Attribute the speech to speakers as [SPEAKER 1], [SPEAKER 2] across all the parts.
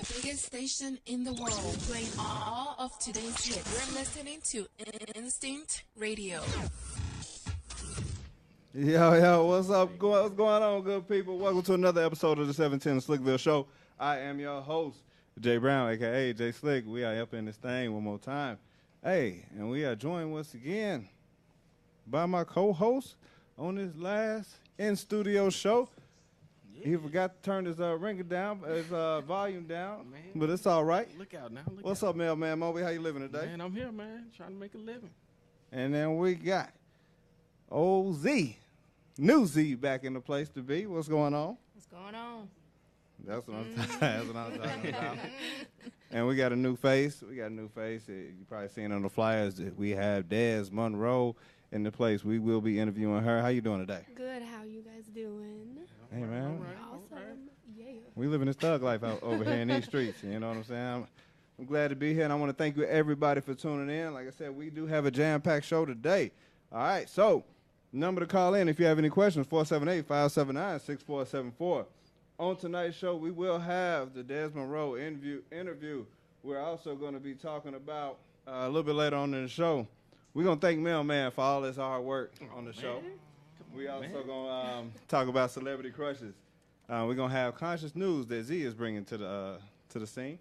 [SPEAKER 1] the biggest station in the world, playing all of today's hits. You're listening to Instinct Radio.
[SPEAKER 2] Yo, what's up? What's going on, good people? Welcome to another episode of the 710 Slickville Show. I am your host, Jay Brown, a.k.a. Jay Slick. We are up in this thing one more time. Hey, and we are joined once again by my co-host on this last in-studio show. Yeah. He forgot to turn his ringer down, his volume down, man, but it's all right.
[SPEAKER 3] Look out now.
[SPEAKER 2] What's up, Mailman Mobey? How you living today?
[SPEAKER 3] Man, I'm here, man, trying to make a living.
[SPEAKER 2] And then we got old Z, new Z back in the place to be. What's going on?
[SPEAKER 4] What's going on?
[SPEAKER 2] That's what I'm talking about. And we got a new face. You probably seen on the flyers that we have Des Monroe in the place. We will be interviewing her. How you doing today?
[SPEAKER 4] Good. How you guys doing?
[SPEAKER 2] Hey, man.
[SPEAKER 4] Awesome. Yeah.
[SPEAKER 2] We living this thug life out over here in these streets. You know what I'm saying? I'm glad to be here, and I want to thank you, everybody, for tuning in. Like I said, we do have a jam-packed show today. All right, so number to call in if you have any questions, 478-579-6474. On tonight's show, we will have the Des Monroe interview. We're also going to be talking about, a little bit later on in the show, we're going to thank Mailman for all his hard work on the show. We also going to talk about celebrity crushes. We're going to have conscious news that Z is bringing to the scene.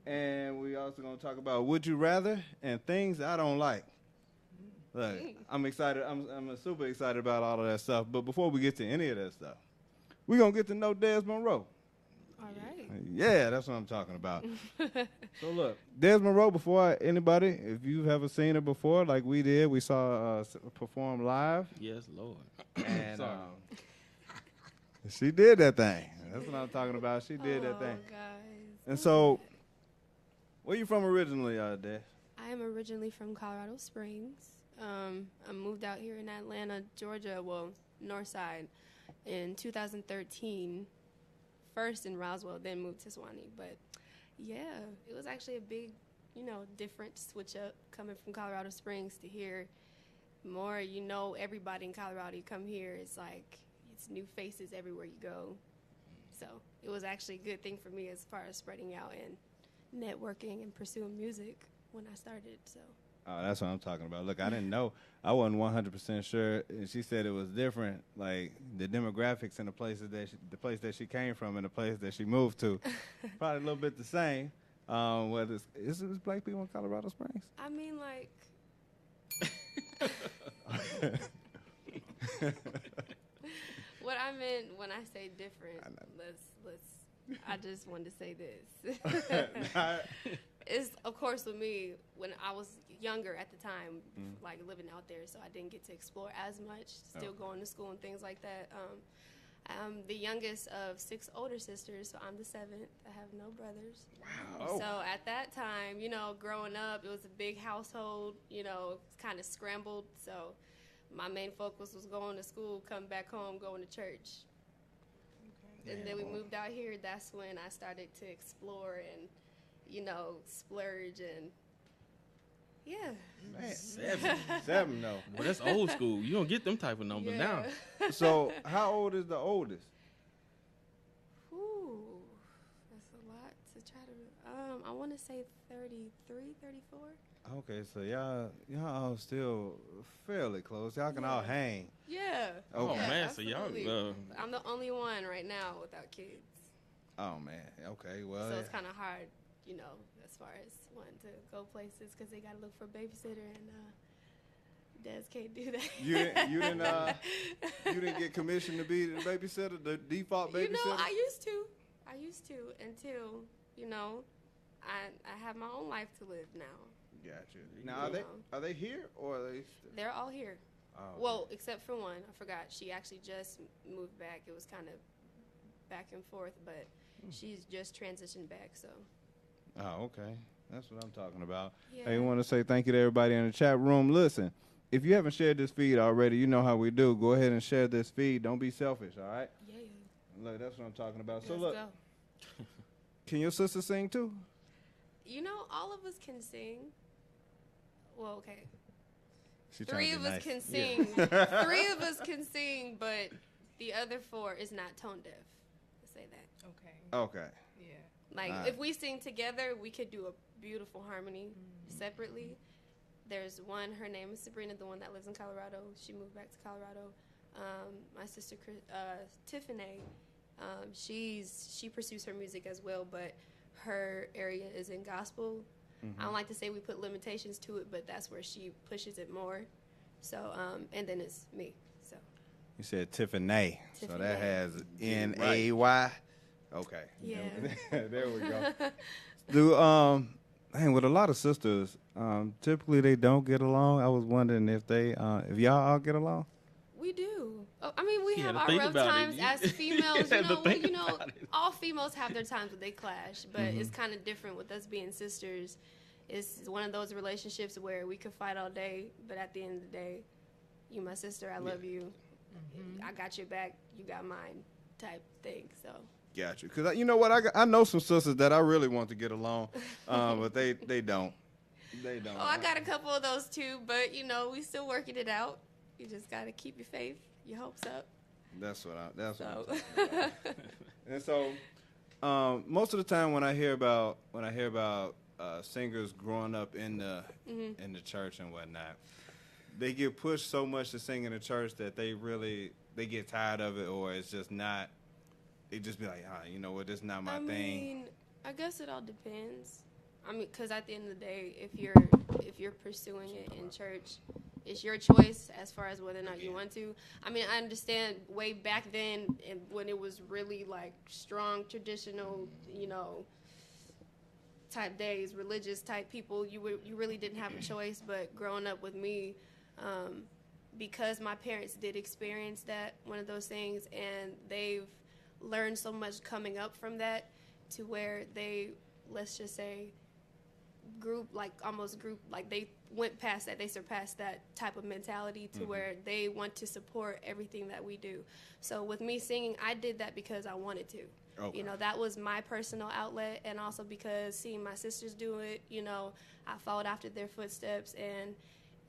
[SPEAKER 2] And we also going to talk about would you rather and things I don't like. Look, I'm excited. I'm super excited about all of that stuff. But before we get to any of that stuff, we're going to get to know Des Monroe.
[SPEAKER 4] All right.
[SPEAKER 2] Yeah, that's what I'm talking about. So, look, Des Monroe, before anybody, if you've ever seen her before, like we did, we saw her perform live.
[SPEAKER 3] Yes, Lord.
[SPEAKER 2] And she did that thing. That's what I'm talking about. She did that thing.
[SPEAKER 4] Guys.
[SPEAKER 2] And so, where you from originally, Des?
[SPEAKER 4] I am originally from Colorado Springs. I moved out here in Atlanta, Georgia, well, north side, in 2013. First in Roswell, then moved to Swanee. But, yeah, it was actually a big, different switch up coming from Colorado Springs to here. More, everybody in Colorado, you come here, it's like it's new faces everywhere you go. So it was actually a good thing for me as far as spreading out and networking and pursuing music when I started. So.
[SPEAKER 2] Oh, that's what I'm talking about. Look, I didn't know. I wasn't 100% sure. And she said it was different, like the demographics in the place that she came from and the place that she moved to. Probably a little bit the same. Whether is black people in Colorado Springs?
[SPEAKER 4] I mean, like. What I meant when I say different, I just wanted to say this. It's, of course, with me, when I was younger at the time, like living out there, so I didn't get to explore as much, still going to school and things like that. I'm the youngest of 6 older sisters, so I'm the 7th. I have no brothers.
[SPEAKER 2] Wow.
[SPEAKER 4] So at that time, growing up, it was a big household, it's kind of scrambled. So my main focus was going to school, come back home, going to church. Okay. And then we moved out here. That's when I started to explore and, splurge and, yeah.
[SPEAKER 2] Man, 7 though.
[SPEAKER 3] Well, that's old school. You don't get them type of numbers now.
[SPEAKER 2] So how old is the oldest?
[SPEAKER 4] Ooh, that's a lot to try to, I want to say 33, 34.
[SPEAKER 2] Okay, so y'all all still fairly close. Y'all can all hang.
[SPEAKER 4] Yeah.
[SPEAKER 2] Okay.
[SPEAKER 3] Oh, man,
[SPEAKER 4] absolutely.
[SPEAKER 3] so y'all...
[SPEAKER 4] I'm the only one right now without kids.
[SPEAKER 2] Oh, man. Okay, well.
[SPEAKER 4] So it's kind of hard, as far as wanting to go places because they got to look for a babysitter and Des can't do that.
[SPEAKER 2] You didn't get commissioned to be the babysitter, the default babysitter?
[SPEAKER 4] I used to until, I have my own life to live now.
[SPEAKER 2] Gotcha. Now, are they here or are they?
[SPEAKER 4] They're all here.
[SPEAKER 2] Oh,
[SPEAKER 4] well, except for one. I forgot. She actually just moved back. It was kind of back and forth, but she's just transitioned back, so.
[SPEAKER 2] Oh, okay. That's what I'm talking about.
[SPEAKER 4] Yeah.
[SPEAKER 2] Hey, I want to say thank you to everybody in the chat room. Listen, if you haven't shared this feed already, you know how we do. Go ahead and share this feed. Don't be selfish, all right?
[SPEAKER 4] Yeah.
[SPEAKER 2] Look, that's what I'm talking about. So,
[SPEAKER 4] Let's
[SPEAKER 2] look,
[SPEAKER 4] go.
[SPEAKER 2] Can your sister sing too?
[SPEAKER 4] All of us can sing. Well, okay.
[SPEAKER 2] She trying
[SPEAKER 4] 3
[SPEAKER 2] to
[SPEAKER 4] of
[SPEAKER 2] be
[SPEAKER 4] us
[SPEAKER 2] nice.
[SPEAKER 4] can sing. 3 of us can sing, but the other 4 is not tone deaf. Let's say that.
[SPEAKER 2] Okay.
[SPEAKER 5] Yeah.
[SPEAKER 4] Like, if we sing together, we could do a beautiful harmony separately. There's one, her name is Sabrina, the one that lives in Colorado. She moved back to Colorado. My sister, Tiffany, she pursues her music as well, but her area is in gospel. I don't like to say we put limitations to it, but that's where she pushes it more. So, and then it's me. So
[SPEAKER 2] You said Tiffany. So
[SPEAKER 4] Tiffany.
[SPEAKER 2] that has N-A-Y. Okay.
[SPEAKER 4] Yeah.
[SPEAKER 2] There we go. Dang, with a lot of sisters, typically they don't get along. I was wondering if y'all all get along.
[SPEAKER 4] We do. Oh, I mean, we
[SPEAKER 3] You
[SPEAKER 4] have
[SPEAKER 3] had
[SPEAKER 4] our
[SPEAKER 3] to think
[SPEAKER 4] rough
[SPEAKER 3] about it.
[SPEAKER 4] times as females.
[SPEAKER 3] You had to think
[SPEAKER 4] You know,
[SPEAKER 3] about it.
[SPEAKER 4] all females have their times when they clash, but it's kind of different with us being sisters. It's one of those relationships where we could fight all day, but at the end of the day, you my sister, I love you. I got your back, you got mine, type thing. So.
[SPEAKER 2] Got you. Because you know what? I know some sisters that I really want to get along, but they don't. They don't.
[SPEAKER 4] Oh, I got a couple of those too, but you know, we still working it out. You just gotta keep your faith, your hopes up.
[SPEAKER 2] That's what I'm
[SPEAKER 4] So.
[SPEAKER 2] talking about. And so, most of the time when I hear about singers growing up in the church and whatnot, they get pushed so much to sing in the church that they get tired of it, or it's just not. They just be like, you know what, this is not my thing.
[SPEAKER 4] I mean, I guess it all depends. I mean, because at the end of the day, if you're pursuing it in church, it's your choice as far as whether or not you want to. I mean, I understand way back then, and when it was really like strong, traditional, you know, type days, religious type people, you really didn't have a choice. But growing up with me, because my parents did experience that, one of those things, and they've learned so much coming up from that, to where they, let's just say, they went past that, they surpassed that type of mentality to where they want to support everything that we do. So with me singing, I did that because I wanted to. Okay. You know, that was my personal outlet, and also because seeing my sisters do it, you know, I followed after their footsteps, and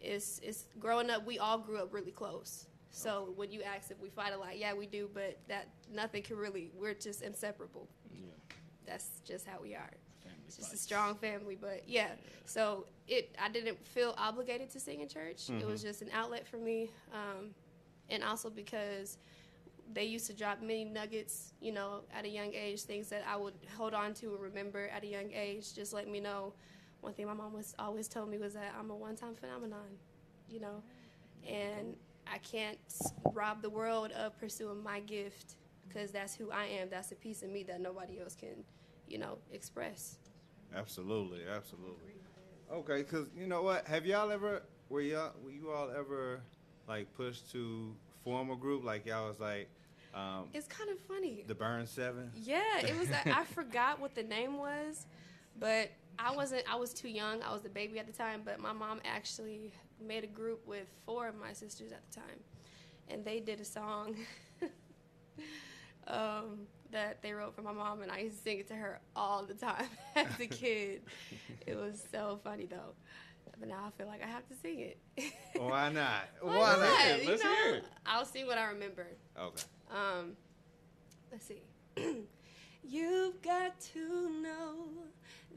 [SPEAKER 4] it's growing up, we all grew up really close. So when you ask if we fight a lot, yeah, we do, but that nothing can really, we're just inseparable. Yeah. That's just how we are. It's just a strong family, but yeah. So I didn't feel obligated to sing in church. It was just an outlet for me, and also because they used to drop many nuggets, you know, at a young age, things that I would hold on to and remember at a young age. Just let me know. One thing my mom always told me was that I'm a one-time phenomenon, you know, and I can't rob the world of pursuing my gift, because that's who I am. That's a piece of me that nobody else can, you know, express.
[SPEAKER 2] Absolutely. Okay, because you know what? Were you all ever like pushed to form a group? Like y'all was like,
[SPEAKER 4] it's kind of funny.
[SPEAKER 2] The Burn Seven?
[SPEAKER 4] Yeah, it was. I forgot what the name was, but I was too young. I was the baby at the time, but my mom actually made a group with 4 of my sisters at the time, and they did a song that they wrote for my mom, and I used to sing it to her all the time as a kid. It was so funny though, but now I feel like I have to sing it.
[SPEAKER 2] Why not?
[SPEAKER 4] Why not?
[SPEAKER 3] Let's hear it.
[SPEAKER 4] I'll sing what I remember.
[SPEAKER 2] Okay.
[SPEAKER 4] Let's see. You've got to know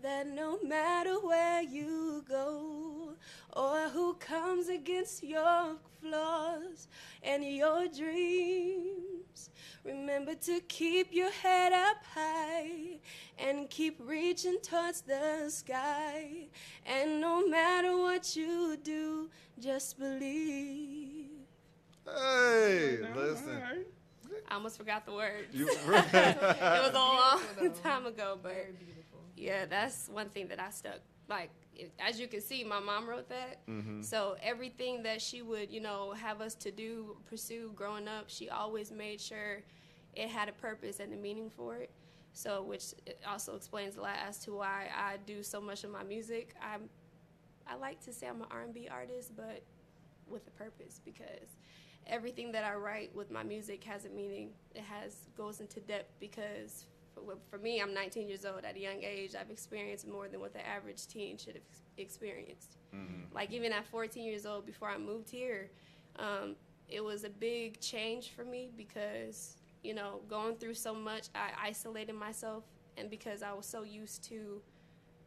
[SPEAKER 4] that no matter where you go or who comes against your flaws and your dreams, remember to keep your head up high and keep reaching towards the sky. And no matter what you do, just believe.
[SPEAKER 2] Hey, listen.
[SPEAKER 4] I almost forgot the words.
[SPEAKER 2] You,
[SPEAKER 4] It was a long time ago, but yeah, that's one thing that I stuck. Like, as you can see, my mom wrote that. So everything that she would, you know, have us to do, pursue growing up, she always made sure it had a purpose and a meaning for it. So, which it also explains a lot as to why I do so much of my music. I like to say I'm an R&B artist, but with a purpose, because everything that I write with my music has a meaning. It goes into depth, because for me, I'm 19 years old. At a young age, I've experienced more than what the average teen should have experienced. Like, even at 14 years old, before I moved here, it was a big change for me, because, you know, going through so much, I isolated myself and because I was so used to,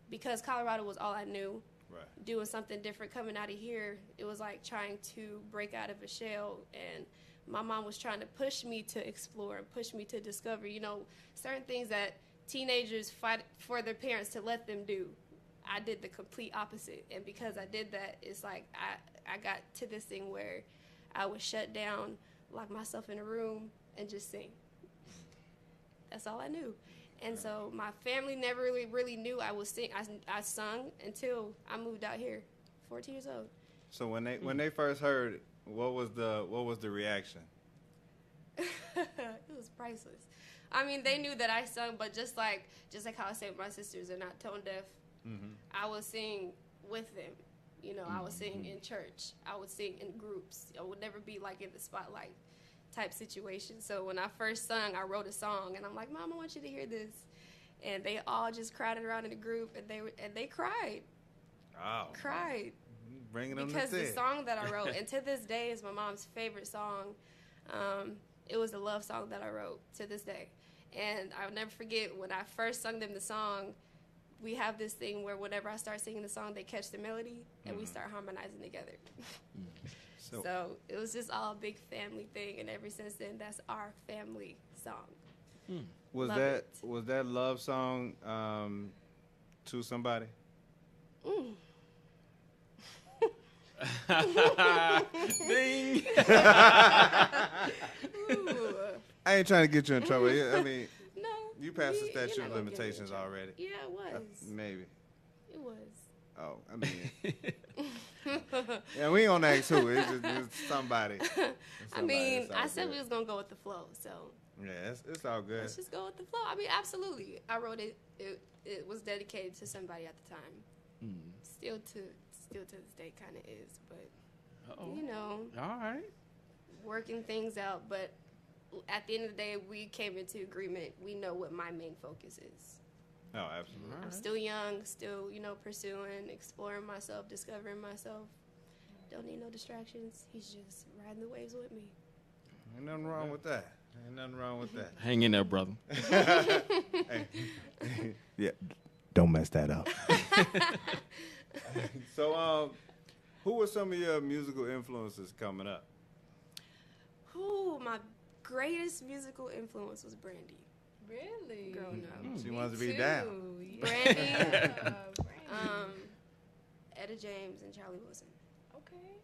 [SPEAKER 4] because Colorado was all I knew,
[SPEAKER 2] Right.
[SPEAKER 4] doing something different coming out of here, it was like trying to break out of a shell. And my mom was trying to push me to explore and push me to discover, you know, certain things that teenagers fight for their parents to let them do. I did the complete opposite. And because I did that, it's like I got to this thing where I would shut down, lock myself in a room, and just sing. That's all I knew. And so my family never really knew I was sing. I sung until I moved out here, 14 years old.
[SPEAKER 2] So when they first heard it, what was the reaction?
[SPEAKER 4] It was priceless. I mean, they knew that I sung, but just like how I say my sisters are not tone deaf, I would sing with them. You know, I would sing in church. I would sing in groups. I would never be like in the spotlight type situation. So when I first sung, I wrote a song, and I'm like, Mom, I want you to hear this. And they all just crowded around in the group, and they cried.
[SPEAKER 2] Oh,
[SPEAKER 4] Cried.
[SPEAKER 2] Bringing them
[SPEAKER 4] Because
[SPEAKER 2] to
[SPEAKER 4] the song that I wrote, and to this day is my mom's favorite song. It was a love song that I wrote to this day. And I'll never forget when I first sung them the song, we have this thing where whenever I start singing the song, they catch the melody, and we start harmonizing together. So it was just all a big family thing, and ever since then, that's our family song.
[SPEAKER 2] Was that love song to somebody?
[SPEAKER 3] Ding.
[SPEAKER 4] Ooh.
[SPEAKER 2] I ain't trying to get you in trouble. I mean,
[SPEAKER 4] No.
[SPEAKER 2] you passed the
[SPEAKER 4] you're
[SPEAKER 2] statute
[SPEAKER 4] not
[SPEAKER 2] of
[SPEAKER 4] gonna get me in
[SPEAKER 2] limitations
[SPEAKER 4] trouble.
[SPEAKER 2] already.
[SPEAKER 4] Yeah, it was.
[SPEAKER 2] Maybe.
[SPEAKER 4] It was.
[SPEAKER 2] Oh, I mean, yeah, we ain't gonna ask who. It's somebody.
[SPEAKER 4] I mean,
[SPEAKER 2] It's all
[SPEAKER 4] I said
[SPEAKER 2] good.
[SPEAKER 4] we was gonna go with the flow, so
[SPEAKER 2] Yeah, it's all good.
[SPEAKER 4] let's just go with the flow. I mean, absolutely. I wrote it. It was dedicated to somebody at the time. Still to this day, kind of is, but
[SPEAKER 3] Uh-oh.
[SPEAKER 4] you know,
[SPEAKER 3] All right.
[SPEAKER 4] working things out. But at the end of the day, we came into agreement. We know what my main focus is.
[SPEAKER 2] Oh, absolutely.
[SPEAKER 4] I'm still young, still, you know, pursuing, exploring myself, discovering myself. Don't need no distractions. He's just riding the waves with me.
[SPEAKER 2] Ain't nothing wrong with that. Ain't nothing wrong with that.
[SPEAKER 3] Hang in there, brother.
[SPEAKER 2] Hey. Yeah, don't mess that up. So, who are some of your musical influences coming up?
[SPEAKER 4] Ooh, my greatest musical influence was Brandy.
[SPEAKER 5] Really?
[SPEAKER 4] Growing up.
[SPEAKER 2] She wants to be down.
[SPEAKER 4] Brandy,
[SPEAKER 5] Brandy.
[SPEAKER 4] Etta James, and Charlie Wilson.
[SPEAKER 5] Okay.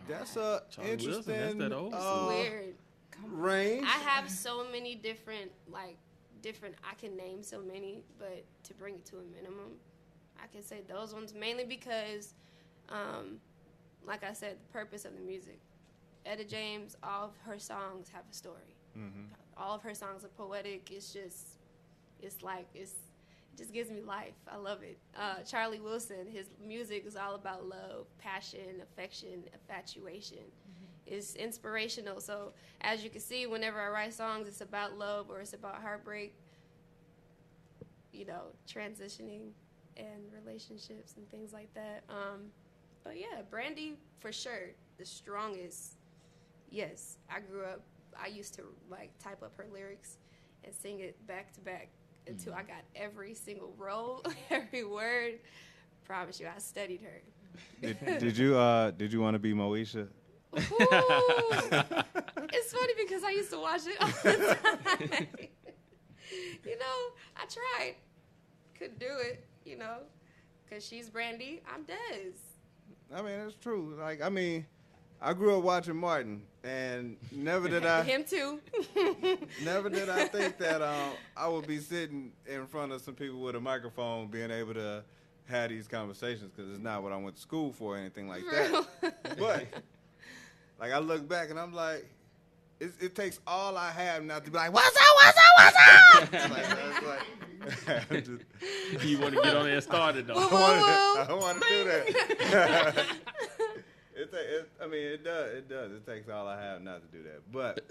[SPEAKER 2] That's
[SPEAKER 3] Charlie Wilson,
[SPEAKER 2] interesting.
[SPEAKER 3] that's that old
[SPEAKER 4] Weird.
[SPEAKER 2] Range.
[SPEAKER 4] I have so many different, I can name so many, but to bring it to a minimum, I can say those ones mainly because, like I said, the purpose of the music. Etta James, all of her songs have a story. All of her songs are poetic. It just gives me life. I love it. Charlie Wilson, his music is all about love, passion, affection, infatuation. It's inspirational. So as you can see, whenever I write songs, it's about love or it's about heartbreak, you know, transitioning and relationships and things like that. But yeah, Brandy for sure, the strongest. Yes, I used to type up her lyrics and sing it back to back until I got every single row, every word. Promise you, I studied her.
[SPEAKER 2] Did you want to be Moesha?
[SPEAKER 4] Ooh. It's funny because I used to watch it all the time. You know, I tried. Couldn't do it, you know, because she's Brandy, I'm Des.
[SPEAKER 2] I mean, it's true. I grew up watching Martin, and never did I
[SPEAKER 4] Him too.
[SPEAKER 2] never did I think that I would be sitting in front of some people with a microphone, being able to have these conversations, because it's not what I went to school for or anything like that. But I look back and I'm like, it takes all I have not to be like, what's up?
[SPEAKER 3] You want to get on there and start it, though.
[SPEAKER 2] I want to do that. It does. It takes all I have not to do that. But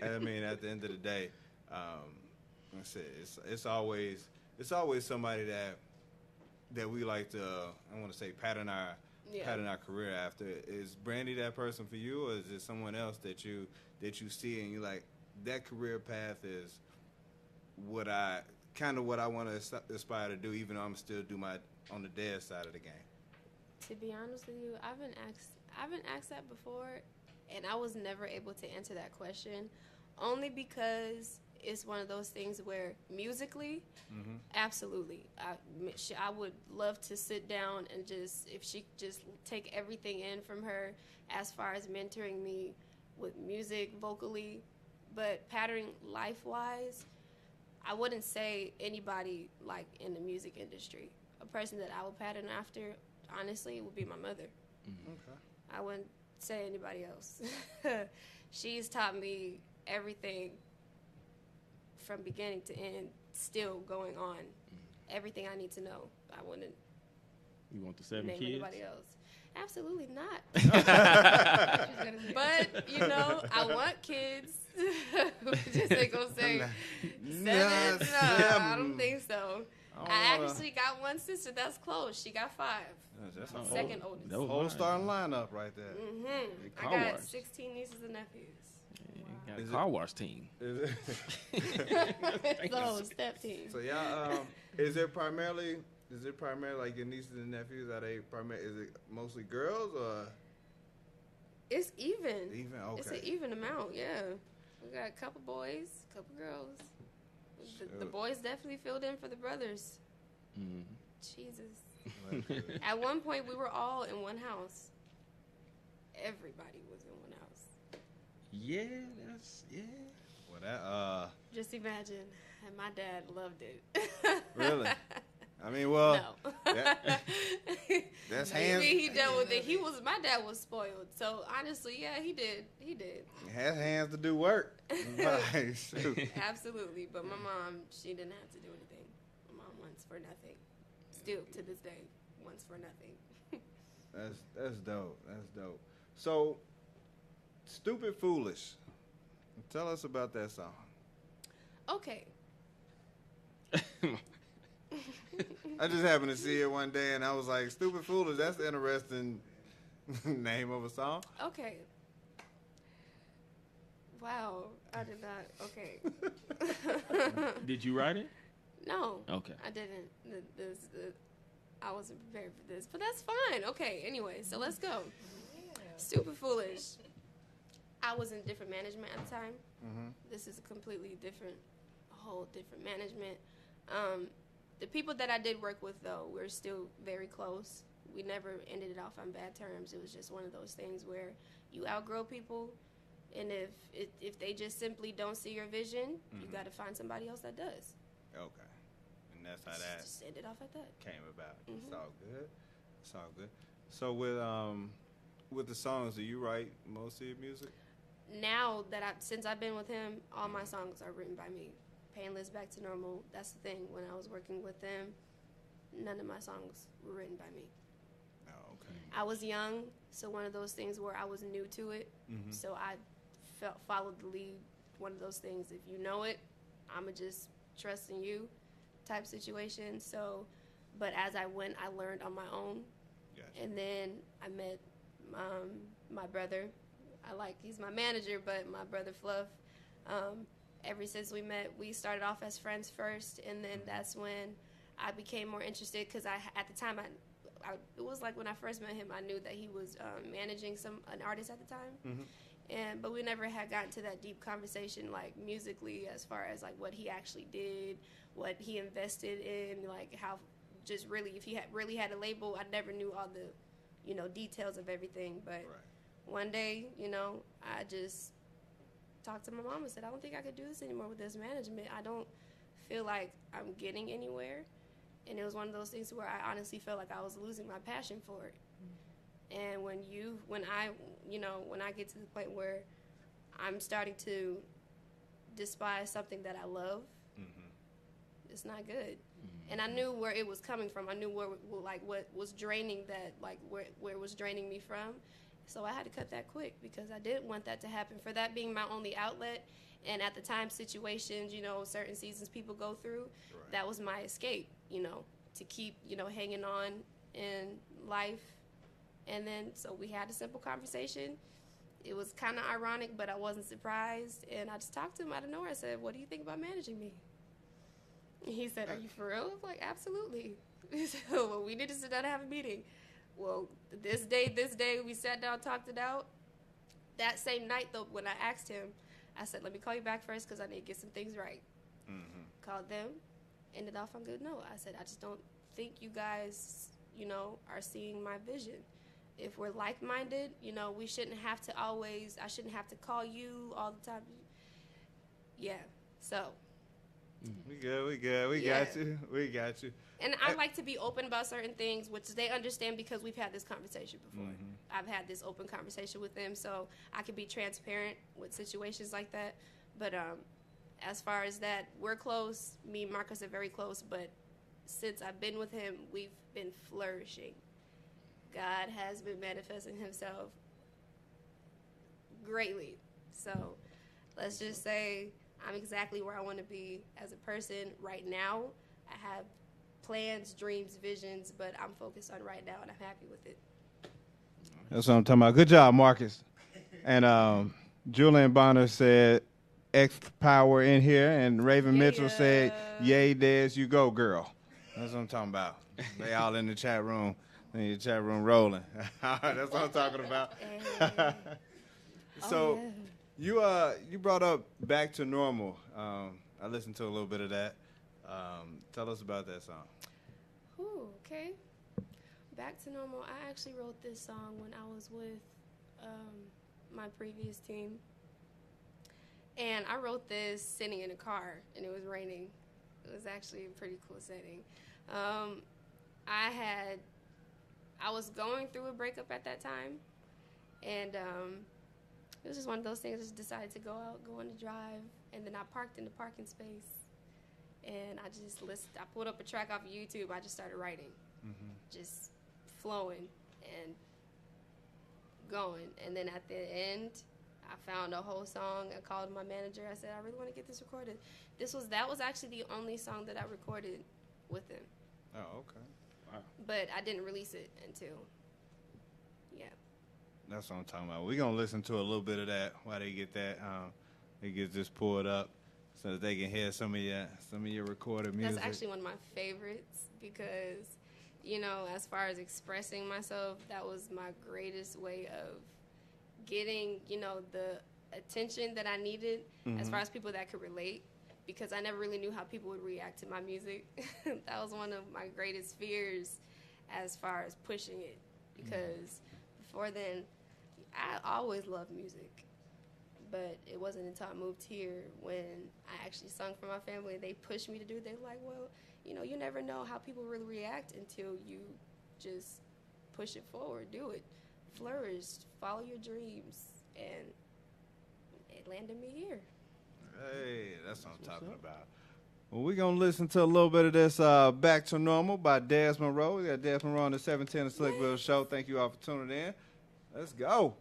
[SPEAKER 2] I mean, at the end of the day, like I said, it's always somebody that we like to, I want to say, pattern our career after. Is Brandy that person for you, or is it someone else that you see and you like, that career path is what I kind of what I want to aspire to do, even though I'm still on the dad side of the game.
[SPEAKER 4] To be honest with you, I've been asked that before, and I was never able to answer that question, only because it's one of those things where musically, absolutely, I would love to sit down and if she just take everything in from her as far as mentoring me with music, vocally, but pattern life-wise, I wouldn't say anybody like in the music industry. A person that I would pattern after, honestly, would be my mother.
[SPEAKER 2] Okay.
[SPEAKER 4] I wouldn't say anybody else. She's taught me everything from beginning to end, still going on. Everything I need to know. I wouldn't
[SPEAKER 3] You want the 7
[SPEAKER 4] name
[SPEAKER 3] kids?
[SPEAKER 4] anybody else. Absolutely not. But, you know, I want kids. Just ain't gonna say 7. No, I don't think so. I actually got one sister that's close. She got 5.
[SPEAKER 2] That's
[SPEAKER 3] Oh,
[SPEAKER 4] Second oldest.
[SPEAKER 3] that was
[SPEAKER 2] whole
[SPEAKER 3] mine.
[SPEAKER 2] starting lineup right there.
[SPEAKER 3] Big
[SPEAKER 4] I
[SPEAKER 3] car
[SPEAKER 4] got
[SPEAKER 3] wash.
[SPEAKER 4] 16 nieces and nephews.
[SPEAKER 3] Got a
[SPEAKER 2] Is
[SPEAKER 3] car wash team.
[SPEAKER 2] Is it?
[SPEAKER 4] So, step team.
[SPEAKER 2] So y'all, is it primarily like your nieces and nephews? Is it mostly girls or
[SPEAKER 4] It's even.
[SPEAKER 2] even? Okay.
[SPEAKER 4] It's an even amount, yeah. We got a couple boys, a couple girls. The boys definitely filled in for the brothers.
[SPEAKER 3] Mm-hmm.
[SPEAKER 4] Jesus. At one point, we were all in one house. Everybody was in one house.
[SPEAKER 3] Yeah.
[SPEAKER 2] Well, that
[SPEAKER 4] Just imagine. And my dad loved it.
[SPEAKER 2] really. I mean, well,
[SPEAKER 4] No.
[SPEAKER 2] that's
[SPEAKER 4] Maybe
[SPEAKER 2] hands.
[SPEAKER 4] he dealt with it. My dad was spoiled. So, honestly, yeah, he did. He did.
[SPEAKER 2] Has hands to do work. Right, shoot.
[SPEAKER 4] Absolutely. But my mom, she didn't have to do anything. My mom wants for nothing. Still, to this day, wants for nothing.
[SPEAKER 2] That's dope. That's dope. So, Stupid Foolish. Tell us about that song.
[SPEAKER 4] Okay.
[SPEAKER 2] I just happened to see it one day, and I was like, Stupid Foolish, that's an interesting name of a song.
[SPEAKER 4] Okay. Wow. I did not. Okay.
[SPEAKER 3] Did you write it?
[SPEAKER 4] No.
[SPEAKER 3] Okay.
[SPEAKER 4] I didn't. I wasn't prepared for this, but that's fine. Okay. Anyway, so let's go. Stupid Foolish. I was in different management at the time. This is a completely different, whole different management. The people that I did work with, though, we're still very close. We never ended it off on bad terms. It was just one of those things where you outgrow people, and if they just simply don't see your vision, you got to find somebody else that does.
[SPEAKER 2] Okay. And that's how that
[SPEAKER 4] Just end it off at that.
[SPEAKER 2] came about. It's all good. It's all good. So with the songs, do you write most of your music?
[SPEAKER 4] Now that since I've been with him, all my songs are written by me. Painless, Back to Normal. That's the thing. When I was working with them, none of my songs were written by me.
[SPEAKER 2] Oh, okay.
[SPEAKER 4] I was young, so one of those things where I was new to it. So I followed the lead. One of those things, if you know it, I'ma just trust in you type situation. So, but as I went, I learned on my own.
[SPEAKER 2] Gotcha.
[SPEAKER 4] And then I met my brother. He's my manager, but my brother Fluff. Ever since we met, we started off as friends first, and then that's when I became more interested because at the time, it was like when I first met him, I knew that he was managing an artist at the time, but we never had gotten to that deep conversation, like musically, as far as like what he actually did, what he invested in, like how just really if he really had a label. I never knew all the, details of everything, but one day, I just talked to my mom and said, I don't think I could do this anymore with this management. I don't feel like I'm getting anywhere. And it was one of those things where I honestly felt like I was losing my passion for it. And when I get to the point where I'm starting to despise something that I love, it's not good. And I knew where it was coming from. I knew what was draining that, like where it was draining me from. So I had to cut that quick because I didn't want that to happen. For that being my only outlet, and at the time situations, certain seasons people go through, that was my escape, to keep, hanging on in life. And then, so we had a simple conversation. It was kind of ironic, but I wasn't surprised. And I just talked to him out of nowhere. I said, what do you think about managing me? He said, "Are you for real?" I'm like, "Absolutely." So, well, we need to sit down and have a meeting. Well, this day, we sat down, talked it out. That same night, though, when I asked him, I said, "Let me call you back first because I need to get some things right."
[SPEAKER 2] Mm-hmm.
[SPEAKER 4] Called them, ended off on good note. I said, "I just don't think you guys, are seeing my vision. If we're like-minded, we shouldn't have to I shouldn't have to call you all the time." Yeah, so.
[SPEAKER 2] We good. We
[SPEAKER 4] Yeah.
[SPEAKER 2] got you.
[SPEAKER 4] And I like to be open about certain things, which they understand because we've had this conversation before.
[SPEAKER 2] Mm-hmm.
[SPEAKER 4] I've had this open conversation with them, so I can be transparent with situations like that. But as far as that, we're close. Me and Marcus are very close, but since I've been with him, we've been flourishing. God has been manifesting himself greatly. So let's just say I'm exactly where I want to be as a person right now. I have plans, dreams, visions, but I'm focused on right now, and I'm happy with it.
[SPEAKER 2] That's what I'm talking about. Good job, Marcus. And Julian Bonner said, X power in here, and Raven Mitchell said, "Yay, Des, you go, girl." That's what I'm talking about. They all in the chat room. In the chat room rolling. That's what I'm talking about. So you brought up Back to Normal. I listened to a little bit of that. Tell us about that song.
[SPEAKER 4] Ooh, okay. Back to Normal. I actually wrote this song when I was with my previous team. And I wrote this sitting in a car, and it was raining. It was actually a pretty cool setting. I was going through a breakup at that time, and it was just one of those things. I just decided to go out, go on a drive, and then I parked in the parking space, and I just listened. I pulled up a track off of YouTube. I just started writing, just flowing and going. And then at the end, I found a whole song. I called my manager. I said, "I really want to get this recorded." That was actually the only song that I recorded with him.
[SPEAKER 2] Oh, okay. Wow.
[SPEAKER 4] But I didn't release it until,
[SPEAKER 2] That's what I'm talking about. We're going to listen to a little bit of that while they get that. They get this pulled up so that they can hear some of your recorded music.
[SPEAKER 4] That's actually one of my favorites because, as far as expressing myself, that was my greatest way of getting, the attention that I needed as far as people that could relate, because I never really knew how people would react to my music. That was one of my greatest fears as far as pushing it, because before then, I always loved music, but it wasn't until I moved here when I actually sung for my family. They pushed me to do it. They were like, "Well, you never know how people really react until you just push it forward, do it, flourish, follow your dreams," and it landed me here.
[SPEAKER 2] Hey, that's what I'm talking about. Well, we're going to listen to a little bit of this Back to Normal by Des Monroe. We got Des Monroe on the 710 of Slickville show. Thank you all for tuning in. Let's go.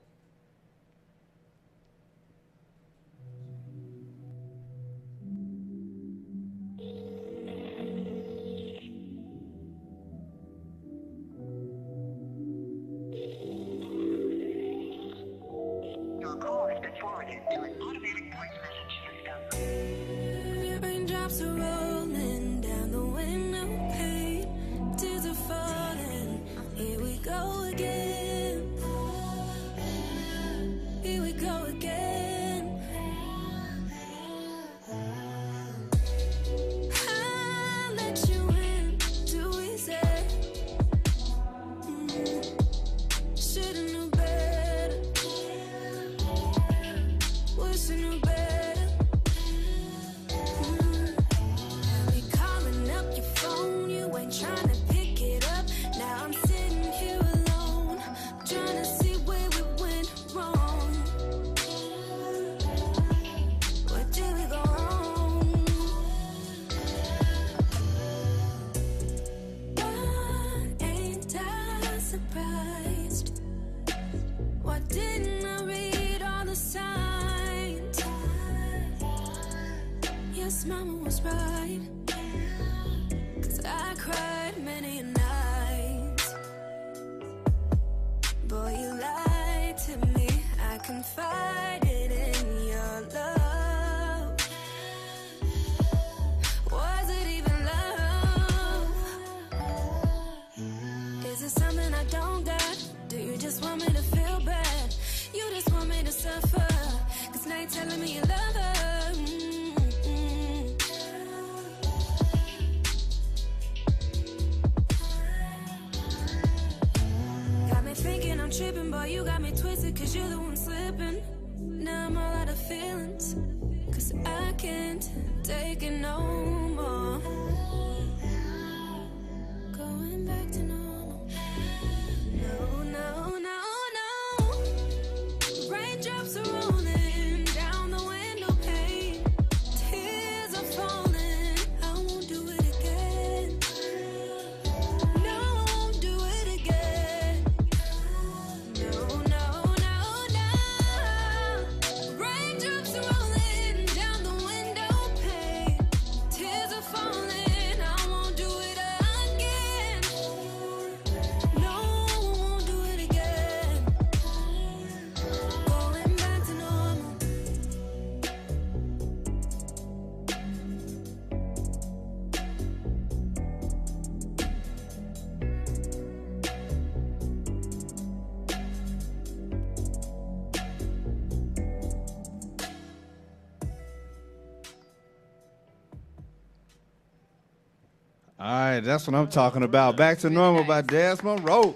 [SPEAKER 5] Your call has been forwarded to an automatic voice message system.
[SPEAKER 6] Raindrops are rolling down the window pane. Tears are falling. Here we go again. Here we go again. I let you in too easy. Should've knew better. Wish I knew better. Be calling up your phone, you ain't trying to pick it up. Now I'm sitting here alone, trying to see where we went wrong. Where did we go wrong? Why ain't I surprised? Why didn't I read all the signs? Yes, Mama was right, 'cause I cried many a night. Boy, you lied to me. I confided in your love. Was it even night telling me you love her. Got me thinking I'm tripping, boy, you got me twisted, cause you're the one slipping. Now I'm all out of feelings, cause I can't take it no more. Going back to normal. No, no, no, no. Raindrops are rolling down the window pane. Tears are falling. I won't do it again. No, I won't do it again. No, no, no, no. Raindrops are rolling down the window pane. Tears are falling. I won't do it again. No, I won't do it again. Going back to normal.
[SPEAKER 2] All right, that's what I'm talking about. Back to Normal by Des Monroe.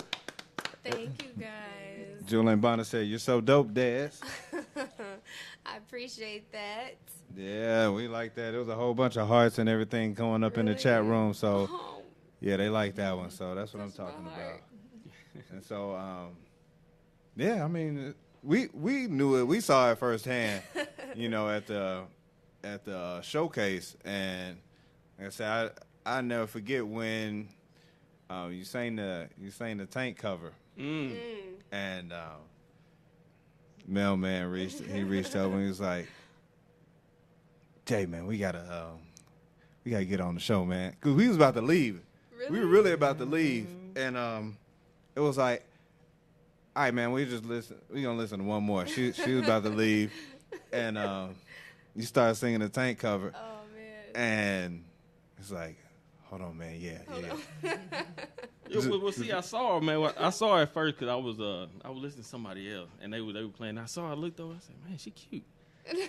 [SPEAKER 4] Thank you, guys.
[SPEAKER 2] Julian Bonner said, "You're so dope, Des."
[SPEAKER 4] I appreciate that.
[SPEAKER 2] Yeah, we like that. There was a whole bunch of hearts and everything going up in the chat
[SPEAKER 4] Really?
[SPEAKER 2] room. So,
[SPEAKER 4] Oh,
[SPEAKER 2] yeah, they like that one. So that's what I'm
[SPEAKER 4] touched my
[SPEAKER 2] talking
[SPEAKER 4] heart.
[SPEAKER 2] about. And so, yeah, I mean, we knew it. We saw it firsthand, you know, at the showcase. And like I said, I never forget when you sang the Tank cover, and Mailman reached over and he was like, "Jay, man, we gotta get on the show, man," because we was about to leave.
[SPEAKER 4] Really?
[SPEAKER 2] We were really about to leave, and it was like, "All right, man, we gonna listen to one more." She was about to leave, and you started singing the Tank cover,
[SPEAKER 4] Oh, man.
[SPEAKER 2] and it's like, hold on, man, yeah.
[SPEAKER 3] Yeah, well, see, I saw her, man. Well, I saw her at first because I was listening to somebody else, and they were playing. I saw her, I looked over, I said, "Man, she cute."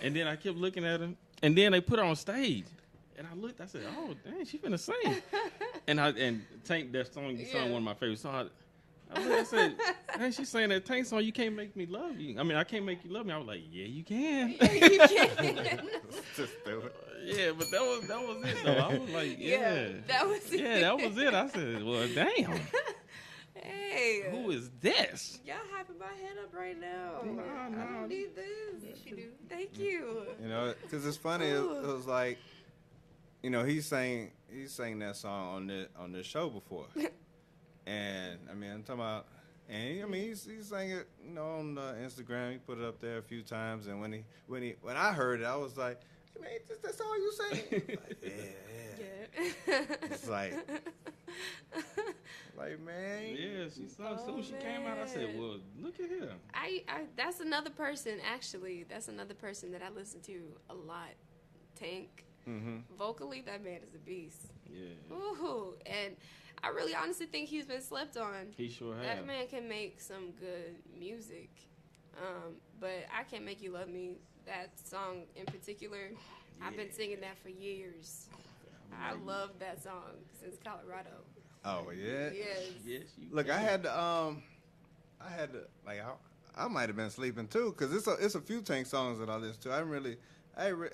[SPEAKER 3] And then I kept looking at her, and then they put her on stage, and I looked. I said, "Oh, dang, she finna sing." and Tank, that song, you sung one of my favorite songs. I looked, I said, "Hey, she's saying that Tank song. You can't make me love you. I mean, I can't make you love me." I was like, "Yeah, you can."
[SPEAKER 4] You can.
[SPEAKER 2] Just do it.
[SPEAKER 3] Yeah, but that was it though. I was like, yeah,
[SPEAKER 4] that was it.
[SPEAKER 3] yeah, that was it. I said, "Well, damn,
[SPEAKER 4] Hey.
[SPEAKER 3] who is this?"
[SPEAKER 4] Y'all hyping my head up right now.
[SPEAKER 3] No.
[SPEAKER 4] I don't need this. Yes, you do. Thank you.
[SPEAKER 2] You know, because it's funny. It was like, you know, he sang that song on this show before, and I mean, I'm talking about, and I mean, he sang it, you know, on Instagram. He put it up there a few times, and when I heard it, I was like, "Hey, man, is that song you sang?" Like, yeah. It's like, man.
[SPEAKER 3] Yeah, she saw as soon as she came out. I said, "Well, look at her."
[SPEAKER 4] I that's another person, actually. That's another person that I listen to a lot. Tank.
[SPEAKER 2] Mm-hmm.
[SPEAKER 4] Vocally, that man is a beast.
[SPEAKER 3] Yeah,
[SPEAKER 4] Ooh, and I really honestly think he's been slept on.
[SPEAKER 3] he sure has.
[SPEAKER 4] That man can make some good music. But I Can't Make You Love Me, that song in particular, I've been singing that for years. I love that song since Colorado.
[SPEAKER 2] Oh yeah.
[SPEAKER 4] Yes.
[SPEAKER 3] Yes, you
[SPEAKER 2] Look,
[SPEAKER 3] can.
[SPEAKER 2] I had to like I might have been sleeping too, because it's a few Tank songs that I listen to. I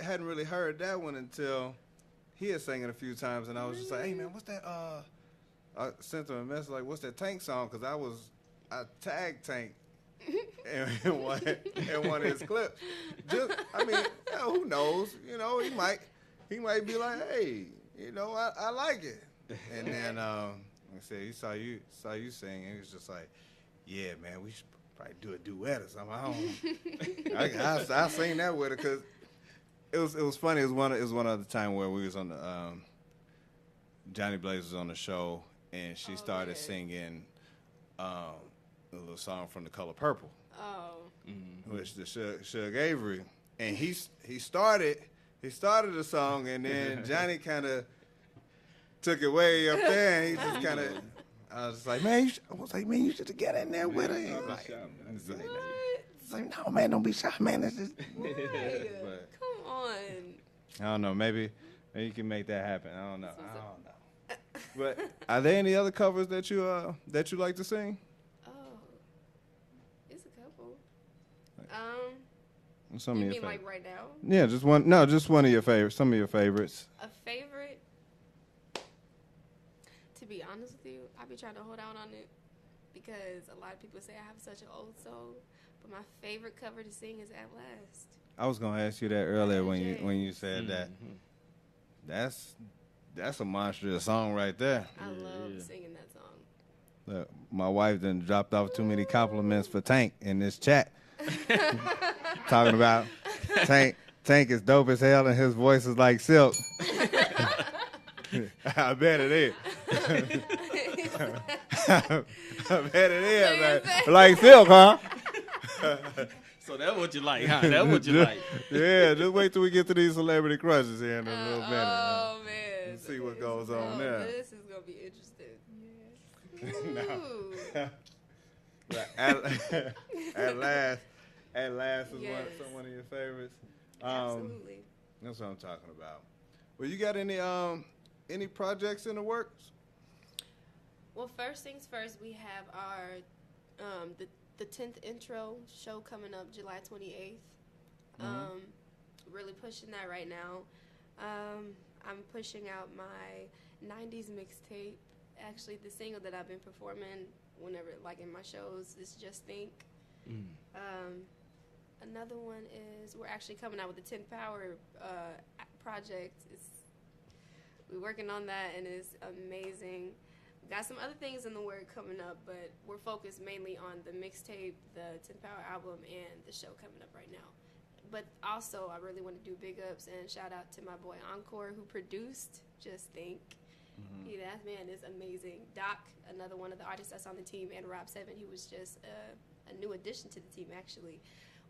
[SPEAKER 2] hadn't really heard that one until he had sang it a few times, and I was just like, "Hey man, what's that?" I sent him a message like, "What's that Tank song?" Because I tagged Tank in one of his clips. Just, I mean, you know, who knows? You know, he might be like, "Hey, you know, I like it." And then like I said, he saw you sing, and he was just like, "Yeah, man, we should probably do a duet or something." I sing that with her because it was funny. It was one other time where we was on the Johnny Blaze was on the show, and she started singing a little song from The Color Purple, which the Suge Avery, and he started the song, and then Johnny kind of took it way up there, and he just kind of. I was like, man, you should get in there with her. And like,
[SPEAKER 4] What?
[SPEAKER 2] like, no, man, don't be shy, man. That's just.
[SPEAKER 4] But, come on.
[SPEAKER 2] I don't know. Maybe you can make that happen. I don't know. But are there any other covers that you like to sing?
[SPEAKER 4] Oh, it's a couple.
[SPEAKER 2] Some
[SPEAKER 4] You
[SPEAKER 2] of your
[SPEAKER 4] mean
[SPEAKER 2] favorites.
[SPEAKER 4] like right now?
[SPEAKER 2] Yeah, just one. No, just one of your favorites. Some of your favorites.
[SPEAKER 4] A favorite? To be honest with you, I be trying to hold out on it because a lot of people say I have such an old soul. But my favorite cover to sing is At Last.
[SPEAKER 2] I was gonna ask you that earlier when you said that. That's a monstrous song right there.
[SPEAKER 4] I love singing that song.
[SPEAKER 2] Look, my wife done dropped off too many compliments for Tank in this chat. Talking about Tank is dope as hell and his voice is like silk. I bet it is. I bet it is. Like silk, huh?
[SPEAKER 3] So that's what you like, huh? That's what you like.
[SPEAKER 2] Yeah, just wait till we get to these celebrity crushes here in a little minute.
[SPEAKER 4] Oh, man.
[SPEAKER 2] Let's see what goes on there.
[SPEAKER 4] This is going to be interesting.
[SPEAKER 2] No.
[SPEAKER 4] Ooh.
[SPEAKER 2] At last is
[SPEAKER 4] Yes.
[SPEAKER 2] one of your favorites.
[SPEAKER 4] Absolutely.
[SPEAKER 2] That's what I'm talking about. Well, you got any projects in the works?
[SPEAKER 4] Well, first things first, we have our the 10th intro show coming up July 28th. Really pushing that right now. I'm pushing out my 90s mixtape. Actually, the single that I've been performing whenever, like in my shows, is Just Think. Another one is we're actually coming out with the 10th Power project. We're working on that, and it's amazing. Got some other things in the work coming up, but we're focused mainly on the mixtape, the 10th Power album, and the show coming up right now. But also, I really want to do big ups and shout out to my boy Encore, who produced Just Think. That man is amazing. Doc, another one of the artists that's on the team, and Rob Seven, he was just a new addition to the team, actually.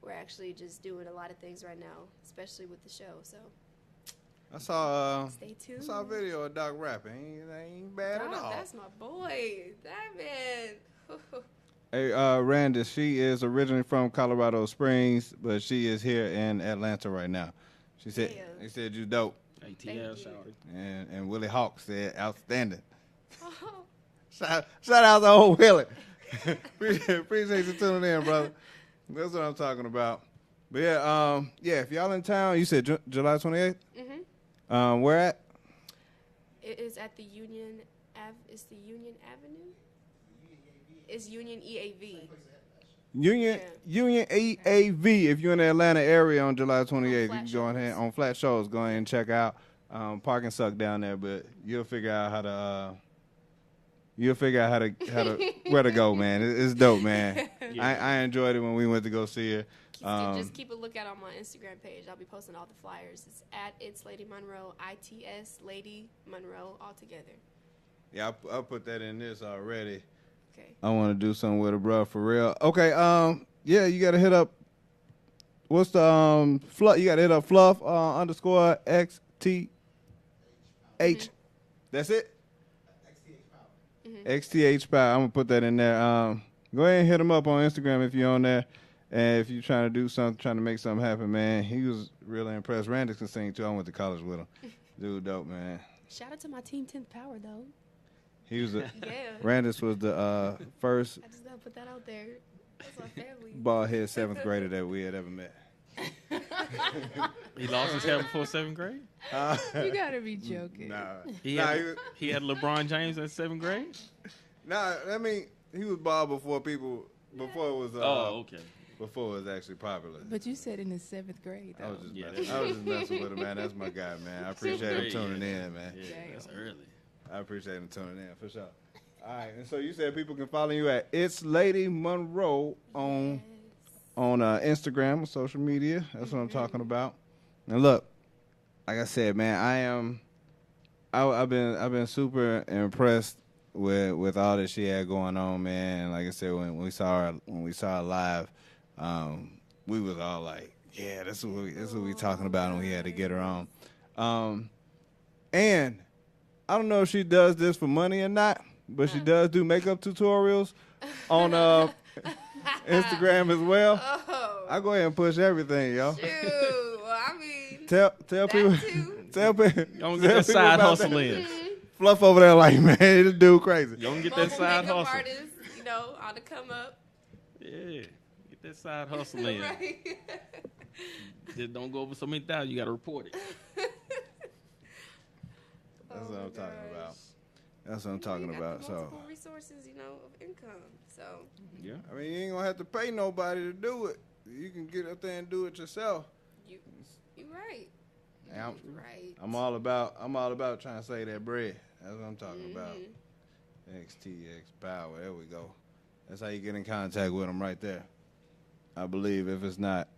[SPEAKER 4] We're actually just doing a lot of things right now, especially with the show, so
[SPEAKER 2] I saw
[SPEAKER 4] stay tuned.
[SPEAKER 2] I saw a video of Doc rapping. Ain't bad
[SPEAKER 4] Doc,
[SPEAKER 2] at all.
[SPEAKER 4] that's my boy. That man.
[SPEAKER 2] Hey, Randa, she is originally from Colorado Springs, but she is here in Atlanta right now. She said,
[SPEAKER 4] Damn.
[SPEAKER 2] "They said you dope,"
[SPEAKER 3] ATL, shawty.
[SPEAKER 2] and Willie Hawk said, "Outstanding."
[SPEAKER 4] Oh,
[SPEAKER 2] Shout out to old Willie. appreciate you tuning in, brother. That's what I'm talking about. But yeah, if y'all in town, you said July 28th. Where at?
[SPEAKER 4] it is at the Union It's the Union Avenue. It's Union EAV.
[SPEAKER 2] Union EAV. If you're in the Atlanta area on July 28th, you can go ahead on Flat Shows. Go ahead and check out. Parking suck down there, but you'll figure out how to. Where to go, man. It's dope, man. I enjoyed it when we went to go see her.
[SPEAKER 4] Just keep a lookout on my Instagram page. I'll be posting all the flyers. It's at It's Lady Monroe, ITS Lady Monroe, all together.
[SPEAKER 2] Yeah, I'll put that in this already.
[SPEAKER 4] Okay.
[SPEAKER 2] I want to do something with her, bro, for real. Okay, yeah, you got to hit up, what's the, Fluff, you got to hit up Fluff, _ XTH. That's it? XTH Power. I'm going to put that in there. Go ahead and hit him up on Instagram if you're on there. And if you're trying to do something, trying to make something happen, man, he was really impressed. Randy can sing, too. I went to college with him. Dude, dope, man.
[SPEAKER 4] Shout out to my team 10th Power, though.
[SPEAKER 2] He was
[SPEAKER 4] Yeah.
[SPEAKER 2] Randis was the first
[SPEAKER 4] I just got to put that out there. That's my family.
[SPEAKER 2] bald head 7th grader that we had ever met.
[SPEAKER 3] He lost his hair before 7th grade?
[SPEAKER 7] You gotta be joking.
[SPEAKER 2] Nah.
[SPEAKER 3] He had LeBron James in 7th grade?
[SPEAKER 2] Nah, I mean, he was bald before it was
[SPEAKER 3] Okay.
[SPEAKER 2] before it was actually popular.
[SPEAKER 7] But you said in the 7th grade,
[SPEAKER 2] I
[SPEAKER 7] though.
[SPEAKER 2] was just messing with him, man. That's my guy, man. I appreciate him tuning in, man.
[SPEAKER 3] Yeah, that's early.
[SPEAKER 2] I appreciate him tuning in, for sure. All right, and so you said people can follow you at It's Lady Monroe on Instagram or social media. That's what I'm talking about. And look, like I said, man, I've been super impressed with all that she had going on, man. Like I said, when we saw her live, we was all like, yeah, this is what we talking about, and we had to get her on. And I don't know if she does this for money or not, but she does do makeup tutorials on Instagram as well.
[SPEAKER 4] Oh.
[SPEAKER 2] I go ahead and push everything, yo.
[SPEAKER 4] Shoot. Well, I mean,
[SPEAKER 2] Tell people.
[SPEAKER 4] too.
[SPEAKER 2] Tell people.
[SPEAKER 3] Don't
[SPEAKER 2] tell
[SPEAKER 3] get that
[SPEAKER 2] people
[SPEAKER 3] side
[SPEAKER 2] about
[SPEAKER 3] hustle
[SPEAKER 2] that.
[SPEAKER 3] in.
[SPEAKER 2] Fluff over there like, man, this dude crazy.
[SPEAKER 3] Don't get
[SPEAKER 4] Mobile
[SPEAKER 3] that side
[SPEAKER 4] makeup
[SPEAKER 3] hustle.
[SPEAKER 4] artist, on the come up.
[SPEAKER 3] Yeah, get that side hustle in.
[SPEAKER 4] Right.
[SPEAKER 3] Just don't go over so many thousand. You got to report it.
[SPEAKER 2] That's what I'm talking about. That's what I'm talking
[SPEAKER 4] You got
[SPEAKER 2] about. So,
[SPEAKER 4] multiple resources, of income. So
[SPEAKER 3] Yeah.
[SPEAKER 2] I mean, you ain't gonna have to pay nobody to do it. You can get up there and do it yourself.
[SPEAKER 4] you right.
[SPEAKER 2] And I'm,
[SPEAKER 4] You right.
[SPEAKER 2] I'm all about trying to save that bread. That's what I'm talking about.
[SPEAKER 4] Mhm.
[SPEAKER 2] XTX Power. There we go. That's how you get in contact with them right there. I believe if it's not,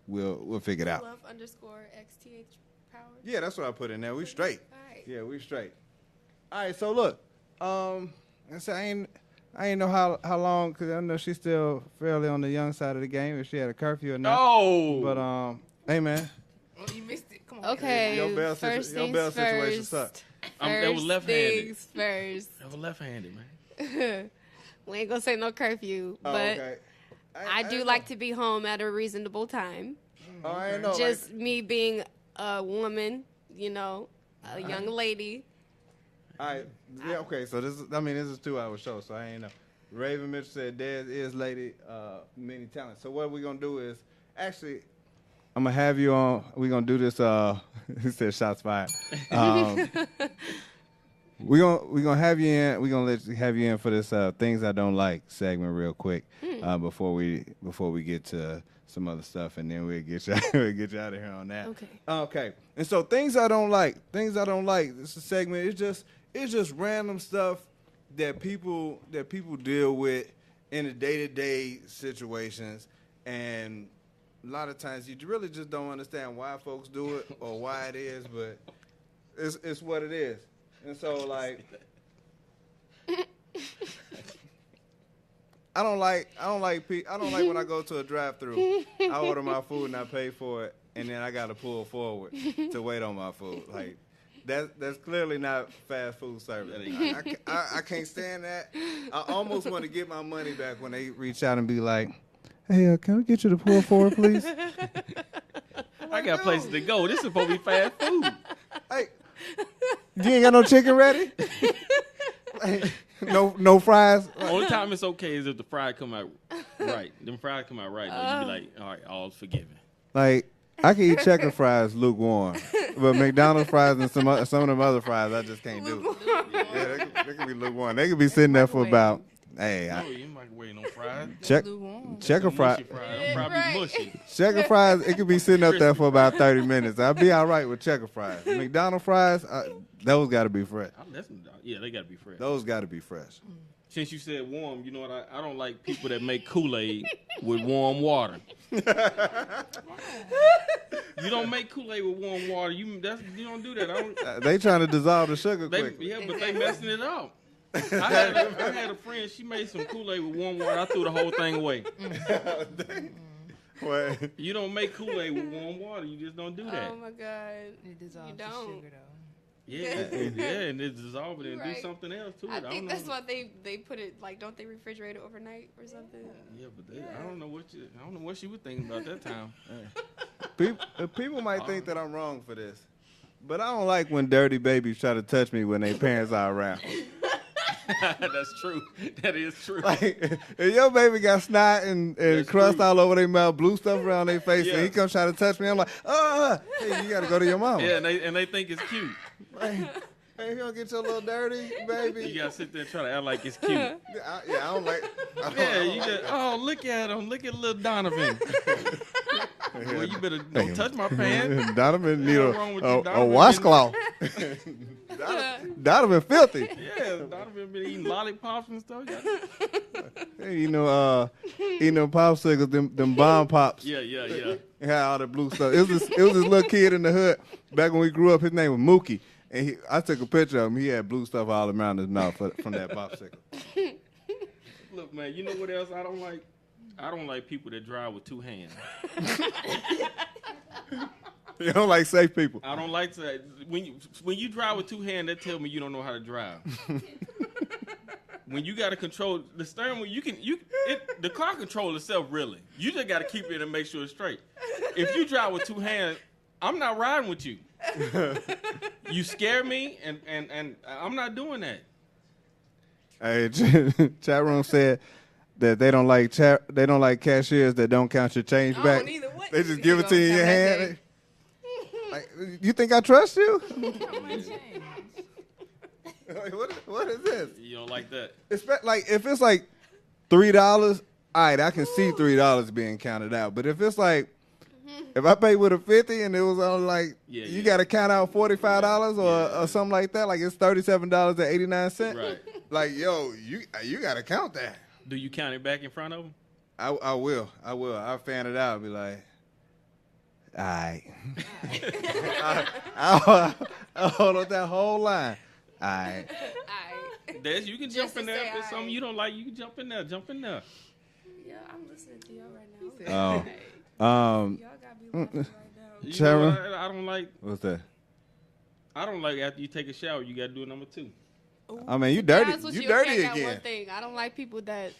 [SPEAKER 2] we'll figure it out.
[SPEAKER 4] Love _XTH power.
[SPEAKER 2] Yeah, that's what I put in there. We straight.
[SPEAKER 4] All right.
[SPEAKER 2] Yeah, we straight. All right, so look, I ain't know how long, because I know she's still fairly on the young side of the game, if she had a curfew or not.
[SPEAKER 3] No.
[SPEAKER 2] But hey man,
[SPEAKER 7] Oh, you missed it. Come on.
[SPEAKER 4] Okay.
[SPEAKER 2] Your bell
[SPEAKER 4] first
[SPEAKER 2] your
[SPEAKER 4] things
[SPEAKER 2] bell
[SPEAKER 4] first.
[SPEAKER 2] situation sucked.
[SPEAKER 3] That was left-handed.
[SPEAKER 4] Things first.
[SPEAKER 3] That was left-handed, man.
[SPEAKER 4] We ain't gonna say no curfew,
[SPEAKER 2] Oh,
[SPEAKER 4] but
[SPEAKER 2] okay.
[SPEAKER 4] I do
[SPEAKER 2] ain't
[SPEAKER 4] like
[SPEAKER 2] know.
[SPEAKER 4] to be home at a reasonable time.
[SPEAKER 2] Oh, I ain't know.
[SPEAKER 4] Just me being a woman, a young lady.
[SPEAKER 2] All right. Yeah. Okay. So this is 2-hour show. So I ain't know. Raven Mitchell said Dez is lady, many talents. So what we're gonna do is actually, I'm gonna have you on. We're gonna do this. He said shots fired. We're gonna have you in. We're gonna have you in for this things I don't like segment real quick before we get to some other stuff, and then we'll get you out of here on that.
[SPEAKER 4] Okay.
[SPEAKER 2] Okay. And so things I don't like. This is a segment. It's just random stuff that people deal with in the day-to-day situations, and a lot of times you really just don't understand why folks do it or why it is, but it's what it is. And so like I don't like when I go to a drive-thru. I order my food and I pay for it, and then I got to pull forward to wait on my food. Like that's clearly not fast food service. I can't stand that. I almost want to get my money back when they reach out and be like, "Hey, can we get you to pull forward, please?"
[SPEAKER 3] I got places to go. This is supposed to be fast food.
[SPEAKER 2] Hey, you ain't got no chicken ready? Like, no fries?
[SPEAKER 3] Only time it's okay is if the fry come out right. Them fries come out right, but you be like, all right, all's forgiven.
[SPEAKER 2] Like, I can eat checker fries lukewarm, but McDonald's fries and some of them other fries, I just can't do. Yeah, they can be lukewarm. They can be sitting there for about,
[SPEAKER 3] No, you ain't microwave no fries.
[SPEAKER 2] checker fries.
[SPEAKER 3] Mushy fries. Them probably
[SPEAKER 4] Right.
[SPEAKER 3] mushy.
[SPEAKER 2] Checker fries, it could be sitting up there for about 30 minutes. I'll be all right with checker fries. McDonald's fries, those got to be fresh.
[SPEAKER 3] Yeah, they got to be fresh.
[SPEAKER 2] Those got to be fresh.
[SPEAKER 3] Since you said warm, you know what? I don't like people that make Kool-Aid with warm water. You don't make Kool-Aid with warm water. You don't do that. I don't,
[SPEAKER 2] They trying to dissolve the sugar quickly.
[SPEAKER 3] yeah, but they messing it up. I had a friend. She made some Kool-Aid with warm water. I threw the whole thing away.
[SPEAKER 2] What?
[SPEAKER 3] You don't make Kool-Aid with warm water. You just don't do that.
[SPEAKER 4] Oh my God.
[SPEAKER 7] It dissolves
[SPEAKER 4] You
[SPEAKER 7] the
[SPEAKER 4] don't.
[SPEAKER 7] sugar, though.
[SPEAKER 3] Yeah, and it dissolve it and
[SPEAKER 4] Right.
[SPEAKER 3] do something else to it.
[SPEAKER 4] I
[SPEAKER 3] don't
[SPEAKER 4] think
[SPEAKER 3] know.
[SPEAKER 4] that's why they put it don't they refrigerate it overnight or something?
[SPEAKER 3] Yeah, but I don't know what she was thinking about that time.
[SPEAKER 2] People might think that I'm wrong for this, but I don't like when dirty babies try to touch me when their parents are around.
[SPEAKER 3] That's true. That is true.
[SPEAKER 2] Like, if your baby got snot and crust
[SPEAKER 3] true.
[SPEAKER 2] all over their mouth, blue stuff around their face,
[SPEAKER 3] Yeah.
[SPEAKER 2] and he comes try to touch me, I'm like, hey, you got to go to your mama.
[SPEAKER 3] Yeah, and they think it's cute.
[SPEAKER 2] Hey, you don't get your little dirty, baby.
[SPEAKER 3] You gotta sit there and try to act like it's cute.
[SPEAKER 2] I don't like.
[SPEAKER 3] Yeah, you just look at him, look at little Donovan. Well, you better don't touch my pants.
[SPEAKER 2] Donovan need
[SPEAKER 3] What's wrong with you,
[SPEAKER 2] a
[SPEAKER 3] Donovan?
[SPEAKER 2] washcloth. Donovan filthy.
[SPEAKER 3] Yeah, Donovan been eating lollipops and stuff.
[SPEAKER 2] Hey, eating them popsicles, them bomb pops.
[SPEAKER 3] Yeah.
[SPEAKER 2] He had all the blue stuff. It was this little kid in the hood back when we grew up. His name was Mookie, and I took a picture of him. He had blue stuff all around his mouth from that popsicle.
[SPEAKER 3] Look, man, you know what else I don't like? I don't like people that drive with two hands.
[SPEAKER 2] You don't like safe people.
[SPEAKER 3] I don't like to when you drive with two hands. That tell me you don't know how to drive. when you got to control the steering wheel, the car control itself really. You just got to keep it and make sure it's straight. If you drive with two hands, I'm not riding with you. You scare me, and I'm not doing that.
[SPEAKER 2] Hey, chat room said that they don't like cashiers that don't count your change
[SPEAKER 4] I
[SPEAKER 2] back.
[SPEAKER 4] don't either. What?
[SPEAKER 2] They just give it to you in your
[SPEAKER 7] Come back
[SPEAKER 2] hand. Like, you think I trust you? Like, what is this?
[SPEAKER 3] You don't like that?
[SPEAKER 2] Like if it's like $3, all right, I can see $3 being counted out. But if it's like, if I pay with a 50 and it was on like, you got to count out $45 or something like that, like it's $37.89.
[SPEAKER 3] Right.
[SPEAKER 2] Like, yo, you got to count that.
[SPEAKER 3] Do you count it back in front of them?
[SPEAKER 2] I will. I'll fan it out and be like, all right. I'll hold up that whole line. All right.
[SPEAKER 3] Des, you can
[SPEAKER 4] Just
[SPEAKER 3] jump in
[SPEAKER 4] to
[SPEAKER 3] there.
[SPEAKER 4] say
[SPEAKER 3] If it's something
[SPEAKER 4] aight.
[SPEAKER 3] you don't like, you can jump in there. Jump in there.
[SPEAKER 4] Yeah, I'm listening to y'all right now.
[SPEAKER 2] Oh.
[SPEAKER 4] Y'all got me laughing right now.
[SPEAKER 3] You
[SPEAKER 2] Sharon?
[SPEAKER 3] know what I don't like?
[SPEAKER 2] What's that?
[SPEAKER 3] I don't like after you take a shower, you got to do number 2.
[SPEAKER 2] I mean, you
[SPEAKER 4] To be
[SPEAKER 2] dirty.
[SPEAKER 4] honest with
[SPEAKER 2] You
[SPEAKER 4] okay,
[SPEAKER 2] dirty
[SPEAKER 4] I got
[SPEAKER 2] again.
[SPEAKER 4] one thing. I don't like people that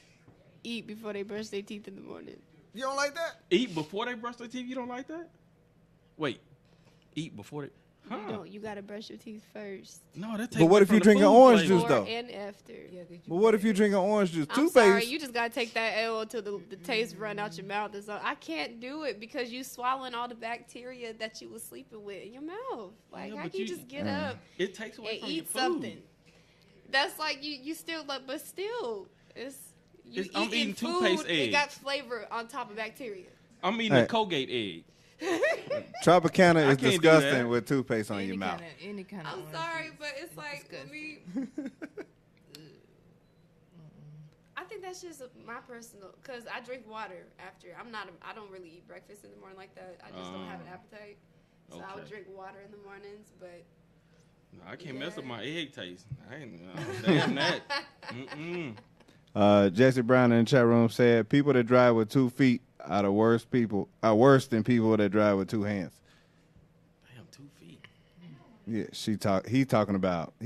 [SPEAKER 4] eat before they brush their teeth in the morning.
[SPEAKER 2] You don't like that?
[SPEAKER 3] Eat before they brush their teeth? You don't like that? Wait. Eat before they... Huh?
[SPEAKER 4] You don't. You gotta brush your teeth first.
[SPEAKER 3] No, that takes
[SPEAKER 2] But what
[SPEAKER 3] away
[SPEAKER 2] if
[SPEAKER 3] from
[SPEAKER 2] you
[SPEAKER 3] the
[SPEAKER 2] drinking
[SPEAKER 3] food
[SPEAKER 2] orange
[SPEAKER 3] flavor.
[SPEAKER 2] juice, though?
[SPEAKER 4] Before and after.
[SPEAKER 2] But what if you drinking orange juice?
[SPEAKER 4] I'm
[SPEAKER 2] Toothpaste.
[SPEAKER 4] sorry, you just gotta take that L till the taste run out your mouth or something. I can't do it because you swallowing all the bacteria that you was sleeping with in your mouth. Like,
[SPEAKER 3] Yeah,
[SPEAKER 4] how
[SPEAKER 3] but
[SPEAKER 4] can you
[SPEAKER 3] you-
[SPEAKER 4] just get up
[SPEAKER 3] It takes away
[SPEAKER 4] and
[SPEAKER 3] from your
[SPEAKER 4] eat
[SPEAKER 3] food.
[SPEAKER 4] something? That's like you still like, but still, it's you
[SPEAKER 3] I'm eating
[SPEAKER 4] food.
[SPEAKER 3] toothpaste
[SPEAKER 4] It
[SPEAKER 3] egg.
[SPEAKER 4] got flavor on top of bacteria.
[SPEAKER 3] I'm eating
[SPEAKER 2] Hey.
[SPEAKER 3] a Colgate egg.
[SPEAKER 2] Tropicana is
[SPEAKER 3] can't do
[SPEAKER 2] disgusting
[SPEAKER 3] that.
[SPEAKER 2] with toothpaste on your mouth.
[SPEAKER 7] Any kind of
[SPEAKER 4] I'm
[SPEAKER 7] orange
[SPEAKER 4] sorry,
[SPEAKER 7] juice.
[SPEAKER 4] but it's like
[SPEAKER 7] disgusting.
[SPEAKER 4] with me. I think that's just my personal, cause I drink water after. I don't really eat breakfast in the morning like that. I just don't have an appetite, so I would
[SPEAKER 3] Okay.
[SPEAKER 4] drink water in the mornings. But
[SPEAKER 3] No, I can't mess with
[SPEAKER 4] Yeah.
[SPEAKER 3] my egg taste. I ain't damn that. Mm-mm.
[SPEAKER 2] Jesse Brown in the chat room said people that drive with 2 feet are worse than people that drive with 2 hands.
[SPEAKER 3] Damn, 2 feet.
[SPEAKER 2] Yeah, he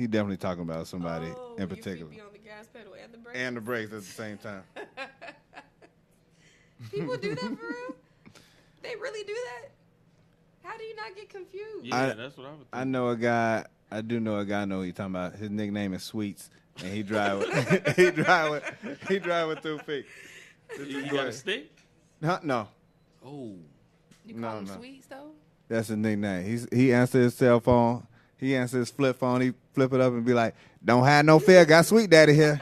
[SPEAKER 2] definitely talking about somebody in
[SPEAKER 4] your
[SPEAKER 2] particular.
[SPEAKER 4] feet be on the gas pedal and the brake.
[SPEAKER 2] And the brakes at the same time.
[SPEAKER 4] People do that for real? They really do that? How do you not get confused?
[SPEAKER 3] Yeah, that's what I would think.
[SPEAKER 2] I know a guy. I do know a guy. I know who you talking about. His nickname is Sweets, and he drive with he drive with 2 feet.
[SPEAKER 3] You got a stick?
[SPEAKER 2] Huh? No,
[SPEAKER 3] Oh.
[SPEAKER 7] You call
[SPEAKER 2] No,
[SPEAKER 7] them
[SPEAKER 2] no.
[SPEAKER 7] sweets though?
[SPEAKER 2] that's his nickname. He answers his cell phone. He answers his flip phone. He flip it up and be like, "Don't have no fear. Got Sweet Daddy here."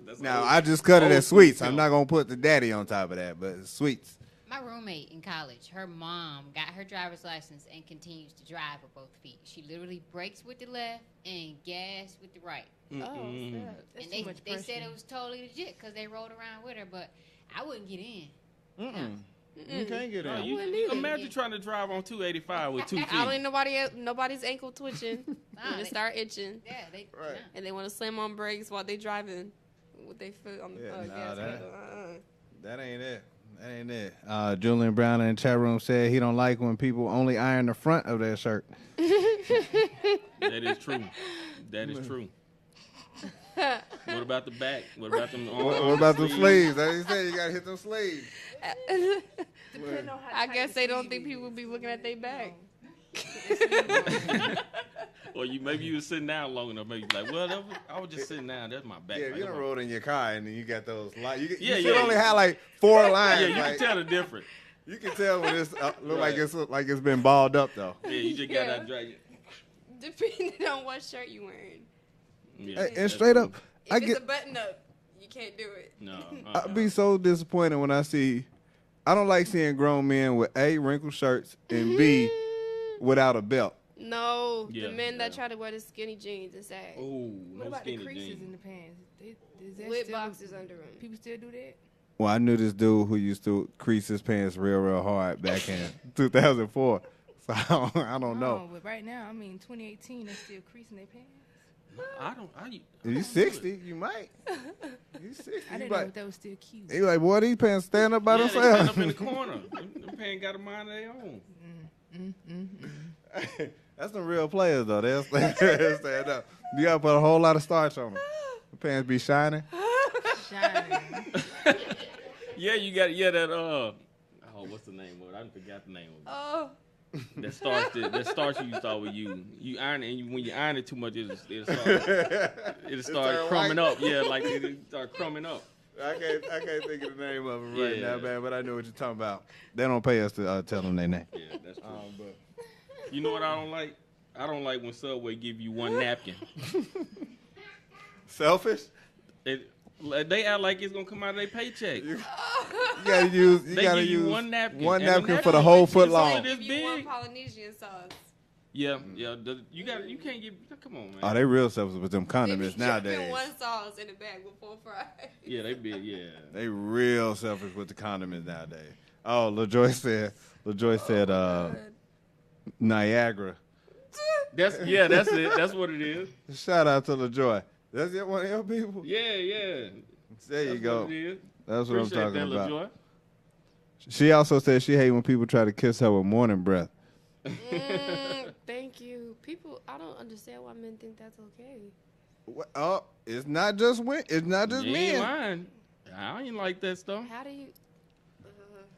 [SPEAKER 3] That's
[SPEAKER 2] Now
[SPEAKER 3] old-
[SPEAKER 2] I just cut it
[SPEAKER 3] old
[SPEAKER 2] as Sweets.
[SPEAKER 3] school
[SPEAKER 2] I'm not gonna put the daddy on top of that, but it's Sweets.
[SPEAKER 8] My roommate in college, her mom got her driver's license and continues to drive with both feet. She literally brakes with the left and gas with the right.
[SPEAKER 4] Oh,
[SPEAKER 3] Mm-mm.
[SPEAKER 4] snap. That's
[SPEAKER 8] And
[SPEAKER 4] too much
[SPEAKER 8] they said
[SPEAKER 4] pressure.
[SPEAKER 8] it was totally legit because they rode around with her, but I wouldn't get in.
[SPEAKER 2] You can't get
[SPEAKER 3] No,
[SPEAKER 2] in.
[SPEAKER 3] you
[SPEAKER 4] wouldn't either.
[SPEAKER 3] imagine trying to drive on 285 with 2 feet.
[SPEAKER 4] I don't need nobody's ankle twitching.
[SPEAKER 8] Nah,
[SPEAKER 4] When it
[SPEAKER 8] they-
[SPEAKER 4] start itching.
[SPEAKER 8] Yeah, they.
[SPEAKER 2] Right.
[SPEAKER 8] nah.
[SPEAKER 4] And they want to slam on brakes while they driving with their foot on the
[SPEAKER 2] Yeah, nah,
[SPEAKER 4] gas
[SPEAKER 2] that-
[SPEAKER 4] pedal.
[SPEAKER 2] That ain't it. That ain't it. Julian Brown in the chat room said he don't like when people only iron the front of their shirt.
[SPEAKER 3] That is true. That is true. What about the back? What about them arms?
[SPEAKER 2] What about the sleeves? As you said, you gotta hit them sleeves.
[SPEAKER 4] I guess they don't think people be looking at their back.
[SPEAKER 3] Or maybe you was sitting down long enough. Maybe like, well, I was just sitting down. That's my back.
[SPEAKER 2] Yeah,
[SPEAKER 3] Like,
[SPEAKER 2] you done
[SPEAKER 3] that's my-
[SPEAKER 2] rode in your car and then you got those lines. You
[SPEAKER 3] Yeah,
[SPEAKER 2] should
[SPEAKER 3] yeah.
[SPEAKER 2] only have like 4 lines.
[SPEAKER 3] Yeah, you
[SPEAKER 2] like,
[SPEAKER 3] can tell the difference.
[SPEAKER 2] You can tell when it's look
[SPEAKER 3] Right.
[SPEAKER 2] like it's been balled up though.
[SPEAKER 3] Yeah, you just got
[SPEAKER 4] Yeah.
[SPEAKER 3] that drag.
[SPEAKER 4] Depending on what shirt you wearing.
[SPEAKER 3] Yeah,
[SPEAKER 2] Hey, and
[SPEAKER 3] that's
[SPEAKER 2] straight
[SPEAKER 3] true.
[SPEAKER 2] up,
[SPEAKER 4] If
[SPEAKER 2] I
[SPEAKER 4] it's
[SPEAKER 2] get
[SPEAKER 4] a button up, you can't do it.
[SPEAKER 3] No.
[SPEAKER 2] I'd be so disappointed when I see. I don't like seeing grown men with A, wrinkled shirts and B, without a belt.
[SPEAKER 4] No,
[SPEAKER 3] Yeah,
[SPEAKER 4] the men that
[SPEAKER 3] yeah.
[SPEAKER 4] try to wear the skinny jeans and sag.
[SPEAKER 3] Oh,
[SPEAKER 7] What
[SPEAKER 3] no
[SPEAKER 7] about the
[SPEAKER 3] skinny
[SPEAKER 7] creases
[SPEAKER 3] jeans.
[SPEAKER 7] in the pants? Is that
[SPEAKER 4] With
[SPEAKER 7] still,
[SPEAKER 4] boxes under them.
[SPEAKER 7] People still do that?
[SPEAKER 2] Well, I knew this dude who used to crease his pants real hard back in 2004. So I don't know.
[SPEAKER 7] Oh, but right now, I mean, 2018, they're still creasing their pants.
[SPEAKER 3] I don't. I
[SPEAKER 2] If you 60, you might. You 60.
[SPEAKER 7] I
[SPEAKER 2] You
[SPEAKER 7] didn't know
[SPEAKER 2] like,
[SPEAKER 7] if that was still cute.
[SPEAKER 2] he like, boy, these pants stand up by
[SPEAKER 3] yeah, they stand
[SPEAKER 2] themselves.
[SPEAKER 3] up in the corner. Them pants got a mind of their own.
[SPEAKER 2] That's some real players, though. They'll stand up. You got to put a whole lot of starch on them. pants be shining.
[SPEAKER 7] Shining.
[SPEAKER 3] Yeah, you got that. Oh, what's the name of it? I forgot the name of it.
[SPEAKER 4] Oh,
[SPEAKER 3] That starch you start with you. You iron it, and when you iron it too much, it'll start
[SPEAKER 2] turn
[SPEAKER 3] crumbing
[SPEAKER 2] white.
[SPEAKER 3] up. Yeah, like it'll start crumbing up.
[SPEAKER 2] I can't think of the name of it right
[SPEAKER 3] Yeah.
[SPEAKER 2] now, man. But I know what you're talking about. They don't pay us to tell them their name.
[SPEAKER 3] Yeah, that's true.
[SPEAKER 2] But
[SPEAKER 3] You know what I don't like? I don't like when Subway give you one napkin.
[SPEAKER 2] selfish.
[SPEAKER 3] They act like it's gonna come out of their paycheck.
[SPEAKER 2] You gotta use. You
[SPEAKER 3] They
[SPEAKER 2] gotta
[SPEAKER 3] give you
[SPEAKER 2] use
[SPEAKER 3] one napkin.
[SPEAKER 2] One
[SPEAKER 3] And the
[SPEAKER 2] napkin for
[SPEAKER 3] napkin
[SPEAKER 2] the whole
[SPEAKER 3] is
[SPEAKER 2] foot
[SPEAKER 3] only
[SPEAKER 2] long.
[SPEAKER 3] this
[SPEAKER 4] give you one
[SPEAKER 3] big.
[SPEAKER 4] Polynesian sauce.
[SPEAKER 3] Yeah. You can't get. Come on, man.
[SPEAKER 2] Oh, they real selfish with them
[SPEAKER 4] They be
[SPEAKER 2] condiments
[SPEAKER 4] dripping
[SPEAKER 2] nowadays.
[SPEAKER 4] one sauce in the bag with 4 fries.
[SPEAKER 3] Yeah, they big. Yeah.
[SPEAKER 2] They real selfish with the condiments nowadays. Oh, LaJoy said Niagara.
[SPEAKER 3] That's it. That's what it is.
[SPEAKER 2] Shout out to LaJoy. That's it, one of your people.
[SPEAKER 3] Yeah.
[SPEAKER 2] There you
[SPEAKER 3] That's
[SPEAKER 2] go.
[SPEAKER 3] What it is.
[SPEAKER 2] That's what I'm
[SPEAKER 3] Appreciate
[SPEAKER 2] talking
[SPEAKER 3] that,
[SPEAKER 2] about.
[SPEAKER 3] LaJoy.
[SPEAKER 2] She also said she hate when people try to kiss her with morning breath.
[SPEAKER 4] Thank you. People, I don't understand why men think that's okay.
[SPEAKER 2] Oh, it's not just
[SPEAKER 3] You ain't
[SPEAKER 2] men.
[SPEAKER 3] lying. I ain't like that stuff.
[SPEAKER 4] How do you?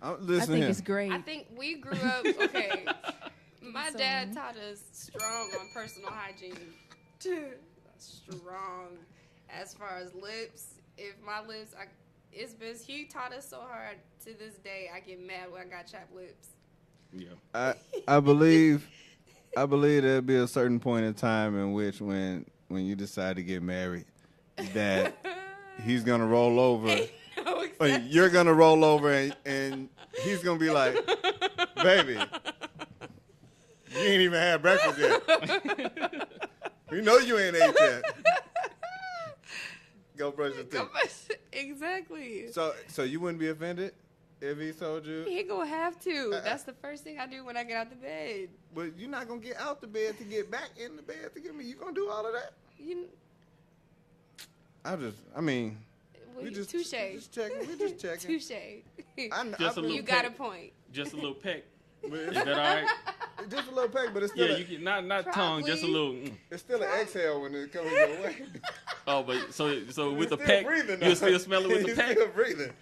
[SPEAKER 7] I
[SPEAKER 2] Listen
[SPEAKER 7] think
[SPEAKER 2] here.
[SPEAKER 7] it's great.
[SPEAKER 4] I think we grew up. Okay, my dad taught us strong on personal hygiene. Strong as far as lips. If my lips, he taught us so hard. To this day, I get mad when I got chapped lips.
[SPEAKER 3] Yeah.
[SPEAKER 2] I believe there'll be a certain point in time in which when you decide to get married, that he's gonna roll over.
[SPEAKER 4] No,
[SPEAKER 2] Or you're gonna roll over and he's gonna be like, baby, you ain't even had breakfast yet. We know you ain't ate yet. Go brush your teeth.
[SPEAKER 4] Exactly.
[SPEAKER 2] So you wouldn't be offended if he told you,
[SPEAKER 4] He gonna have to. That's the first thing I do when I get out the bed.
[SPEAKER 2] but you're not gonna get out the bed to get back in the bed to get me. You gonna do all of that? We just
[SPEAKER 4] touche.
[SPEAKER 2] checking. We just checking.
[SPEAKER 4] Touche.
[SPEAKER 3] Just a little
[SPEAKER 4] You got a
[SPEAKER 3] peck.
[SPEAKER 4] point.
[SPEAKER 3] Just a little peck.
[SPEAKER 2] But
[SPEAKER 3] Is that all right?
[SPEAKER 2] just a little peck, but it's still
[SPEAKER 3] Yeah, you can not tongue, just a little.
[SPEAKER 2] it's still an exhale when it comes your way.
[SPEAKER 3] Oh, but so with
[SPEAKER 2] You're
[SPEAKER 3] the
[SPEAKER 2] still
[SPEAKER 3] peck,
[SPEAKER 2] breathing now.
[SPEAKER 3] you still smell it with the
[SPEAKER 2] You're
[SPEAKER 3] peck.
[SPEAKER 2] still breathing.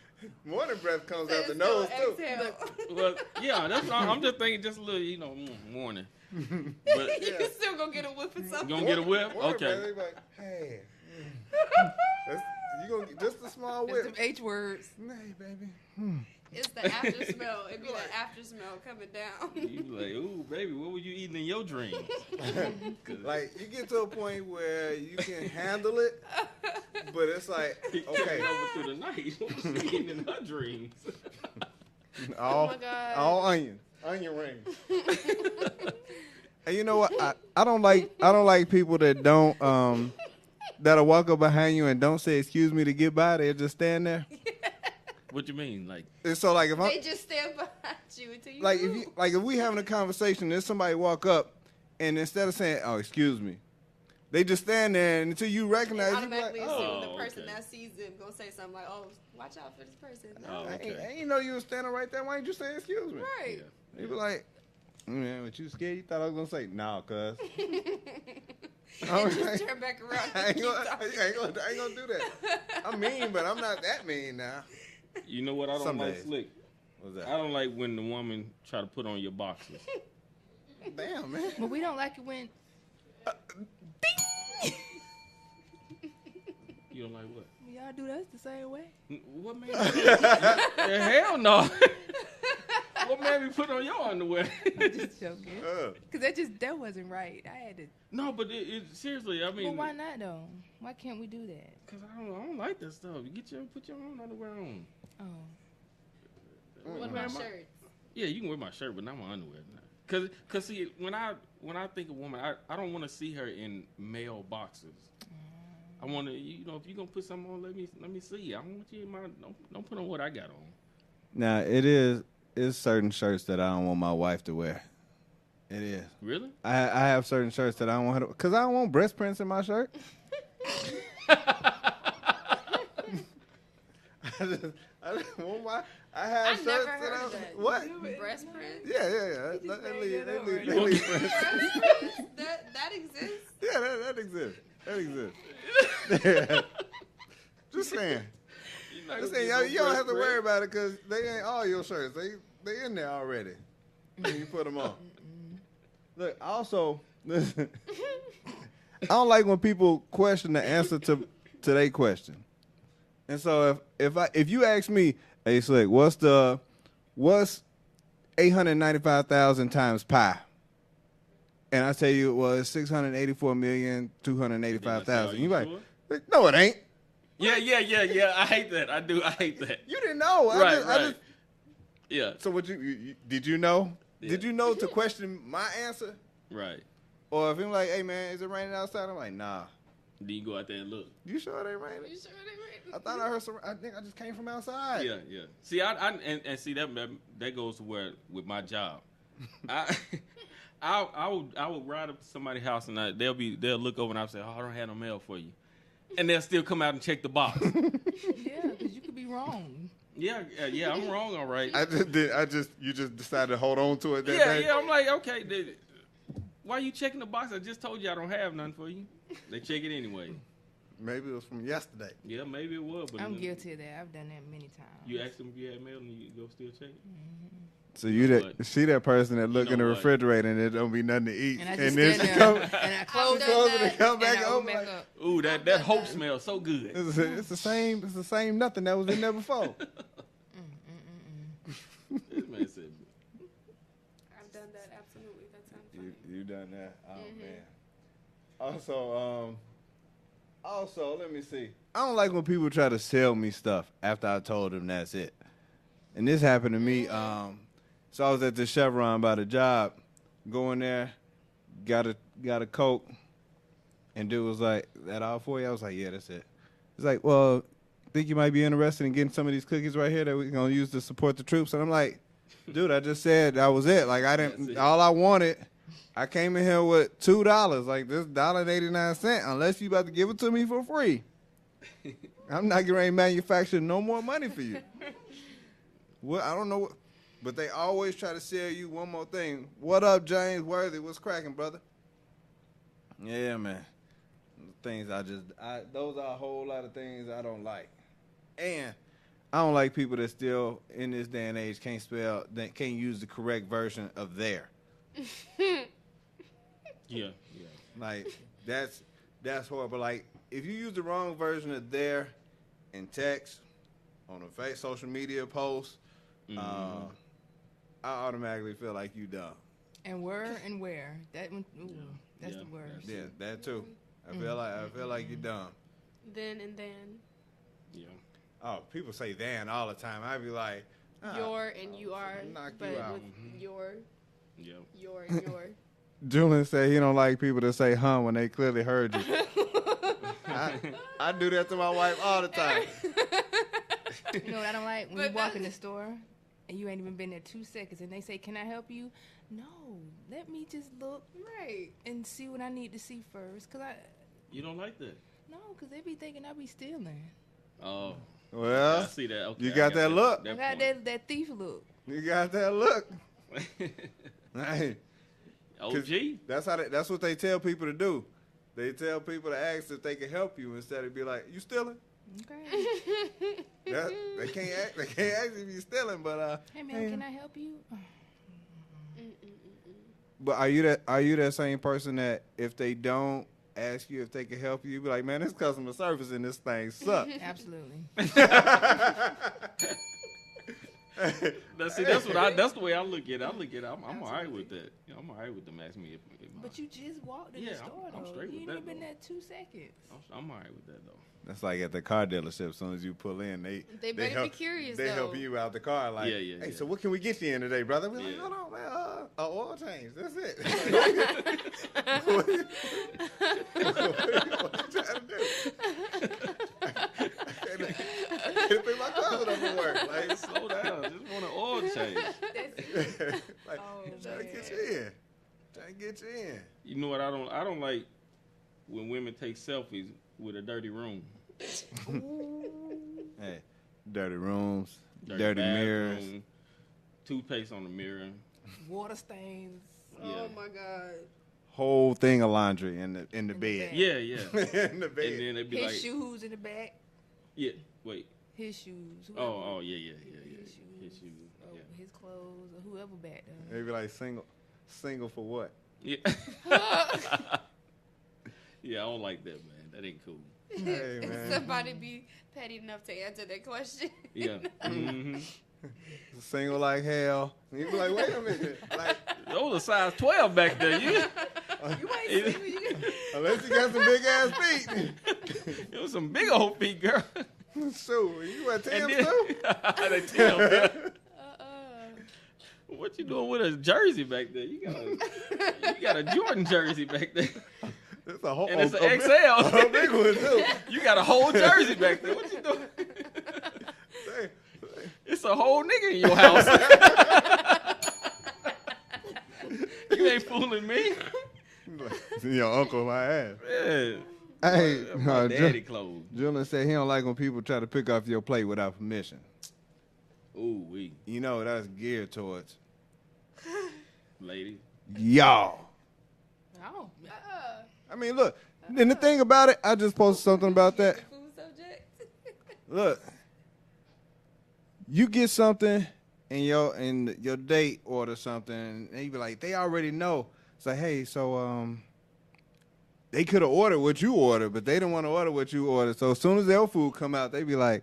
[SPEAKER 2] Morning breath comes out the nose too.
[SPEAKER 4] Exhale.
[SPEAKER 3] Well, yeah, that's all. I'm just thinking, just a little, morning. But
[SPEAKER 4] You still gonna get a whiff of
[SPEAKER 3] you
[SPEAKER 4] something.
[SPEAKER 3] gonna get a whiff?
[SPEAKER 2] Morning
[SPEAKER 3] Okay.
[SPEAKER 2] breath, they be like, hey. You gonna get just a small
[SPEAKER 7] There's
[SPEAKER 2] whip.
[SPEAKER 7] some H words.
[SPEAKER 2] Hey, baby.
[SPEAKER 4] It's the after smell. It'd be the after smell coming down.
[SPEAKER 3] You be like, ooh, baby, what were you eating in your dreams?
[SPEAKER 2] Like you get to a point where you can handle it, but it's like,
[SPEAKER 3] He
[SPEAKER 2] okay,
[SPEAKER 3] carried over through the night. What was she eating in her dreams?
[SPEAKER 2] all,
[SPEAKER 4] my God.
[SPEAKER 2] all onion rings. And you know what? I don't like people that don't that'll walk up behind you and don't say excuse me to get by. They just stand there.
[SPEAKER 3] What you mean? Like,
[SPEAKER 2] And so like if
[SPEAKER 4] They
[SPEAKER 2] I'm
[SPEAKER 4] just stand behind you until you
[SPEAKER 2] like
[SPEAKER 4] move.
[SPEAKER 2] if we having a conversation, there's somebody walk up and instead of saying, oh, excuse me, they just stand there and until you recognize you be like,
[SPEAKER 4] automatically
[SPEAKER 2] oh,
[SPEAKER 4] assume the person
[SPEAKER 3] okay.
[SPEAKER 4] that sees them gonna say something like, "Oh, watch out for this person."
[SPEAKER 3] Oh,
[SPEAKER 4] No.
[SPEAKER 3] okay.
[SPEAKER 2] I ain't know you was standing right there. Why ain't you say excuse me?
[SPEAKER 4] Right.
[SPEAKER 2] You be like, man, what you scared? You thought I was gonna say, nah, cuz.
[SPEAKER 4] And just turn back around.
[SPEAKER 2] I
[SPEAKER 4] And
[SPEAKER 2] ain't
[SPEAKER 4] keep
[SPEAKER 2] gonna
[SPEAKER 4] talking.
[SPEAKER 2] do that. I'm mean, but I'm not that mean now.
[SPEAKER 3] you know what I don't
[SPEAKER 2] Some
[SPEAKER 3] like,
[SPEAKER 2] days.
[SPEAKER 3] Slick?
[SPEAKER 2] What's
[SPEAKER 3] I
[SPEAKER 2] that?
[SPEAKER 3] don't like when the woman try to put on your boxes.
[SPEAKER 2] Damn, man.
[SPEAKER 7] But we don't like it when
[SPEAKER 3] You don't like what?
[SPEAKER 7] y'all do us the same way.
[SPEAKER 3] What man? Hell no. What man we put on your underwear?
[SPEAKER 7] Just joking.
[SPEAKER 2] Uh,
[SPEAKER 7] Cause that wasn't right. I had to.
[SPEAKER 3] No, but it seriously. I mean,
[SPEAKER 7] Well, why not though? Why can't we do that?
[SPEAKER 3] Cause I don't like that stuff. You put your own underwear on.
[SPEAKER 7] Oh,
[SPEAKER 4] What
[SPEAKER 3] Man,
[SPEAKER 4] about
[SPEAKER 3] my-
[SPEAKER 4] shirts?
[SPEAKER 3] Yeah, you can wear my shirt, but not my underwear. Cause see, when I think of woman, I don't want to see her in male boxers. I want to, if you're gonna put something on, let me see. I don't want you in my. Don't put on what I got on.
[SPEAKER 2] now it's certain shirts that I don't want my wife to wear. It is.
[SPEAKER 3] Really?
[SPEAKER 2] I have certain shirts that I don't want her to, cause I don't want breast prints in my shirt. I just want my. I have
[SPEAKER 4] I've
[SPEAKER 2] shirts
[SPEAKER 4] never
[SPEAKER 2] that
[SPEAKER 4] heard
[SPEAKER 2] I
[SPEAKER 4] of that.
[SPEAKER 2] what?
[SPEAKER 4] Breast print?
[SPEAKER 2] Yeah.
[SPEAKER 7] just
[SPEAKER 2] They
[SPEAKER 7] made
[SPEAKER 2] leave
[SPEAKER 7] that up right
[SPEAKER 2] they
[SPEAKER 7] now.
[SPEAKER 2] leave prints.
[SPEAKER 4] That exists?
[SPEAKER 2] Yeah, that exists. That exists. Just saying.
[SPEAKER 3] You're not
[SPEAKER 2] Just
[SPEAKER 3] gonna
[SPEAKER 2] saying,
[SPEAKER 3] get no
[SPEAKER 2] you don't
[SPEAKER 3] fresh
[SPEAKER 2] have to
[SPEAKER 3] bread.
[SPEAKER 2] worry about it because they ain't all your shirts. They in there already. When you put them on. Look, also, listen, I don't like when people question the answer to their question. And so if you ask me, hey Slick, what's 895,000 times pi? And I tell you it was 684,285,000. You like, no, it ain't.
[SPEAKER 3] Yeah. I hate that. I do. I hate that.
[SPEAKER 2] You didn't know.
[SPEAKER 3] Right. Yeah.
[SPEAKER 2] So what you did you know?
[SPEAKER 3] Yeah.
[SPEAKER 2] Did you know to question my answer?
[SPEAKER 3] Right.
[SPEAKER 2] Or if I'm like, hey man, is it raining outside? I'm like, nah.
[SPEAKER 3] Then you go out there and look.
[SPEAKER 2] You sure it ain't raining? I thought I heard some. I think I just came from outside.
[SPEAKER 3] Yeah. See, I see that goes to where with my job. I would ride up to somebody's house and they'll look over and I'll say, oh, I don't have no mail for you, and they'll still come out and check the box.
[SPEAKER 7] Yeah, because you could be wrong.
[SPEAKER 3] Yeah, I'm wrong, all right.
[SPEAKER 2] You just decided to hold on to it that day.
[SPEAKER 3] Yeah. I'm like, okay, why are you checking the box? I just told you I don't have none for you. They check it anyway.
[SPEAKER 2] Maybe it was from yesterday.
[SPEAKER 3] Yeah, maybe it was. But
[SPEAKER 7] I'm guilty of that. I've done that many times.
[SPEAKER 3] You ask them if you had mail and you go still check it.
[SPEAKER 2] So you that person that look in the refrigerator and there don't be nothing to eat,
[SPEAKER 7] And I
[SPEAKER 2] and
[SPEAKER 7] just
[SPEAKER 2] then
[SPEAKER 7] stand
[SPEAKER 2] she
[SPEAKER 7] there
[SPEAKER 2] come,
[SPEAKER 7] and I close
[SPEAKER 2] close it
[SPEAKER 7] it
[SPEAKER 2] and come back
[SPEAKER 7] and I
[SPEAKER 2] over.
[SPEAKER 7] open back up.
[SPEAKER 3] Ooh, that hope smells so good.
[SPEAKER 2] It's the same. It's the same nothing that was in there before.
[SPEAKER 3] This man said,
[SPEAKER 4] I've done that, absolutely. That sounds funny.
[SPEAKER 2] You done that? Oh man. Also, let me see. I don't like when people try to sell me stuff after I told them that's it. And this happened to me. So I was at the Chevron by the job, going there, got a Coke, and dude was like, "That all for you?" I was like, "Yeah, that's it." He's like, "Well, think you might be interested in getting some of these cookies right here that we're gonna use to support the troops?" And I'm like, "Dude, I just said that was it. Like I didn't. All I wanted." I came in here with $2, like this $1.89. Unless you about to give it to me for free, I'm not getting ready to manufacture no more money for you. Well, I don't know, but they always try to sell you one more thing. What up, James Worthy? What's cracking, brother? Yeah, man. Things those are a whole lot of things I don't like, and I don't like people that still in this day and age can't use the correct version of there.
[SPEAKER 3] Yeah.
[SPEAKER 2] Like that's horrible. Like if you use the wrong version of there in text on a social media post, I automatically feel like you dumb.
[SPEAKER 7] And where and where? That one, that's the worst.
[SPEAKER 2] Yeah, that too. I feel like you dumb.
[SPEAKER 4] Then and then.
[SPEAKER 3] Yeah.
[SPEAKER 2] Oh, people say then all the time. I'd be like,
[SPEAKER 4] Your and you are,
[SPEAKER 2] knock
[SPEAKER 4] but
[SPEAKER 2] you out.
[SPEAKER 4] with your
[SPEAKER 3] Yeah.
[SPEAKER 4] your.
[SPEAKER 2] Julian said he don't like people that say when they clearly heard you. I do that to my wife all the time.
[SPEAKER 7] You know what I don't like? When you walk in the store and you ain't even been there 2 seconds and they say, "Can I help you?" No, let me just look and see what I need to see first.
[SPEAKER 3] You don't like that?
[SPEAKER 7] No, because they be thinking I be stealing.
[SPEAKER 3] Oh.
[SPEAKER 2] Well,
[SPEAKER 3] I see that. Okay,
[SPEAKER 2] you got that look.
[SPEAKER 7] I got that thief look.
[SPEAKER 2] You got that look. Hey.
[SPEAKER 3] OG.
[SPEAKER 2] That's what they tell people to do. They tell people to ask if they can help you instead of be like, "You stealing?"
[SPEAKER 7] Okay.
[SPEAKER 2] They can't ask if you stealing, but
[SPEAKER 7] Hey man, can I help you?
[SPEAKER 2] But are you that same person that if they don't ask you if they can help you, you be like, "Man, this customer service in this thing sucks."
[SPEAKER 7] Absolutely.
[SPEAKER 3] That's the way I look at it. I'm all right with that. I'm all right with them asking me if
[SPEAKER 7] But you just walked in the store
[SPEAKER 3] I'm
[SPEAKER 7] though.
[SPEAKER 3] straight
[SPEAKER 7] You
[SPEAKER 3] with
[SPEAKER 7] ain't
[SPEAKER 3] that,
[SPEAKER 7] even been
[SPEAKER 3] though.
[SPEAKER 7] there 2 seconds.
[SPEAKER 3] I'm all right with that though.
[SPEAKER 2] That's like at the car dealership. As soon as you pull in,
[SPEAKER 4] They better be curious,
[SPEAKER 2] They
[SPEAKER 4] though.
[SPEAKER 2] help you out the car. Like,
[SPEAKER 3] Yeah.
[SPEAKER 2] "Hey, so what can we get you in today, brother?" We're like,
[SPEAKER 3] Yeah.
[SPEAKER 2] "Hold on, man. Oil change. That's it." What you trying to do? I can't pay my clothes up for work. Like,
[SPEAKER 3] Slow down. Just want an oil change.
[SPEAKER 2] like trying to get you in. Trying to get you in.
[SPEAKER 3] You know what I don't like when women take selfies with a dirty room.
[SPEAKER 2] Hey, dirty rooms, dirty
[SPEAKER 3] bathroom,
[SPEAKER 2] mirrors.
[SPEAKER 3] Toothpaste on the mirror.
[SPEAKER 7] Water stains.
[SPEAKER 3] Yeah.
[SPEAKER 4] Oh my God.
[SPEAKER 2] Whole thing of laundry in the bed.
[SPEAKER 7] bed.
[SPEAKER 3] Yeah.
[SPEAKER 2] In the bed.
[SPEAKER 3] And then they be
[SPEAKER 7] His
[SPEAKER 3] like,
[SPEAKER 7] shoes in the back.
[SPEAKER 3] Yeah. Wait.
[SPEAKER 7] His shoes.
[SPEAKER 3] Oh,
[SPEAKER 7] whoever-
[SPEAKER 3] yeah.
[SPEAKER 7] His shoes.
[SPEAKER 3] His shoes.
[SPEAKER 7] Or
[SPEAKER 3] Yeah.
[SPEAKER 7] his clothes or whoever back there.
[SPEAKER 2] They be like single for what?
[SPEAKER 3] Yeah. Yeah, I don't like that, man. That ain't cool.
[SPEAKER 2] Hey man,
[SPEAKER 4] Somebody be petty enough to answer that question.
[SPEAKER 3] Yeah. Mm-hmm.
[SPEAKER 2] single like hell. You be like, wait a minute, like
[SPEAKER 3] Those are size 12 back there. You
[SPEAKER 7] You ain't single. You
[SPEAKER 2] unless you got some big ass feet.
[SPEAKER 3] it was some big old feet, girl.
[SPEAKER 2] So you wear Tim's
[SPEAKER 3] And then,
[SPEAKER 2] too?
[SPEAKER 3] they tell me, what you doing with a jersey back there? You got a Jordan jersey back there.
[SPEAKER 2] It's a whole
[SPEAKER 3] And it's an
[SPEAKER 2] big-
[SPEAKER 3] XL.
[SPEAKER 2] a big one too.
[SPEAKER 3] You got a whole jersey back there. What you doing?
[SPEAKER 2] Say,
[SPEAKER 3] It's a whole nigga in your house. You ain't fooling me.
[SPEAKER 2] your uncle my ass.
[SPEAKER 3] Yeah.
[SPEAKER 2] Hey,
[SPEAKER 3] My daddy clothes.
[SPEAKER 2] Julian said he don't like when people try to pick off your plate without permission.
[SPEAKER 3] Ooh, we
[SPEAKER 2] You know that's geared towards
[SPEAKER 3] ladies.
[SPEAKER 2] y'all.
[SPEAKER 7] Oh.
[SPEAKER 2] I mean, look, and the thing about it, I just posted something about that.
[SPEAKER 4] Food subject.
[SPEAKER 2] Look, you get something and your date order something, and you be like, they already know. It's like, hey, so they could have ordered what you ordered, but they didn't want to order what you ordered. So as soon as their food come out, they be like,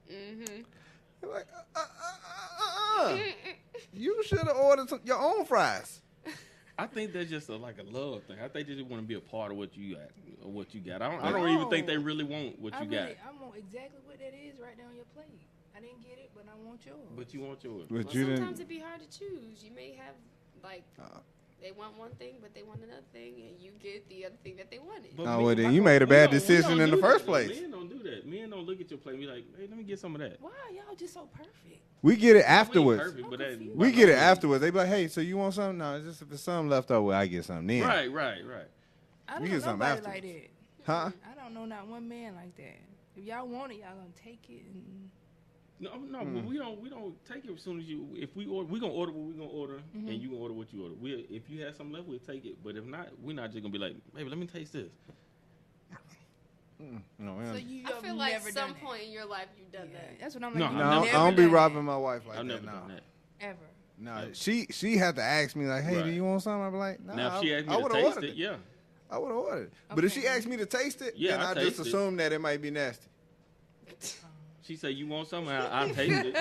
[SPEAKER 2] you're like, you should have ordered your own fries.
[SPEAKER 3] I think that's just like a love thing. I think they just want to be a part of what you got. Or what you got. I don't even think they really want what you got.
[SPEAKER 7] I want exactly what that is right there on your plate. I didn't get it, but I want yours.
[SPEAKER 3] But you want yours.
[SPEAKER 2] But
[SPEAKER 4] Well,
[SPEAKER 2] you
[SPEAKER 4] sometimes
[SPEAKER 2] didn't.
[SPEAKER 4] it be hard to choose. You may have like they want one thing, but they want another thing, and you get the other thing that they wanted.
[SPEAKER 3] But
[SPEAKER 2] Oh,
[SPEAKER 3] me-
[SPEAKER 2] well, then
[SPEAKER 3] my-
[SPEAKER 2] you made a
[SPEAKER 3] we
[SPEAKER 2] bad
[SPEAKER 3] don't- we
[SPEAKER 2] decision
[SPEAKER 3] don't
[SPEAKER 2] in the
[SPEAKER 3] do
[SPEAKER 2] first
[SPEAKER 3] that.
[SPEAKER 2] place.
[SPEAKER 3] Men don't do that. Men don't look at your plate and be like, hey, let me get some of that.
[SPEAKER 7] Why y'all just so perfect?
[SPEAKER 2] We get it
[SPEAKER 3] We ain't
[SPEAKER 2] afterwards.
[SPEAKER 3] perfect, but that-
[SPEAKER 2] We get it afterwards. They be like, hey, so you want something? No, it's just if it's something left over, I get something then.
[SPEAKER 3] Right.
[SPEAKER 7] I
[SPEAKER 2] We
[SPEAKER 7] don't
[SPEAKER 2] get
[SPEAKER 7] know
[SPEAKER 2] something
[SPEAKER 7] nobody like
[SPEAKER 2] afterwards.
[SPEAKER 7] that.
[SPEAKER 2] Huh?
[SPEAKER 7] I don't know not one man like that. If y'all want it, y'all gonna take it. And
[SPEAKER 3] No, but we don't take it as soon as you. If we order, we gonna order what we gonna order, and you gonna order what you order. If you have something left, we'll take it. But if not, we're not just gonna be like, baby, let me taste this.
[SPEAKER 2] No, we
[SPEAKER 7] so
[SPEAKER 2] don't.
[SPEAKER 7] you
[SPEAKER 4] I
[SPEAKER 7] have
[SPEAKER 4] feel like
[SPEAKER 7] never
[SPEAKER 4] some
[SPEAKER 7] done that.
[SPEAKER 4] point in your life you've done
[SPEAKER 7] Yeah,
[SPEAKER 4] that.
[SPEAKER 7] that's what I'm
[SPEAKER 3] No,
[SPEAKER 7] like.
[SPEAKER 3] I've
[SPEAKER 2] No,
[SPEAKER 3] never
[SPEAKER 2] I don't be
[SPEAKER 7] done
[SPEAKER 2] robbing
[SPEAKER 7] that.
[SPEAKER 2] my wife like
[SPEAKER 3] I've
[SPEAKER 2] that.
[SPEAKER 3] never
[SPEAKER 2] No.
[SPEAKER 3] done that.
[SPEAKER 7] Ever.
[SPEAKER 2] No, she had to ask me like, hey, do
[SPEAKER 3] Right.
[SPEAKER 2] you want something? I be like, no.
[SPEAKER 3] Now, if she asked
[SPEAKER 2] I
[SPEAKER 3] me to
[SPEAKER 2] would've
[SPEAKER 3] taste
[SPEAKER 2] ordered
[SPEAKER 3] it, yeah.
[SPEAKER 2] I would have ordered it. But if she
[SPEAKER 7] Okay.
[SPEAKER 2] asked me to taste it,
[SPEAKER 3] Yeah,
[SPEAKER 2] then
[SPEAKER 3] I
[SPEAKER 2] I just
[SPEAKER 3] taste it.
[SPEAKER 2] assume that it might be nasty.
[SPEAKER 3] She said, you want something? I taste it.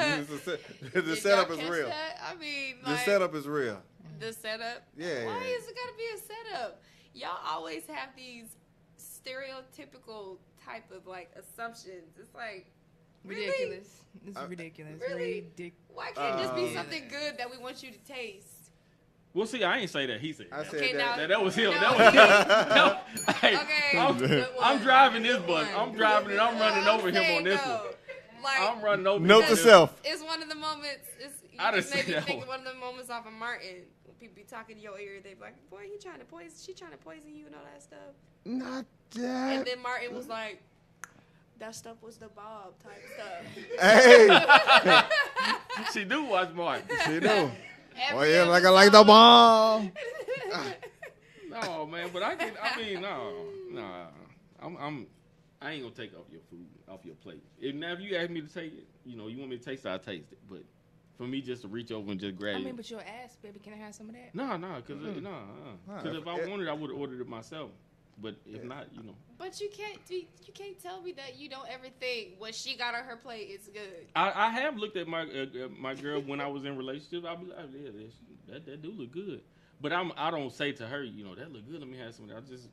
[SPEAKER 2] The
[SPEAKER 4] Did
[SPEAKER 2] setup
[SPEAKER 4] y'all
[SPEAKER 2] is
[SPEAKER 4] catch
[SPEAKER 2] real.
[SPEAKER 4] that? I mean,
[SPEAKER 2] The
[SPEAKER 4] like,
[SPEAKER 2] setup is real.
[SPEAKER 4] The setup?
[SPEAKER 2] Yeah,
[SPEAKER 4] Why
[SPEAKER 2] yeah.
[SPEAKER 4] is it gotta be a setup? Y'all always have these stereotypical type of like assumptions. It's like, really?
[SPEAKER 7] Ridiculous. It's ridiculous.
[SPEAKER 4] Really? Why can't it just be something good that we want you to taste?
[SPEAKER 3] Well, see, I ain't say that. He said
[SPEAKER 2] I
[SPEAKER 3] that.
[SPEAKER 2] said
[SPEAKER 4] Okay,
[SPEAKER 2] that.
[SPEAKER 4] now-
[SPEAKER 3] That was him.
[SPEAKER 4] No,
[SPEAKER 3] That was him. No, hey,
[SPEAKER 4] Okay, good
[SPEAKER 3] I'm
[SPEAKER 4] one.
[SPEAKER 3] driving this
[SPEAKER 4] Good
[SPEAKER 3] bus.
[SPEAKER 4] one.
[SPEAKER 3] I'm driving and I'm running over him on this one.
[SPEAKER 4] though, Like,
[SPEAKER 3] I'm running over
[SPEAKER 2] Note
[SPEAKER 3] him
[SPEAKER 2] to
[SPEAKER 3] on this
[SPEAKER 2] self.
[SPEAKER 4] it's one of the moments. You
[SPEAKER 3] I done
[SPEAKER 4] just made
[SPEAKER 3] seen
[SPEAKER 4] me
[SPEAKER 3] that
[SPEAKER 4] think
[SPEAKER 3] one.
[SPEAKER 4] of one of the moments off of Martin. When people be talking to your ear, they be like, "Boy, he trying to poison. She trying to poison you and all that stuff."
[SPEAKER 2] Not
[SPEAKER 4] And
[SPEAKER 2] that.
[SPEAKER 4] then Martin was like, "That stuff was the Bob type stuff."
[SPEAKER 2] Hey,
[SPEAKER 3] She do watch Martin.
[SPEAKER 2] she do. Oh
[SPEAKER 4] Every
[SPEAKER 2] yeah, like I
[SPEAKER 4] episode.
[SPEAKER 2] like the bomb.
[SPEAKER 3] No, man, but I ain't gonna take off your food off your plate. Now, if you ask me to take it, you want me to taste it, I'll taste it. But for me, just to reach over and just grab
[SPEAKER 7] I
[SPEAKER 3] it.
[SPEAKER 7] mean, but your ass, baby, can I have some of that?
[SPEAKER 3] No, because if I wanted, I would have ordered it myself. But if not,
[SPEAKER 4] But you can't tell me that you don't ever think what she got on her plate is good.
[SPEAKER 3] I have looked at my girl when I was in relationship. I'll be like, yeah, that do look good. But I don't say to her, that look good. Let me have some. I just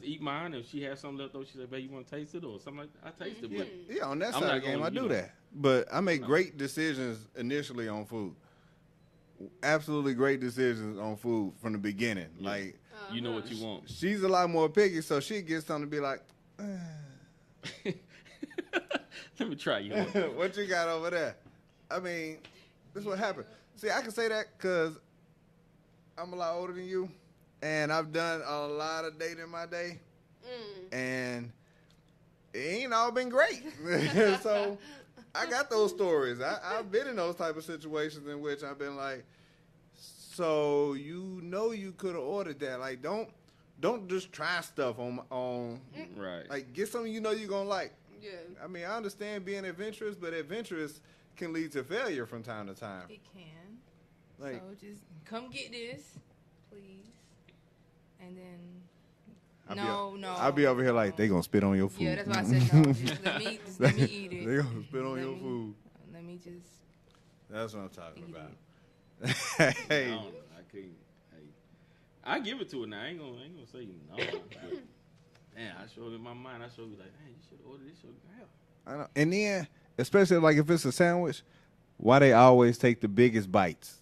[SPEAKER 3] eat mine. If she has something left over, she say, babe, you want to taste it or something like that. I taste it. But
[SPEAKER 2] Yeah, on that
[SPEAKER 3] I'm
[SPEAKER 2] side of
[SPEAKER 3] not
[SPEAKER 2] the game,
[SPEAKER 3] gonna,
[SPEAKER 2] I do
[SPEAKER 3] you know.
[SPEAKER 2] that. But I make great decisions initially on food. Absolutely great decisions on food from the beginning.
[SPEAKER 3] Yeah.
[SPEAKER 2] Like,
[SPEAKER 3] you know what you want.
[SPEAKER 2] she's a lot more picky, so she gets something to be like,
[SPEAKER 3] Let me try you.
[SPEAKER 2] what you got over there? I mean, this is what happened. See, I can say that because I'm a lot older than you, and I've done a lot of dating in my day, and it ain't all been great. So I got those stories. I've been in those type of situations in which I've been like, so you could have ordered that. Like, don't just try stuff on
[SPEAKER 3] Right.
[SPEAKER 2] like, get something you're gonna like.
[SPEAKER 4] Yeah.
[SPEAKER 2] I mean, I understand being adventurous, but adventurous can lead to failure from time to time.
[SPEAKER 7] It can.
[SPEAKER 2] Like,
[SPEAKER 7] So just come get this, please. And then
[SPEAKER 2] I'll be over here like they gonna spit on your food.
[SPEAKER 7] Yeah, that's why I said no. Just let me eat it.
[SPEAKER 2] They gonna spit on your food.
[SPEAKER 7] Let me just.
[SPEAKER 2] That's what I'm talking about.
[SPEAKER 3] Hey, I couldn't. Hey, I give it to her now. I ain't gonna say no. But, man, I showed in my mind. I showed you like, hey, you should order this.
[SPEAKER 2] I know. And then, especially like if it's a sandwich, why they always take the biggest bites?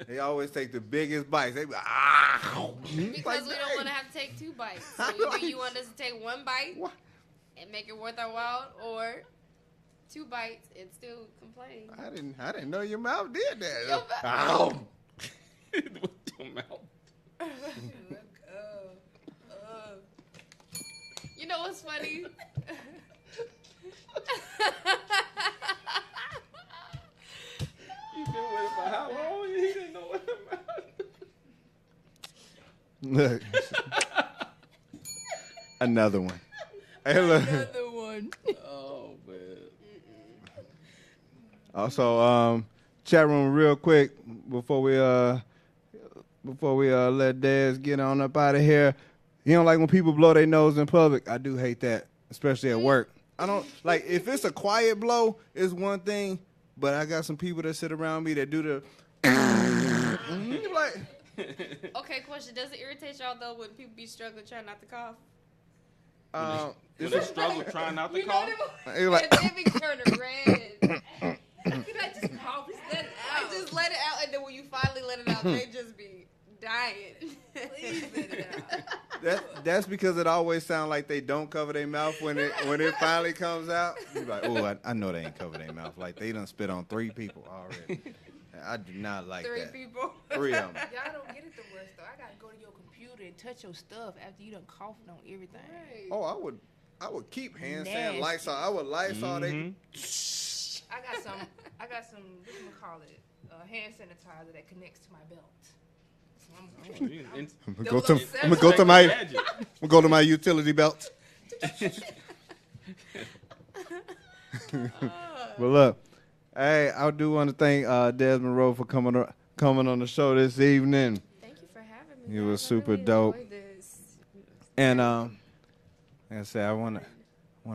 [SPEAKER 2] They always take the biggest bites. They be
[SPEAKER 4] because
[SPEAKER 2] like,
[SPEAKER 4] we don't want to have to take 2 bites. So either you want us to take 1 bite and make it worth our while, or 2 bites and still complain.
[SPEAKER 2] I didn't know your mouth did that.
[SPEAKER 4] Your mouth.
[SPEAKER 3] With your mouth.
[SPEAKER 4] You know what's funny?
[SPEAKER 3] You been with it for how long? He didn't know what
[SPEAKER 2] Look. Another one. Hey, look.
[SPEAKER 7] Another one.
[SPEAKER 3] Oh, man.
[SPEAKER 2] Also, chat room real quick before we let Dez get on up out of here. You don't like when people blow their nose in public. I do hate that, especially at work. I don't like if it's a quiet blow, it's one thing, but I got some people that sit around me that do the like.
[SPEAKER 4] Okay, question. Does it irritate y'all though when people be struggling trying not to cough?
[SPEAKER 3] When they struggle trying not to cough?
[SPEAKER 2] Like,
[SPEAKER 4] they be turning red.
[SPEAKER 7] I just cough. Just let it out.
[SPEAKER 4] Just let it out, and then when you finally let it out, they just be dying.
[SPEAKER 7] Please let it out.
[SPEAKER 2] that's because it always sounds like they don't cover their mouth when it finally comes out. You're like, oh, I know they ain't cover their mouth. Like they done spit on 3 people already. I do not like
[SPEAKER 4] 3
[SPEAKER 2] that.
[SPEAKER 4] people.
[SPEAKER 2] 3 of them.
[SPEAKER 7] Y'all don't get it the worst though. I gotta go to your computer and touch your stuff after you done coughed on everything.
[SPEAKER 4] Right.
[SPEAKER 2] Oh, I would keep hand
[SPEAKER 7] Nasty.
[SPEAKER 2] saying Lysol. I would Lysol.
[SPEAKER 3] Mhm.
[SPEAKER 7] I got some. What you call it? Hand sanitizer that connects to my belt. So
[SPEAKER 2] I'm gonna go to my utility belt. But look, hey, I do want to thank Des Monroe for coming on the show this evening.
[SPEAKER 4] Thank you for having me.
[SPEAKER 2] You was
[SPEAKER 4] guys. I
[SPEAKER 2] super
[SPEAKER 4] really
[SPEAKER 2] dope.
[SPEAKER 4] enjoyed this.
[SPEAKER 2] And like I said, I want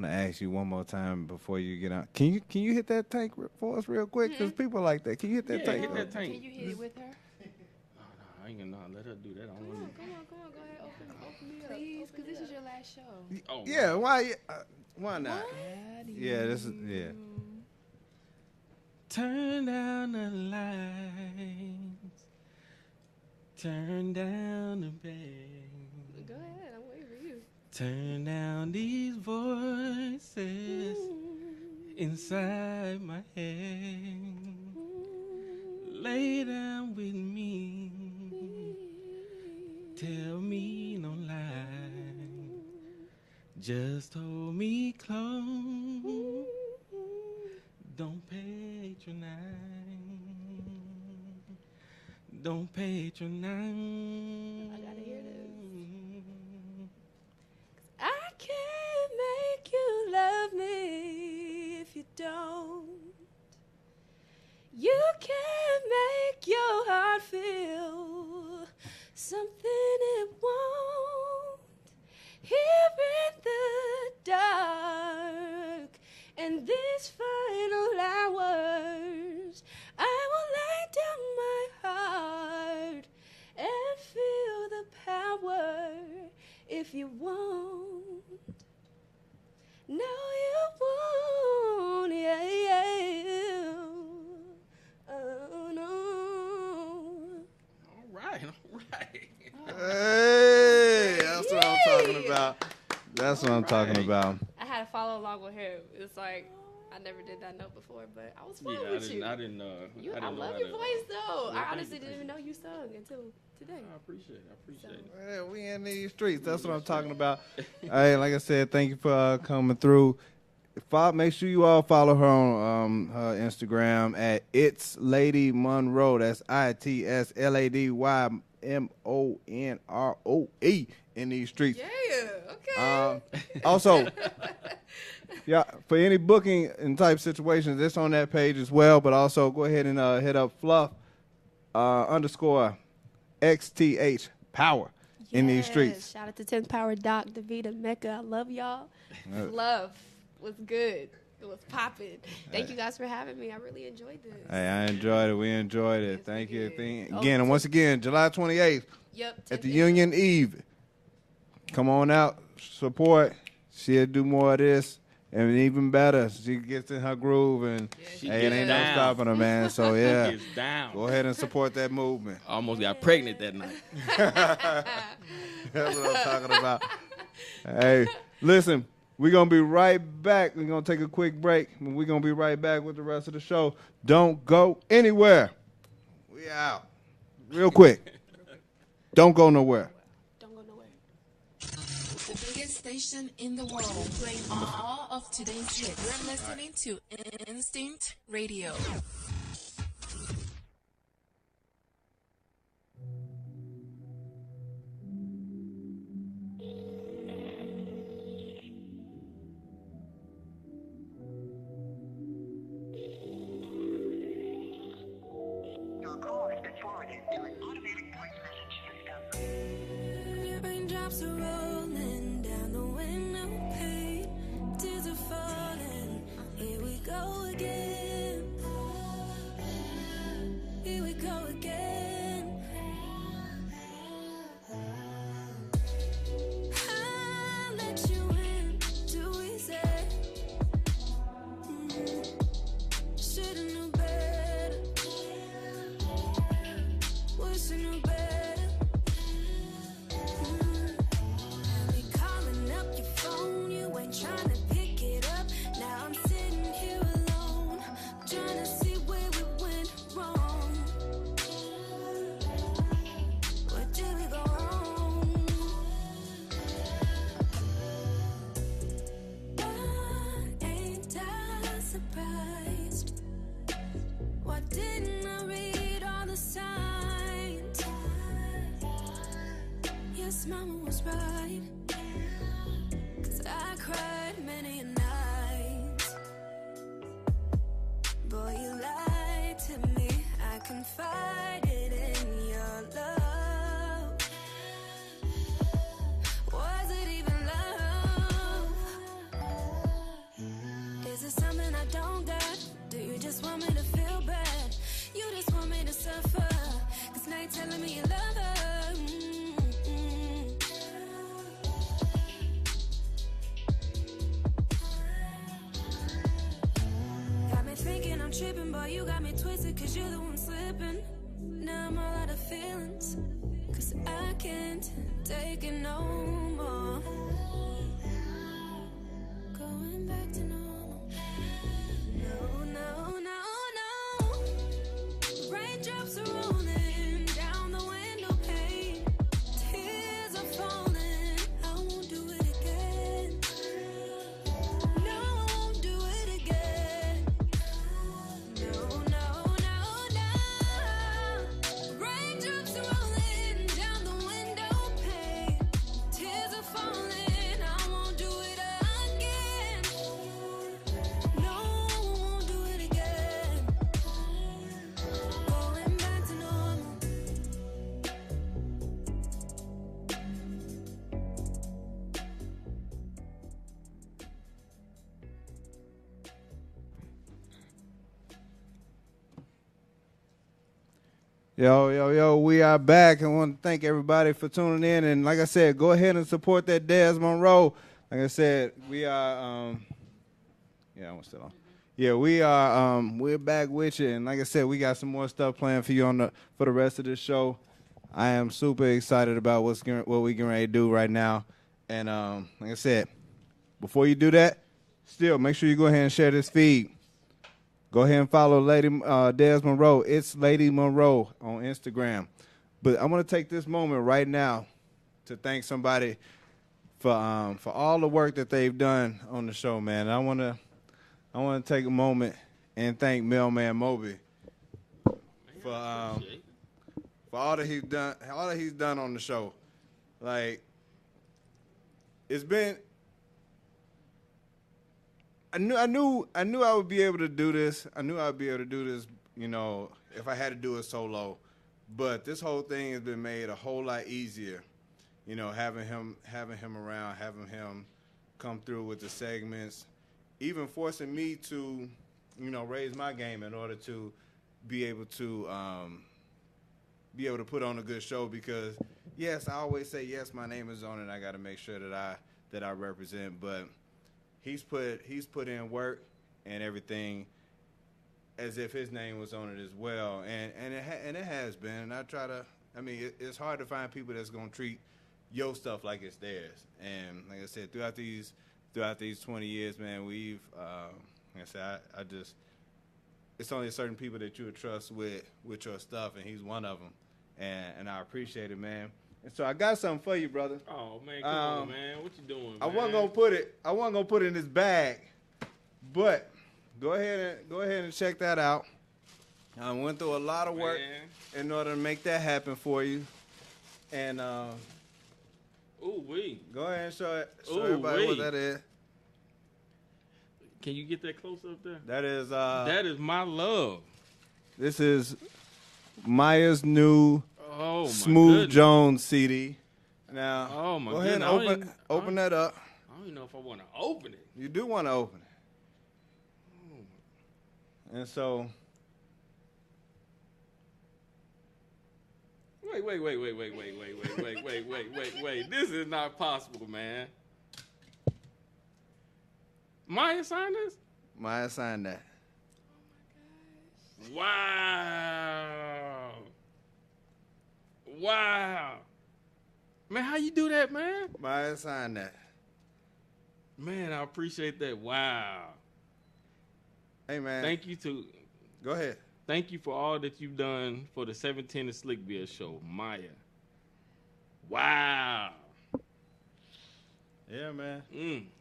[SPEAKER 2] to ask you one more time before you get out. Can you hit that tank for us real quick? Because people like that. Can you hit that tank?
[SPEAKER 3] Hit that tank.
[SPEAKER 7] Can you hit it with her?
[SPEAKER 3] No, I ain't gonna let her do that. I don't want to.
[SPEAKER 4] Come on. Go ahead. Open me up.
[SPEAKER 7] Please, because this is your last show.
[SPEAKER 3] Oh,
[SPEAKER 2] Yeah, why not? Yeah, this is
[SPEAKER 3] Turn down the lights. Turn down the bed.
[SPEAKER 4] Go ahead. I'm waiting for you.
[SPEAKER 3] Turn down these voices inside my head. Lay down with me. Tell me no lie. Just hold me close. Don't patronize. Don't patronize.
[SPEAKER 4] I gotta hear this. I can't make you love me if you don't. You can't make your heart feel something it won't. Here in the dark and these final hours, I will lay down my heart and feel the power if you won't. No, you won't, yeah. Oh, no.
[SPEAKER 3] All right.
[SPEAKER 2] Hey, that's what I'm talking about. That's what I'm talking about.
[SPEAKER 4] I had to follow along with him. It's like, I never did that note before, but I was fine
[SPEAKER 3] Yeah,
[SPEAKER 4] with you.
[SPEAKER 3] I didn't know.
[SPEAKER 4] I love your voice, though.
[SPEAKER 3] Yeah,
[SPEAKER 4] I
[SPEAKER 3] thank
[SPEAKER 4] honestly
[SPEAKER 3] you,
[SPEAKER 4] didn't even know you sung until today.
[SPEAKER 3] I appreciate it.
[SPEAKER 2] Well, we in these streets. That's what I'm talking about. Hey, like I said, thank you for coming through. Make sure you all follow her on her Instagram at It's Lady Monroe. That's ITSLADYMONROE in these streets.
[SPEAKER 4] Yeah, okay.
[SPEAKER 2] Also, yeah, for any booking and type situations, it's on that page as well. But also go ahead and hit up Fluff _XTH Power in these streets.
[SPEAKER 4] Shout out to 10th Power Doc, Davita, Mecca. I love y'all. Love was good. It was popping. Thank you guys for having me. I really enjoyed this.
[SPEAKER 2] Hey, I enjoyed it. We enjoyed it.
[SPEAKER 4] Yes,
[SPEAKER 2] Thank
[SPEAKER 4] we
[SPEAKER 2] you.
[SPEAKER 4] did.
[SPEAKER 2] Again, and once again, July 28th
[SPEAKER 4] Yep.
[SPEAKER 2] at the
[SPEAKER 4] 10
[SPEAKER 2] Union Eve. Come on out, support. She'll do more of this. And even better, she gets in her groove, and it ain't no stopping her, man. So, yeah,
[SPEAKER 3] She gets down.
[SPEAKER 2] go ahead and support that movement.
[SPEAKER 3] I almost got pregnant that night.
[SPEAKER 2] That's what I'm talking about. Hey, listen, we're going to be right back. We're going to take a quick break. We're going to be right back with the rest of the show. Don't go anywhere. We out. Real quick. Don't go nowhere.
[SPEAKER 4] Don't go nowhere.
[SPEAKER 1] The biggest station in the world, playing all of today's hits. You're listening to Instinct Radio.
[SPEAKER 5] Your call has been forwarded to an automatic voice message system.
[SPEAKER 6] Raindrops are rolling down the window pane. Tears are falling. Here we go again. Here we go again. I let you in too easy. Shoulda knew better. Wish I knew better. Be calling up your phone, you ain't trying to pick it up. Now I'm sitting here alone, trying to see where we went wrong. Where did we go wrong? Why ain't I surprised? Why didn't I read all the signs? Yes, mama was right, 'cause I cried many a night. Boy, you lied to me. I confided in your love. Was it even love? Is it something I don't got? Do you just want me to feel bad? You just want me to suffer, 'cause now you're telling me you love her. Got me thinking I'm tripping, boy, you got me twisted, 'cause you're the one slipping. Now I'm all out of feelings, 'cause I can't take it no more. Going back to normal. No, no, no, no. Raindrops are rolling down the window pane. Tears are falling. I won't do it again. No, I won't do it again. No, no, no, no. Raindrops are rolling down the window pane. Tears are falling. I won't do it again. No, I won't do it again. Going back to normal.
[SPEAKER 2] Yo, we are back. I want to thank everybody for tuning in. And like I said, go ahead and support that Des Monroe. Like I said, we are, I'm still on. Yeah, we are, we're back with you. And like I said, we got some more stuff planned for you for the rest of the show. I am super excited about what we getting ready to do right now. And like I said, before you do that, still make sure you go ahead and share this feed. Go ahead and follow Lady Des Monroe. It's Lady Monroe on Instagram. But I want to take this moment right now to thank somebody for all the work that they've done on the show, man. I want to I want to take a moment and thank Mailman Mobey for all that he's done on the show. Like, it's been. I knew I would be able to do this. I knew I'd be able to do this, you know, if I had to do it solo. But this whole thing has been made a whole lot easier, you know, having him around, having him come through with the segments, even forcing me to, you know, raise my game in order to be able to put on a good show. Because yes, I always say yes, my name is on it. I got to make sure that I represent, but he's put in work and everything as if his name was on it as well, and it has been. And I try to. I mean, it's hard to find people that's gonna treat your stuff like it's theirs. And like I said, throughout these 20 years, man, we've like I said, I just, it's only certain people that you would trust with your stuff, and he's one of them. And I appreciate it, man. And so I got something for you, brother.
[SPEAKER 3] Oh man, come on, man. What you doing, man?
[SPEAKER 2] I wasn't gonna put it in this bag, but go ahead and check that out. I went through a lot of work in order to make that happen for you. And
[SPEAKER 3] ooh wee.
[SPEAKER 2] Go ahead and show everybody what that is.
[SPEAKER 3] Can you get that close up there?
[SPEAKER 2] That is
[SPEAKER 3] my love.
[SPEAKER 2] This is Maya's new
[SPEAKER 3] Smooth
[SPEAKER 2] goodness. Jones CD. Now,
[SPEAKER 3] oh my
[SPEAKER 2] go ahead and open that up.
[SPEAKER 3] I don't even know if I want to open it.
[SPEAKER 2] You do want to open it. And so,
[SPEAKER 3] wait. This is not possible, man. Maya signed this?
[SPEAKER 2] Maya signed that.
[SPEAKER 3] Wow. Man, how you do that, man?
[SPEAKER 2] Maya signed that.
[SPEAKER 3] Man, I appreciate that. Wow.
[SPEAKER 2] Hey, man. Go ahead.
[SPEAKER 3] Thank you for all that you've done for the 710 and Slickville show, Maya. Wow.
[SPEAKER 2] Yeah, man.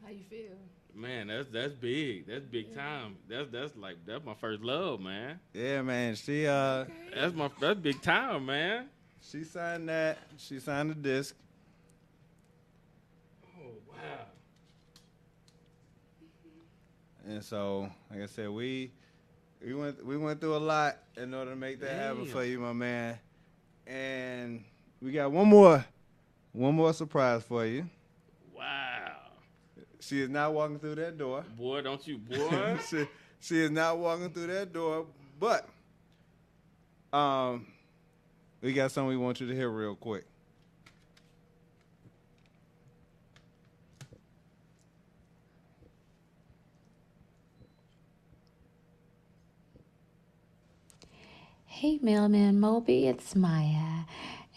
[SPEAKER 7] How you feel?
[SPEAKER 3] Man, that's big. That's big time. That's my first love, man.
[SPEAKER 2] Yeah, man. She
[SPEAKER 3] that's big time, man.
[SPEAKER 2] She signed that. She signed the disc.
[SPEAKER 3] Oh wow.
[SPEAKER 2] And so, like I said, we went through a lot in order to make that happen for you, my man. And we got one more surprise for you.
[SPEAKER 3] Wow.
[SPEAKER 2] She is not walking through that door.
[SPEAKER 3] Boy, don't you, boy.
[SPEAKER 2] she is not walking through that door. But we got something we want you to hear real quick.
[SPEAKER 9] Hey, Mailman Mobey, it's Maya.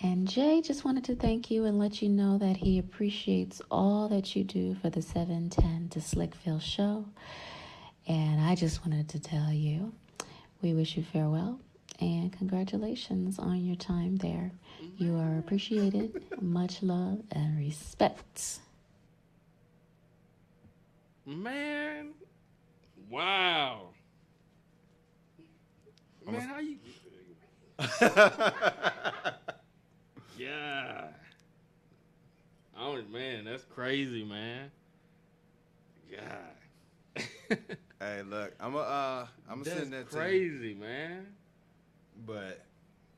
[SPEAKER 9] And Jay just wanted to thank you and let you know that he appreciates all that you do for the 710 to Slickville show. And I just wanted to tell you, we wish you farewell and congratulations on your time there. You are appreciated. Much love and respect.
[SPEAKER 3] Man, wow. Man, how you... Yeah. Oh man, that's crazy, man. God.
[SPEAKER 2] Hey, look, I'm gonna send that to you.
[SPEAKER 3] That's crazy, man.
[SPEAKER 2] But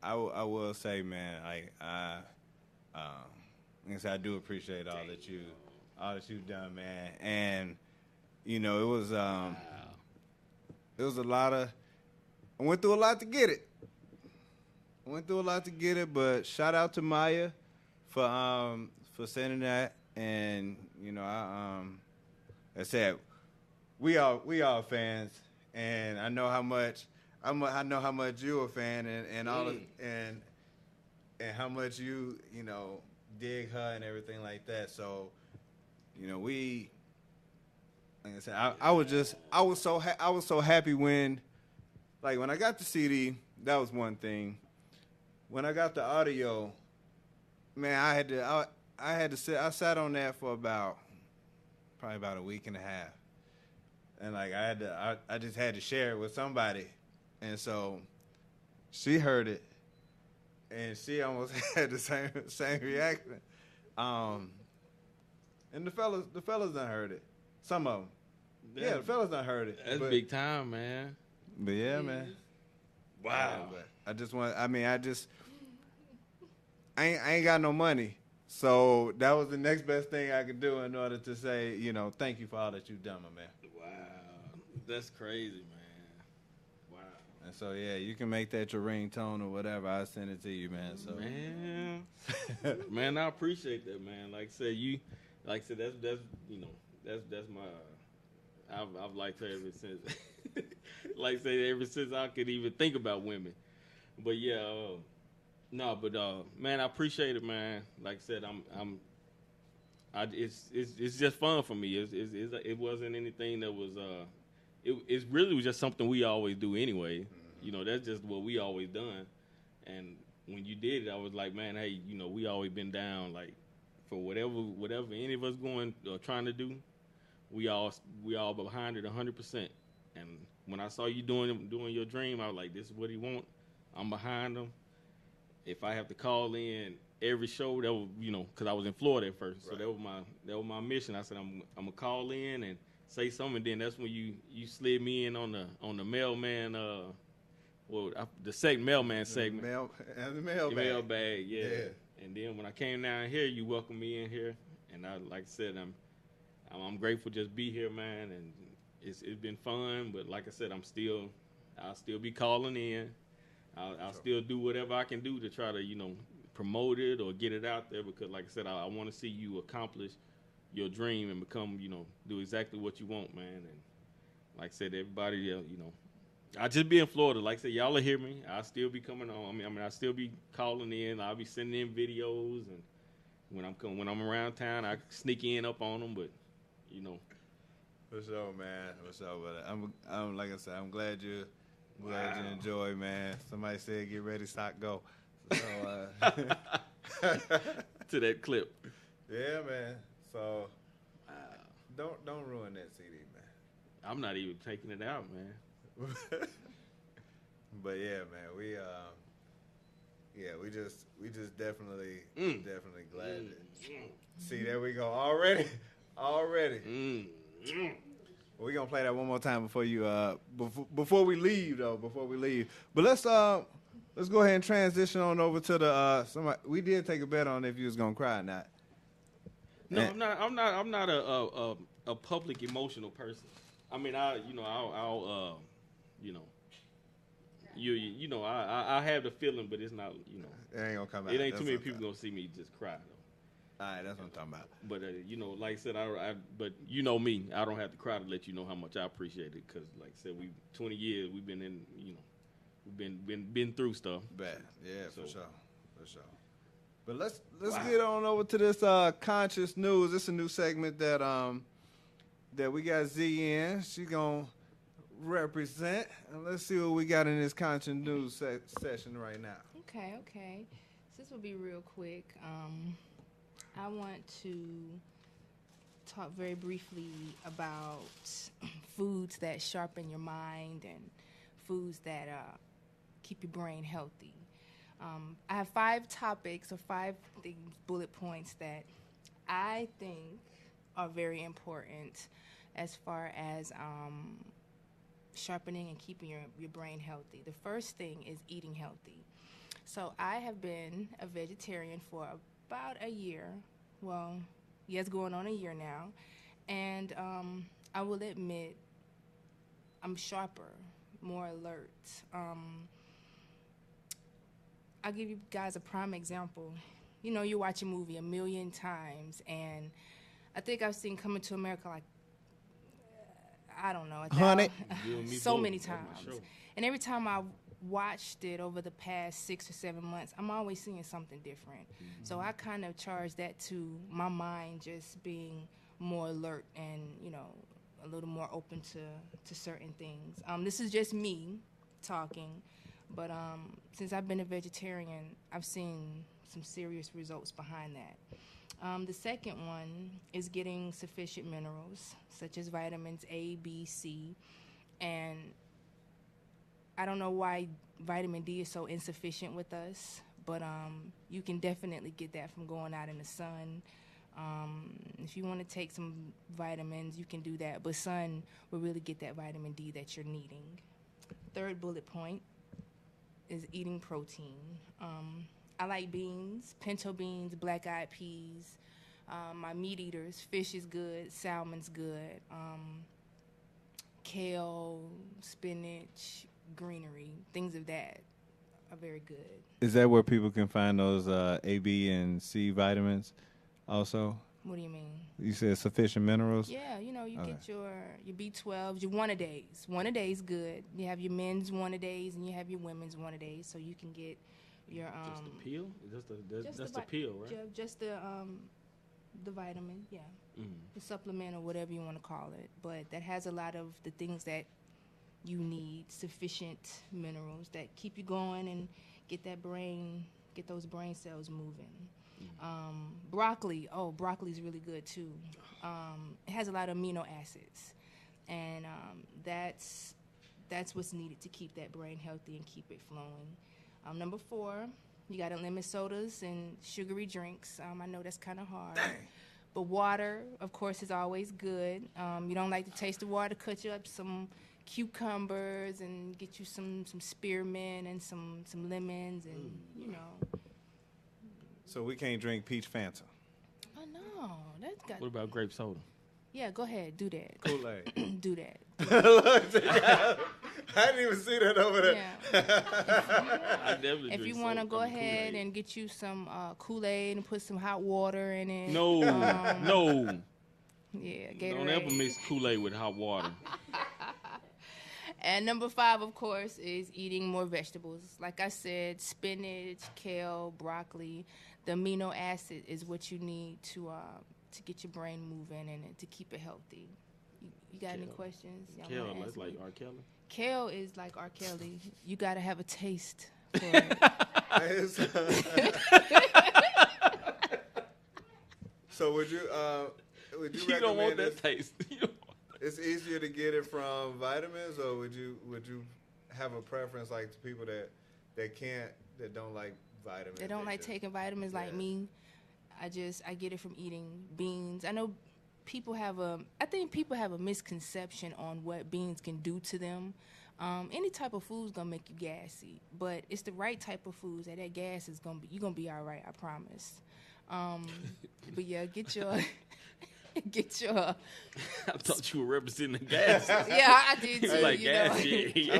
[SPEAKER 2] I will say, man, like I I do appreciate all that you've done, man. And you know, it was a lot of. I went through a lot to get it. But shout out to Maya for sending that. And you know, I said we all fans, and I know how much you're a fan, and all of, and how much you know dig her and everything like that. So you know, like I said, I was so happy when I got the CD. That was one thing. When I got the audio, man, I sat on that for probably about a week and a half. and like I just had to share it with somebody, and so she heard it, and she almost had the same reaction. And the fellas done heard it. Some of them. Yeah, the fellas done heard it.
[SPEAKER 3] That's big time, man.
[SPEAKER 2] But yeah, man.
[SPEAKER 3] Wow.
[SPEAKER 2] But I ain't got no money. So that was the next best thing I could do in order to say, thank you for all that you've done, my man.
[SPEAKER 3] Wow. That's crazy, man. Wow.
[SPEAKER 2] And so, yeah, you can make that your ringtone or whatever. I'll send it to you, man. So,
[SPEAKER 3] man, I appreciate that, man. Like I said, that's my, I've liked her ever since, like I said, ever since I could even think about women. But yeah, man, I appreciate it, man. Like I said, it's just fun for me. It wasn't anything that was, it really was just something we always do anyway. Mm-hmm. That's just what we always done. And when you did it, I was like, man, hey, we always been down, like, for whatever any of us going or trying to do, we all behind it 100%. And when I saw you doing your dream, I was like, this is what he want. I'm behind him. If I have to call in every show, that was, because I was in Florida at first, right. So that was my mission. I said I'm gonna call in and say something. And then that's when you slid me in on the mailman, the mailman segment,
[SPEAKER 2] the mailbag,
[SPEAKER 3] yeah. And then when I came down here, you welcomed me in here, and like I said, I'm grateful just be here, man. And it's been fun, but like I said, I'll still be calling in. I'll still do whatever I can do to try to, promote it or get it out there, because like I said, I want to see you accomplish your dream and become, do exactly what you want, man. And like I said, everybody, I just be in Florida. Like I said, y'all will hear me. I'll still be coming on. I mean, I'll still be calling in. I'll be sending in videos, and when I'm around town, I sneak in up on them, but,
[SPEAKER 2] For sure, man. For sure, but I'm like I said, I'm glad you enjoy, man. Somebody said, "Get ready, stock, go." So,
[SPEAKER 3] to that clip.
[SPEAKER 2] Yeah, man. So, don't ruin that CD, man.
[SPEAKER 3] I'm not even taking it out, man.
[SPEAKER 2] But yeah, man, we just definitely glad that. See, there we go. Already. We're gonna play that one more time before before we leave, though. But let's go ahead and transition on over to the somebody. We did take a bet on if you was gonna cry or not.
[SPEAKER 3] No, I'm not a public emotional person. I mean, I have the feeling, but it's not,
[SPEAKER 2] It ain't gonna come out.
[SPEAKER 3] It ain't too many people gonna see me just cry, though.
[SPEAKER 2] All right, that's what I'm talking about.
[SPEAKER 3] But like I said, but me, I don't have to cry to let you know how much I appreciate it, because like I said, 20 years we've been in, we've been through stuff.
[SPEAKER 2] Bad, yeah, so. for sure. But let's get on over to this conscious news. This is a new segment that we got Z in. She gonna represent, and let's see what we got in this conscious news session right now.
[SPEAKER 7] Okay. This will be real quick. I want to talk very briefly about foods that sharpen your mind and foods that keep your brain healthy. I have 5 topics or 5 bullet points that I think are very important as far as sharpening and keeping your brain healthy. The first thing is eating healthy. So I have been a vegetarian for about a year. Well, yes, going on a year now. And I will admit I'm sharper, more alert. I'll give you guys a prime example. You watch a movie a million times, and I think I've seen Coming to America like, I don't know, 100 so many times. And every time I watched it over the past 6 or 7 months, I'm always seeing something different. Mm-hmm. So I kind of charge that to my mind just being more alert and, a little more open to certain things. This is just me talking, but since I've been a vegetarian, I've seen some serious results behind that. The second one is getting sufficient minerals, such as vitamins A, B, C, and I don't know why vitamin D is so insufficient with us, but you can definitely get that from going out in the sun. If you want to take some vitamins, you can do that, but sun will really get that vitamin D that you're needing. Third bullet point is eating protein. I like beans, pinto beans, black-eyed peas. My meat eaters, fish is good, salmon's good. Kale, spinach, greenery, things of that are very good.
[SPEAKER 2] Is that where people can find those A, B, and C vitamins also?
[SPEAKER 7] What do you mean?
[SPEAKER 2] You said sufficient minerals?
[SPEAKER 7] Yeah, you get your B12s, your one-a-days. One-a-day's good. You have your men's one-a-days and you have your women's one-a-days, so you can get your...
[SPEAKER 3] just the pill? That's the pill, right?
[SPEAKER 7] Just the vitamin, yeah. The supplement or whatever you want to call it. But that has a lot of the things that you need, sufficient minerals that keep you going and get those brain cells moving. Broccoli, broccoli's really good too. It has a lot of amino acids, and that's what's needed to keep that brain healthy and keep it flowing. Number 4, you got to limit sodas and sugary drinks. I know that's kind of hard. Dang. But water, of course, is always good. You don't like the taste of water, cut you up some cucumbers and get you some spearmint and some lemons and,
[SPEAKER 2] So we can't drink peach Fanta.
[SPEAKER 7] Oh, no. That's got...
[SPEAKER 3] What about grape soda?
[SPEAKER 7] Yeah, go ahead. Do that.
[SPEAKER 2] Kool-Aid.
[SPEAKER 7] Do that.
[SPEAKER 2] I didn't even see that over there.
[SPEAKER 7] Yeah. If you want to go ahead and get you some Kool-Aid and put some hot water in it.
[SPEAKER 3] No, no.
[SPEAKER 7] Yeah, Gatorade.
[SPEAKER 3] Don't ever mix Kool-Aid with hot water.
[SPEAKER 7] And number 5, of course, is eating more vegetables. Like I said, spinach, kale, broccoli. The amino acid is what you need to get your brain moving and to keep it healthy. You got any questions?
[SPEAKER 3] Kale, that's like R. Kelly?
[SPEAKER 7] Kale is like R. Kelly. You got to have a taste for it.
[SPEAKER 2] So would you
[SPEAKER 3] You don't want that taste.
[SPEAKER 2] It's easier to get it from vitamins, or would you have a preference like to people that don't like vitamins?
[SPEAKER 7] They don't like taking vitamins like me. I get it from eating beans. I know I think people have a misconception on what beans can do to them. Any type of food's gonna make you gassy, but it's the right type of foods that gas is you're gonna be all right, I promise. But yeah, get your
[SPEAKER 3] I thought you were representing the gas.
[SPEAKER 7] Yeah, I did too.
[SPEAKER 3] Like gas shit.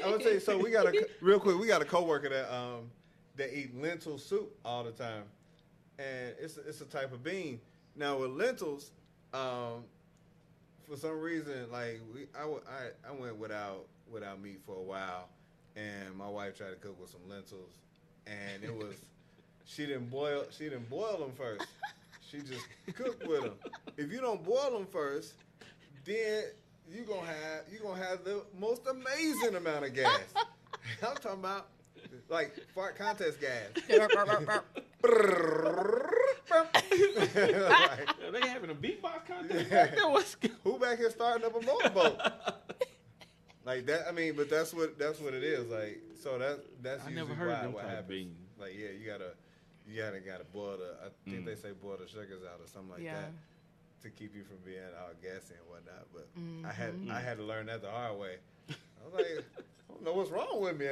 [SPEAKER 2] I would say so. We got a coworker that eat lentil soup all the time, and it's a type of bean. Now with lentils, for some reason, like I went without meat for a while, and my wife tried to cook with some lentils, and it was she didn't boil them first. She just cooked with them. If you don't boil them first, then you gonna have the most amazing amount of gas. I'm talking about like fart contest gas.
[SPEAKER 3] Are they having a beatbox contest?
[SPEAKER 2] Who back here starting up a motorboat? Like that. I mean, but that's what it is. Like so that's
[SPEAKER 3] I
[SPEAKER 2] usually
[SPEAKER 3] never heard
[SPEAKER 2] what happens.
[SPEAKER 3] beans.
[SPEAKER 2] Like yeah, you gotta boil I think they say boil the sugars out or something like that to keep you from being all gassy and whatnot. But I had to learn that the hard way. I was like, I don't know what's wrong with me.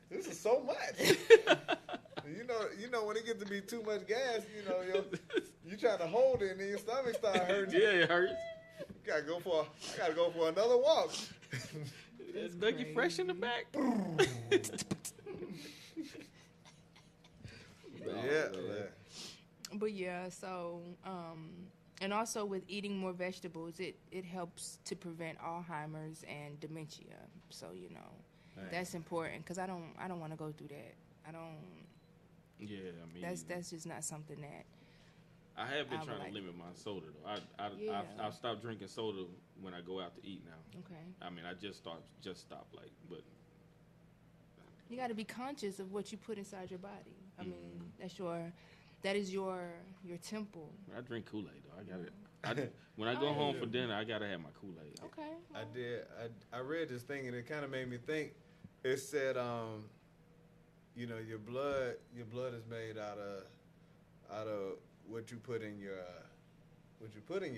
[SPEAKER 2] This is so much. You know when it gets to be too much gas, you try to hold it and then your stomach start hurting.
[SPEAKER 3] Yeah, it hurts.
[SPEAKER 2] I gotta go for another walk.
[SPEAKER 3] Is Dougie fresh in the back?
[SPEAKER 7] But yeah, so and also with eating more vegetables, it helps to prevent Alzheimer's and dementia. So that's important because I don't want to go through that.
[SPEAKER 3] Yeah, I mean
[SPEAKER 7] that's just not something that.
[SPEAKER 3] I have been trying to limit my soda though. I've stopped drinking soda when I go out to eat now.
[SPEAKER 7] Okay.
[SPEAKER 3] I mean I just stopped but you
[SPEAKER 7] got to be conscious of what you put inside your body. I mean That is your temple.
[SPEAKER 3] I drink Kool-Aid though. I got it. When I go home for dinner, I gotta have my Kool-Aid.
[SPEAKER 7] Okay.
[SPEAKER 2] I did. I read this thing and it kind of made me think. It said, you know, your blood is made out of what you put in your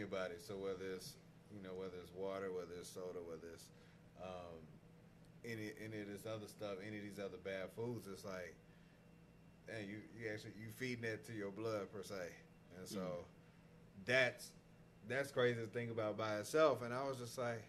[SPEAKER 2] body. So whether it's water, whether it's soda, whether it's any of this other stuff, any of these other bad foods, it's like, and you feeding that to your blood per se, and so that's crazy to think about by itself. And I was just like,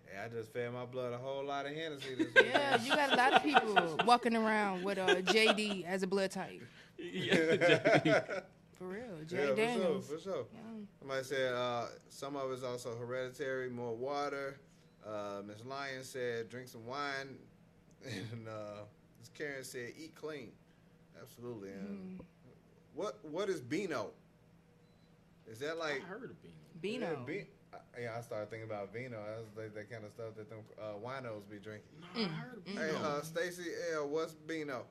[SPEAKER 2] hey, I just fed my blood a whole lot of Hennessy this week.
[SPEAKER 7] Yeah, you got a lot of people walking around with JD as a blood type.
[SPEAKER 3] Yeah.
[SPEAKER 7] For real, Jay Daniels.
[SPEAKER 2] For sure. Yeah. Somebody said some of it's also hereditary, more water. Miss Lyon said drink some wine, and Miss Karen said eat clean. Absolutely. And what is Beano? Is that like?
[SPEAKER 3] I heard of
[SPEAKER 7] Beano.
[SPEAKER 2] Yeah, I started thinking about vino. That's that kind of stuff that them winos be drinking.
[SPEAKER 3] No, I heard of Beano.
[SPEAKER 2] Hey, Stacy L, what's Beano?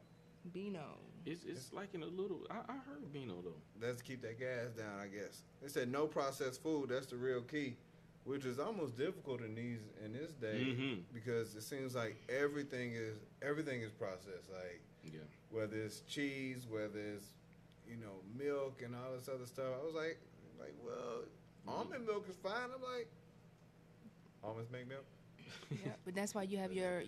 [SPEAKER 7] Beano.
[SPEAKER 3] It's like in a little. I heard of Beano though.
[SPEAKER 2] That's to keep that gas down, I guess. They said no processed food. That's the real key, which is almost difficult in this day because it seems like everything is processed. Like whether it's cheese, whether it's milk and all this other stuff. I was like, well, almond milk is fine. I'm like, almonds make milk.
[SPEAKER 7] Yeah, but that's why you have your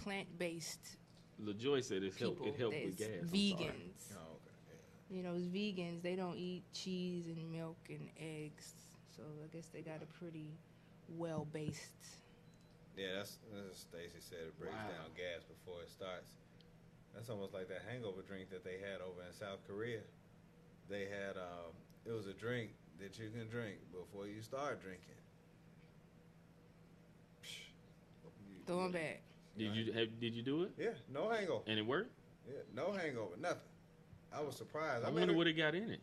[SPEAKER 7] plant-based.
[SPEAKER 3] LaJoy said it helped with gas.
[SPEAKER 7] Vegans.
[SPEAKER 2] Oh, okay. Yeah.
[SPEAKER 7] You know, it's vegans. They don't eat cheese and milk and eggs, so I guess they got a pretty well-based.
[SPEAKER 2] Yeah, that's Stacy said it breaks down gas before it starts. That's almost like that hangover drink that they had over in South Korea. They had it was a drink that you can drink before you start drinking.
[SPEAKER 7] Throw them back.
[SPEAKER 3] Did you do it?
[SPEAKER 2] Yeah, no hangover.
[SPEAKER 3] And it worked?
[SPEAKER 2] Yeah, no hangover, nothing. I was surprised.
[SPEAKER 3] I wonder what it got in it.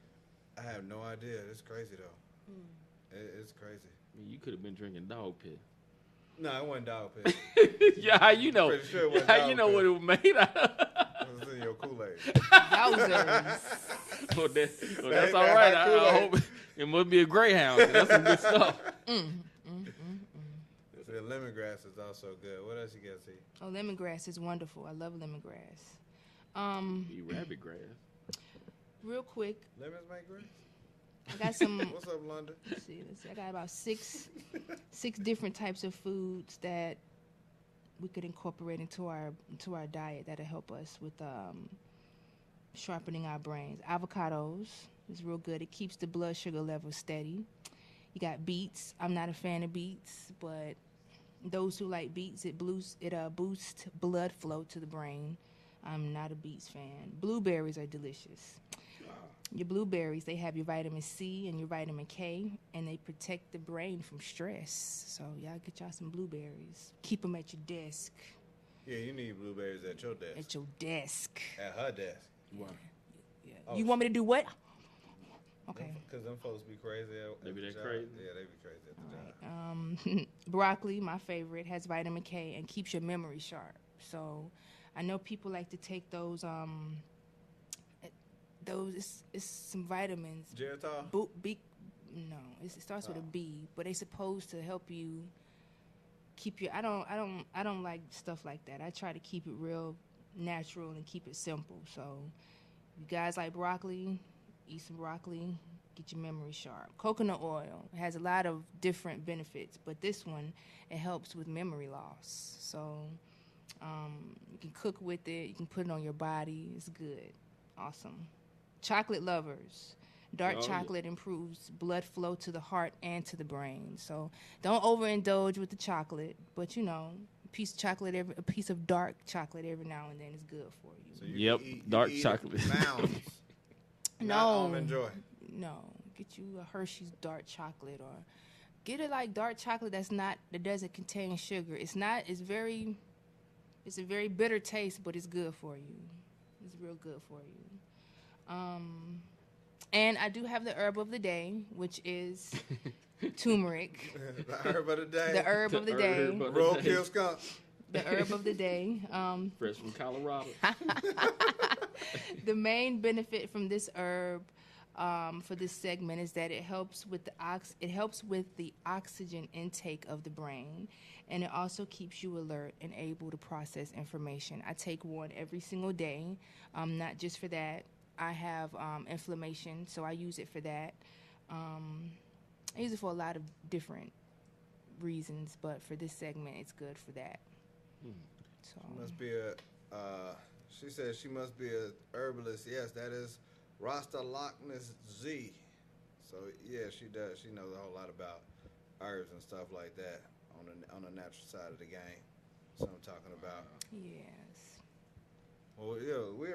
[SPEAKER 2] I have no idea. It's crazy though. It's crazy.
[SPEAKER 3] I mean, you could have been drinking dog piss.
[SPEAKER 2] No, it wasn't dog piss.
[SPEAKER 3] Yeah, how you know?
[SPEAKER 2] Pretty sure it wasn't
[SPEAKER 3] How
[SPEAKER 2] dog
[SPEAKER 3] you know
[SPEAKER 2] piss.
[SPEAKER 3] what it was made out of?
[SPEAKER 2] It was in your Kool-Aid.
[SPEAKER 7] Yowzers.
[SPEAKER 3] Well, that's all right. I hope it must be a Greyhound. That's some good stuff.
[SPEAKER 2] The lemongrass is also good. What else you got to see?
[SPEAKER 7] Oh, lemongrass is wonderful. I love lemongrass.
[SPEAKER 3] You rabbit grass.
[SPEAKER 7] Real quick,
[SPEAKER 2] Lemons make grass?
[SPEAKER 7] I got some.
[SPEAKER 2] What's up, London?
[SPEAKER 7] Let's see. I got about six different types of foods that we could incorporate into our diet that'll help us with sharpening our brains. Avocados is real good. It keeps the blood sugar level steady. You got beets. I'm not a fan of beets, but those who like beets, it boosts blood flow to the brain. I'm not a beets fan. Blueberries are delicious. Your blueberries, they have your vitamin C and your vitamin K, and they protect the brain from stress. So y'all get y'all some blueberries. Keep them at your desk.
[SPEAKER 2] Yeah, you need blueberries at your desk.
[SPEAKER 7] At your desk.
[SPEAKER 2] At her desk.
[SPEAKER 3] Wow.
[SPEAKER 7] Yeah.
[SPEAKER 2] Oh,
[SPEAKER 7] You want me to do what? Okay.
[SPEAKER 2] Because them folks be crazy.
[SPEAKER 3] They be
[SPEAKER 2] the
[SPEAKER 3] that
[SPEAKER 2] job.
[SPEAKER 3] crazy?
[SPEAKER 2] Yeah, they be crazy at the job.
[SPEAKER 7] Broccoli, my favorite, has vitamin K and keeps your memory sharp. So I know people like to take those it's some vitamins.
[SPEAKER 2] Geritol?
[SPEAKER 7] No, it starts with a B, but they supposed to help you keep your. I don't like stuff like that. I try to keep it real natural and keep it simple. So, you guys like broccoli, eat some broccoli, get your memory sharp. Coconut oil has a lot of different benefits, but this one, it helps with memory loss. So, you can cook with it. You can put it on your body. It's good. Awesome. Chocolate lovers. Dark chocolate improves blood flow to the heart and to the brain. So don't overindulge with the chocolate, but a piece of dark chocolate every now and then is good for you.
[SPEAKER 2] So you
[SPEAKER 3] dark
[SPEAKER 2] eat
[SPEAKER 3] chocolate.
[SPEAKER 2] Mounds. Not Almond Joy.
[SPEAKER 7] No, get you a Hershey's dark chocolate or get it like dark chocolate that doesn't contain sugar. It's a very bitter taste, but it's good for you. It's real good for you. And I do have the herb of the day, which is turmeric.
[SPEAKER 2] The herb of the day.
[SPEAKER 7] The herb of the day.
[SPEAKER 2] Roadkill skunk.
[SPEAKER 7] the herb of the day.
[SPEAKER 3] Fresh from Colorado.
[SPEAKER 7] The main benefit from this herb for this segment is that it helps with the oxygen intake of the brain, and it also keeps you alert and able to process information. I take one every single day, not just for that. I have inflammation, so I use it for that. I use it for a lot of different reasons, but for this segment, it's good for that. So
[SPEAKER 2] Must be a. She says she must be a herbalist. Yes, that is Rasta Lochnes Z. So yeah, she does. She knows a whole lot about herbs and stuff like that on the natural side of the game. So I'm talking about.
[SPEAKER 7] yes.
[SPEAKER 2] Well, yeah, we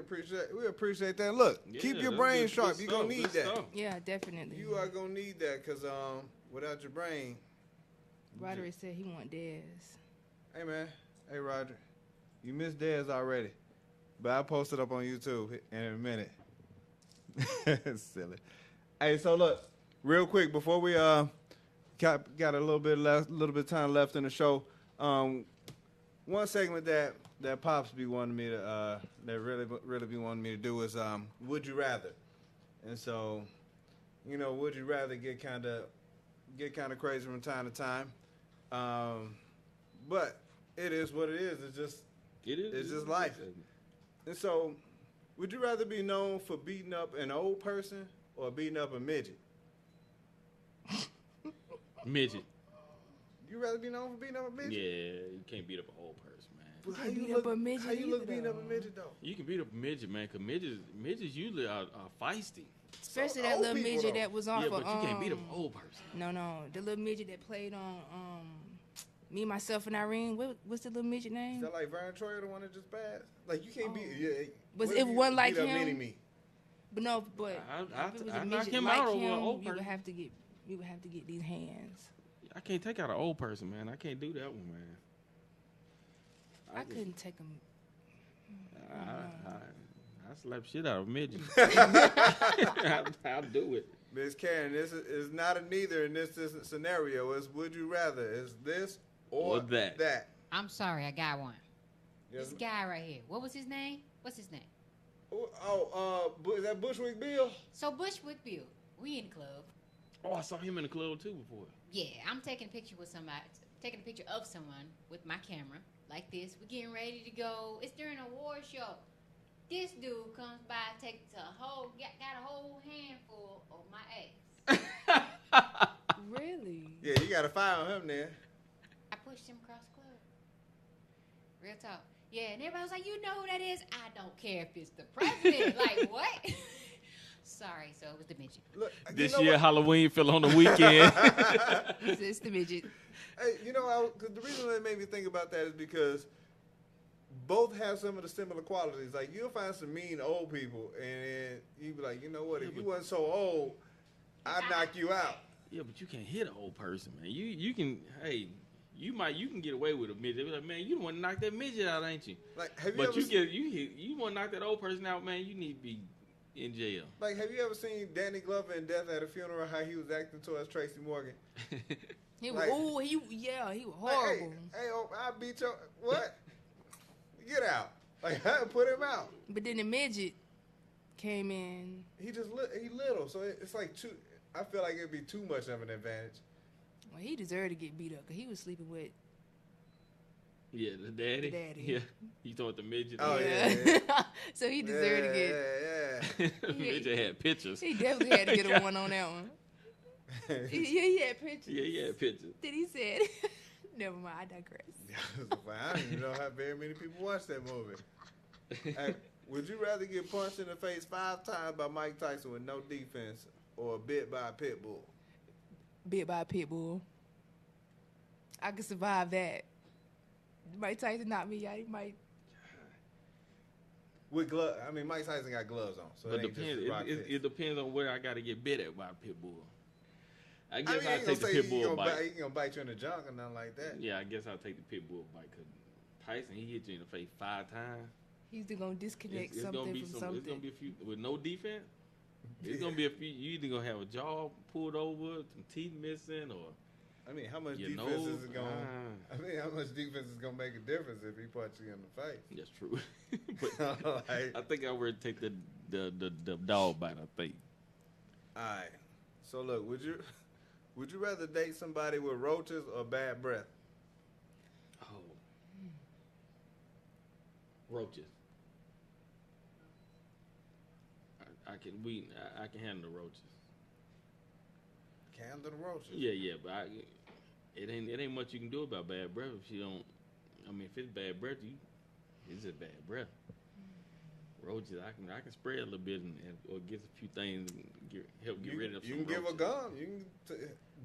[SPEAKER 2] appreciate that. Look,
[SPEAKER 3] Yeah,
[SPEAKER 2] keep your
[SPEAKER 3] that's
[SPEAKER 2] brain
[SPEAKER 3] good
[SPEAKER 2] sharp. You're gonna
[SPEAKER 3] stuff,
[SPEAKER 2] need
[SPEAKER 3] good
[SPEAKER 2] that.
[SPEAKER 3] stuff.
[SPEAKER 7] Yeah, definitely.
[SPEAKER 2] You are gonna need that because without your brain,
[SPEAKER 7] Roderick said he want Dez.
[SPEAKER 2] hey man, hey Roger, you missed Dez already, but I posted up on YouTube in a minute. Silly. Hey, so look, real quick before we got a little bit of time left in the show. One segment that Pops be wanting me to that really be wanting me to do is Would You Rather, and so Would You Rather get kind of crazy from time to time, but it is what it is. It's just life. And so, would you rather be known for beating up an old person or beating up a midget?
[SPEAKER 3] Midget.
[SPEAKER 2] You rather be known for beating up a midget?
[SPEAKER 3] Yeah, you can't beat up an old person, man.
[SPEAKER 2] But how
[SPEAKER 7] can't
[SPEAKER 2] you
[SPEAKER 7] beat
[SPEAKER 2] look?
[SPEAKER 7] up a midget
[SPEAKER 2] How you look
[SPEAKER 7] either,
[SPEAKER 2] beating up a
[SPEAKER 7] though.
[SPEAKER 2] midget though?
[SPEAKER 3] You can beat up a midget, man, because midgets usually are feisty.
[SPEAKER 7] Especially
[SPEAKER 2] So
[SPEAKER 7] that
[SPEAKER 2] old
[SPEAKER 7] little
[SPEAKER 2] people,
[SPEAKER 7] midget
[SPEAKER 2] though.
[SPEAKER 7] that was off
[SPEAKER 3] Yeah,
[SPEAKER 7] of.
[SPEAKER 3] but you can't beat up an old person.
[SPEAKER 7] No, the little midget that played on Me, Myself, and Irene. What's the little midget
[SPEAKER 2] Is
[SPEAKER 7] name?
[SPEAKER 2] that like Vern Troyer, the one that just passed? Like you can't beat.
[SPEAKER 7] Oh.
[SPEAKER 2] Yeah.
[SPEAKER 7] Was
[SPEAKER 2] what
[SPEAKER 7] it
[SPEAKER 2] if you
[SPEAKER 7] one like
[SPEAKER 2] beat up
[SPEAKER 7] him?
[SPEAKER 2] Mini-Me?
[SPEAKER 7] But no, but
[SPEAKER 3] I
[SPEAKER 7] if it was
[SPEAKER 3] knock
[SPEAKER 7] a midget
[SPEAKER 3] him
[SPEAKER 7] like
[SPEAKER 3] out over
[SPEAKER 7] him,
[SPEAKER 3] an old
[SPEAKER 7] you would
[SPEAKER 3] person.
[SPEAKER 7] have to get these hands.
[SPEAKER 3] I can't take out an old person, man. I can't do that one, man.
[SPEAKER 7] I
[SPEAKER 3] just-
[SPEAKER 7] couldn't take them.
[SPEAKER 3] I slap shit out of a midget. I'll do it.
[SPEAKER 2] Miss Karen, this is not a neither in this scenario. It's would you rather? Is this or
[SPEAKER 3] Or that.
[SPEAKER 2] that?
[SPEAKER 8] I'm sorry, I got one.
[SPEAKER 2] Yes.
[SPEAKER 8] This guy right here. What was his name? What's his name?
[SPEAKER 2] Is that Bushwick Bill?
[SPEAKER 8] So Bushwick Bill. We in the club.
[SPEAKER 3] Oh, I saw him in the club too before.
[SPEAKER 8] Yeah, I'm taking a picture with somebody, taking a picture of someone with my camera, like this. We're getting ready to go. It's during an award show. This dude comes by, takes got a whole handful of my eggs.
[SPEAKER 7] Really?
[SPEAKER 2] Yeah, you got to fire on him there.
[SPEAKER 8] I pushed him across the club. Real talk. Yeah, and everybody was like, you know who that is? I don't care if it's the president. Like, what? Sorry, so it was the midget.
[SPEAKER 2] Look,
[SPEAKER 3] This
[SPEAKER 2] you know
[SPEAKER 3] year
[SPEAKER 2] what?
[SPEAKER 3] Halloween fell on the weekend.
[SPEAKER 7] It's the midget.
[SPEAKER 2] Hey, because the reason that made me think about that is because both have some of the similar qualities. Like you'll find some mean old people, and you be like, you know what? If you wasn't so old, I'd knock you out.
[SPEAKER 3] Yeah, but you can't hit an old person, man. You can, hey, you can get away with a midget. They be like, man, you want to knock that midget out, ain't you?
[SPEAKER 2] Like, have you
[SPEAKER 3] But
[SPEAKER 2] ever
[SPEAKER 3] you want to knock that old person out, man. You need to be in jail.
[SPEAKER 2] like have you ever seen Danny Glover in Death at a Funeral? How he was acting towards Tracy Morgan?
[SPEAKER 7] He
[SPEAKER 2] Like-
[SPEAKER 7] was, he was
[SPEAKER 2] Like,
[SPEAKER 7] horrible.
[SPEAKER 2] hey, I beat your what? Get out! Like I put him out.
[SPEAKER 7] But then the midget came in.
[SPEAKER 2] He little, so it's like too. I feel like it'd be too much of an advantage.
[SPEAKER 7] Well, he deserved to get beat up because he was sleeping with.
[SPEAKER 3] Yeah, the daddy.
[SPEAKER 7] The daddy.
[SPEAKER 3] Yeah, he told the midget.
[SPEAKER 2] Oh, yeah.
[SPEAKER 7] So he deserved to get.
[SPEAKER 2] Yeah.
[SPEAKER 3] The midget had pictures.
[SPEAKER 7] He definitely had to get a one on that one. He had pictures.
[SPEAKER 3] Yeah, he had pictures.
[SPEAKER 7] Then he said, "Never mind, I digress."
[SPEAKER 2] I don't even know how very many people watch that movie. Hey, would you rather get punched in the face 5 times by Mike Tyson with no defense, or bit by a pit bull?
[SPEAKER 7] Bit by a pit bull. I could survive that. Mike Tyson knocked me out. He might.
[SPEAKER 2] With gloves, I mean Mike Tyson got gloves on, so
[SPEAKER 3] But
[SPEAKER 2] it ain't
[SPEAKER 3] depends.
[SPEAKER 2] just a rock fist.
[SPEAKER 3] It depends on where I got to get bit at by a pit bull. I
[SPEAKER 2] I
[SPEAKER 3] guess
[SPEAKER 2] mean,
[SPEAKER 3] I'll
[SPEAKER 2] ain't
[SPEAKER 3] take the
[SPEAKER 2] gonna say
[SPEAKER 3] pit bull
[SPEAKER 2] he
[SPEAKER 3] bite.
[SPEAKER 2] gonna bite you in the junk or nothing like that.
[SPEAKER 3] Yeah, I guess I'll take the pit bull bite because Tyson, he hit you in the face 5 times.
[SPEAKER 7] He's either gonna disconnect
[SPEAKER 3] It's
[SPEAKER 7] something
[SPEAKER 3] gonna be
[SPEAKER 7] from
[SPEAKER 3] some.
[SPEAKER 7] something.
[SPEAKER 3] It's gonna be a few with no defense. It's gonna be a few. You either gonna have a jaw pulled over, some teeth missing, or
[SPEAKER 2] I mean, how much
[SPEAKER 3] You
[SPEAKER 2] defense
[SPEAKER 3] know,
[SPEAKER 2] is it going? I mean, how much defense is gonna make a difference if he punch you in the face?
[SPEAKER 3] That's true. But I think I would take the dog bite. I think.
[SPEAKER 2] All right. So look, would you rather date somebody with roaches or bad breath?
[SPEAKER 3] Oh, roaches. I can handle the roaches.
[SPEAKER 2] Can handle the roaches.
[SPEAKER 3] Yeah, but it ain't much you can do about bad breath if you don't. I mean, if it's bad breath, it's just bad breath. Roaches, I can spray a little bit or get a few things and help get rid of some
[SPEAKER 2] You can
[SPEAKER 3] roaches.
[SPEAKER 2] give a gum. You can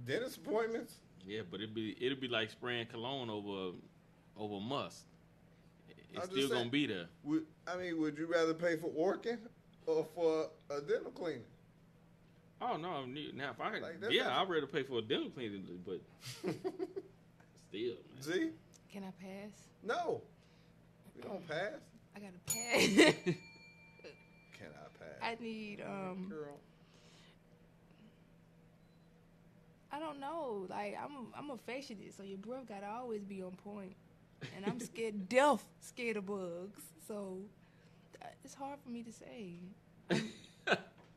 [SPEAKER 2] dentist appointments.
[SPEAKER 3] Yeah, but it'd be like spraying cologne over must. It's
[SPEAKER 2] I'm
[SPEAKER 3] still
[SPEAKER 2] just
[SPEAKER 3] gonna
[SPEAKER 2] saying,
[SPEAKER 3] be there.
[SPEAKER 2] Would you rather pay for working or for a dental cleaning?
[SPEAKER 3] Oh no! Now if I'd rather pay for a dental cleaning, but still, man.
[SPEAKER 2] See?
[SPEAKER 7] Can I pass?
[SPEAKER 2] No, we don't pass.
[SPEAKER 7] I gotta pass.
[SPEAKER 2] Can I pass?
[SPEAKER 7] I need
[SPEAKER 2] Girl.
[SPEAKER 7] I don't know. Like I'm affectionate, so your breath gotta always be on point. And I'm scared of bugs. So it's hard for me to say.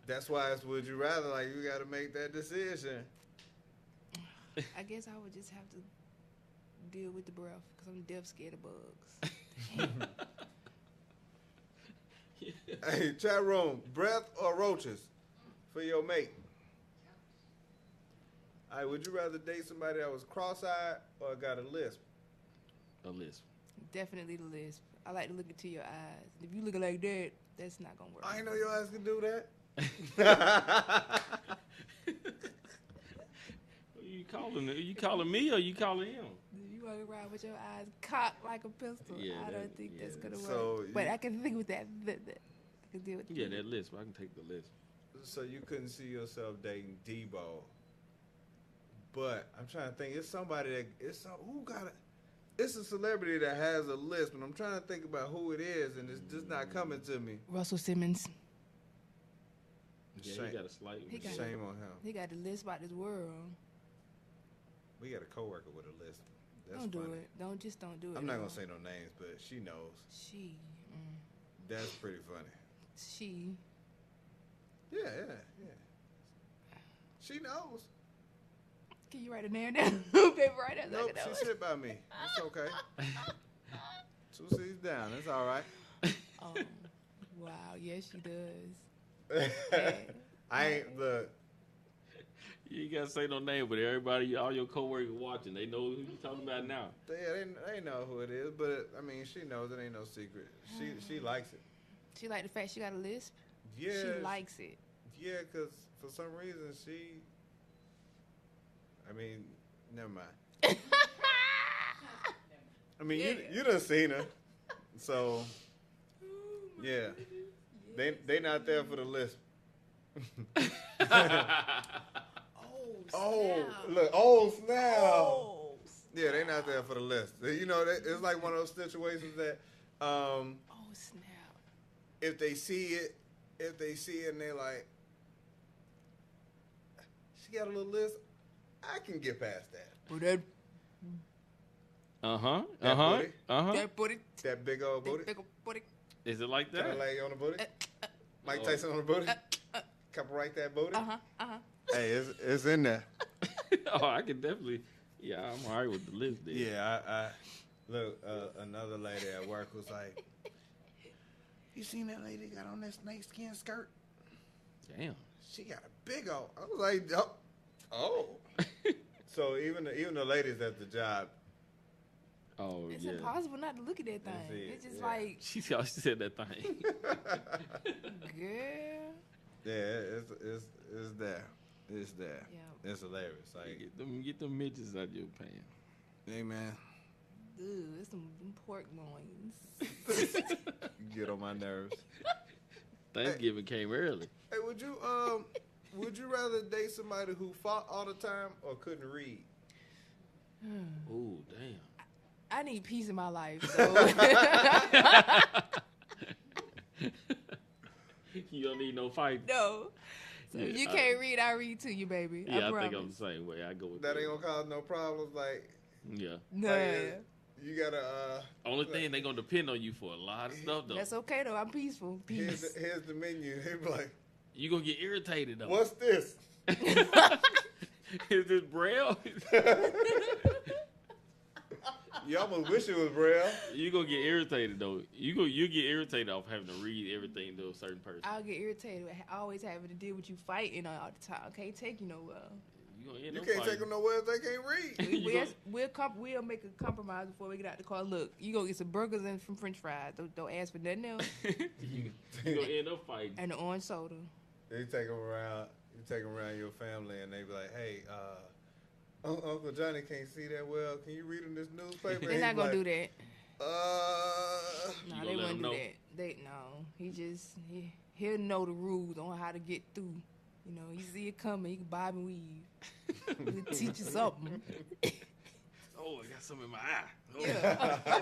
[SPEAKER 2] That's why it's would you rather. Like you got to make that decision.
[SPEAKER 7] I guess I would just have to deal with the breath because I'm scared of bugs.
[SPEAKER 2] Hey, chat room, breath or roaches for your mate? All right, would you rather date somebody that was cross-eyed or got a lisp?
[SPEAKER 3] A lisp.
[SPEAKER 7] Definitely the lisp. I like to look into your eyes. If you looking like that, that's not gonna work.
[SPEAKER 2] I ain't know your eyes could do that.
[SPEAKER 3] You calling me or you calling him?
[SPEAKER 7] You walk around with your eyes cocked like a pistol.
[SPEAKER 3] Yeah,
[SPEAKER 7] I don't think that's gonna work.
[SPEAKER 2] So
[SPEAKER 7] but I can think with that. I can deal with
[SPEAKER 3] Yeah, that lisp. I can take the lisp.
[SPEAKER 2] So you couldn't see yourself dating Debo. But I'm trying to think. It's somebody that it's a celebrity that has a lisp, and I'm trying to think about who it is, and it's just not coming to me.
[SPEAKER 7] Russell Simmons.
[SPEAKER 3] Yeah,
[SPEAKER 2] Shame.
[SPEAKER 3] he got a slight.
[SPEAKER 2] Shame on him.
[SPEAKER 7] He got the lisp about this world.
[SPEAKER 2] We got a coworker with a lisp. That's
[SPEAKER 7] Don't
[SPEAKER 2] funny.
[SPEAKER 7] do it. Don't do it.
[SPEAKER 2] I'm not gonna say no names, but she knows.
[SPEAKER 7] She.
[SPEAKER 2] That's pretty funny.
[SPEAKER 7] She.
[SPEAKER 2] Yeah. She knows.
[SPEAKER 7] Can you write a name down? Paper right there.
[SPEAKER 2] Nope, she sit by me. It's okay. 2 C's down. It's all right.
[SPEAKER 7] Oh, wow. Yes, she does.
[SPEAKER 2] I ain't the.
[SPEAKER 3] You ain't gotta say no name, but everybody, all your coworkers watching, they know who you talking about now.
[SPEAKER 2] Yeah, they know who it is, but I mean, she knows it ain't no secret. She likes it.
[SPEAKER 7] She like the fact she got a lisp.
[SPEAKER 2] Yeah,
[SPEAKER 7] She likes it.
[SPEAKER 2] Yeah, because for some reason she. I mean, never mind. I mean, you done seen her, so yeah, they not there for the lisp. Look, snap.
[SPEAKER 7] Oh,
[SPEAKER 2] Yeah, they not there for the list. You know, it's like one of those situations that,
[SPEAKER 7] snap.
[SPEAKER 2] if they see it and they like, she got a little list, I can get past that.
[SPEAKER 7] But that booty.
[SPEAKER 2] That big old booty.
[SPEAKER 7] Big old booty.
[SPEAKER 3] Is it like
[SPEAKER 2] Can I
[SPEAKER 3] that?
[SPEAKER 2] lay you on the booty? Mike Tyson on the booty? Copyright that booty? Hey, it's in there.
[SPEAKER 3] Oh, I can definitely. Yeah, I'm all right with the list there.
[SPEAKER 2] Yeah, I look, another lady at work was like, you seen that lady got on that snakeskin skirt?
[SPEAKER 3] Damn.
[SPEAKER 2] She got a big old. I was like, oh. So even the ladies at the job.
[SPEAKER 3] Oh,
[SPEAKER 7] It's
[SPEAKER 3] yeah.
[SPEAKER 7] impossible not to look at that thing. It's just like,
[SPEAKER 3] She said that thing.
[SPEAKER 7] girl.
[SPEAKER 2] Yeah, it's there. It's there.
[SPEAKER 7] Yeah.
[SPEAKER 2] It's hilarious. Like,
[SPEAKER 3] Get them midgets out your pants.
[SPEAKER 2] hey man,
[SPEAKER 7] Ooh, it's some pork loins.
[SPEAKER 2] get on my nerves.
[SPEAKER 3] Thanksgiving came early.
[SPEAKER 2] Hey, would you rather date somebody who fought all the time or couldn't read?
[SPEAKER 3] Ooh, damn.
[SPEAKER 7] I need peace in my life. So.
[SPEAKER 3] You don't need no fight.
[SPEAKER 7] No. So if you can't read, I read to you, baby.
[SPEAKER 3] Yeah, I
[SPEAKER 7] promise.
[SPEAKER 3] think I'm the same way. I go with
[SPEAKER 2] That ain't gonna cause no problems. Like,
[SPEAKER 3] Yeah.
[SPEAKER 7] No.
[SPEAKER 2] like, you gotta.
[SPEAKER 3] Only thing they gonna depend on you for a lot of stuff though.
[SPEAKER 7] That's okay though. I'm peaceful. Peace.
[SPEAKER 2] Here's the menu. He be like,
[SPEAKER 3] You gonna get irritated though.
[SPEAKER 2] "What's this?"
[SPEAKER 3] Is this Braille?
[SPEAKER 2] You almost wish it was Braille.
[SPEAKER 3] You gonna get irritated though. You get irritated off having to read everything to a certain person.
[SPEAKER 7] I'll get irritated with always having to deal with you fighting all the time. Can't take you nowhere.
[SPEAKER 3] You
[SPEAKER 2] You can't take them nowhere if they can't read.
[SPEAKER 7] We'll make a compromise before we get out the car. Look, you go get some burgers and some French fries. Don't ask for nothing else.
[SPEAKER 3] you gonna end up fighting.
[SPEAKER 7] And the orange soda.
[SPEAKER 2] You take them around. You take them around your family, and they be like, "Hey, Uncle Johnny can't see that well. Can you read him this newspaper?"
[SPEAKER 7] They're not gonna do that.
[SPEAKER 3] You
[SPEAKER 7] No,
[SPEAKER 3] gonna
[SPEAKER 7] they
[SPEAKER 3] let
[SPEAKER 7] wouldn't
[SPEAKER 3] him
[SPEAKER 7] do
[SPEAKER 3] know?
[SPEAKER 7] that. He'll know the rules on how to get through. You know, he see it coming. He can bob and weave. He'll teach you something.
[SPEAKER 3] Oh, I got something in my eye. Oh.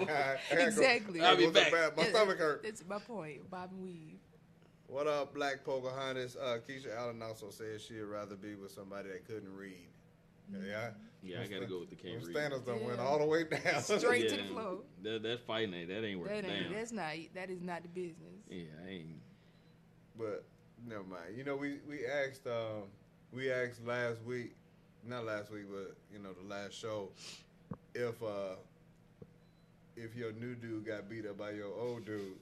[SPEAKER 7] Yeah. Exactly.
[SPEAKER 3] I'll be back.
[SPEAKER 2] My stomach hurt.
[SPEAKER 7] That's my point. Bob and weave.
[SPEAKER 2] What up, Black Pocahontas? Keisha Allen also says she'd rather be with somebody that couldn't read. Yeah.
[SPEAKER 3] Yeah, I gotta go with the can't read.
[SPEAKER 2] Standards done went all the way down.
[SPEAKER 7] Straight to the floor.
[SPEAKER 3] That fighting that ain't worth a damn.
[SPEAKER 7] That is not the business.
[SPEAKER 3] Yeah, I ain't.
[SPEAKER 2] But never mind. You know, we asked last week, not last week, but the last show, if your new dude got beat up by your old dude,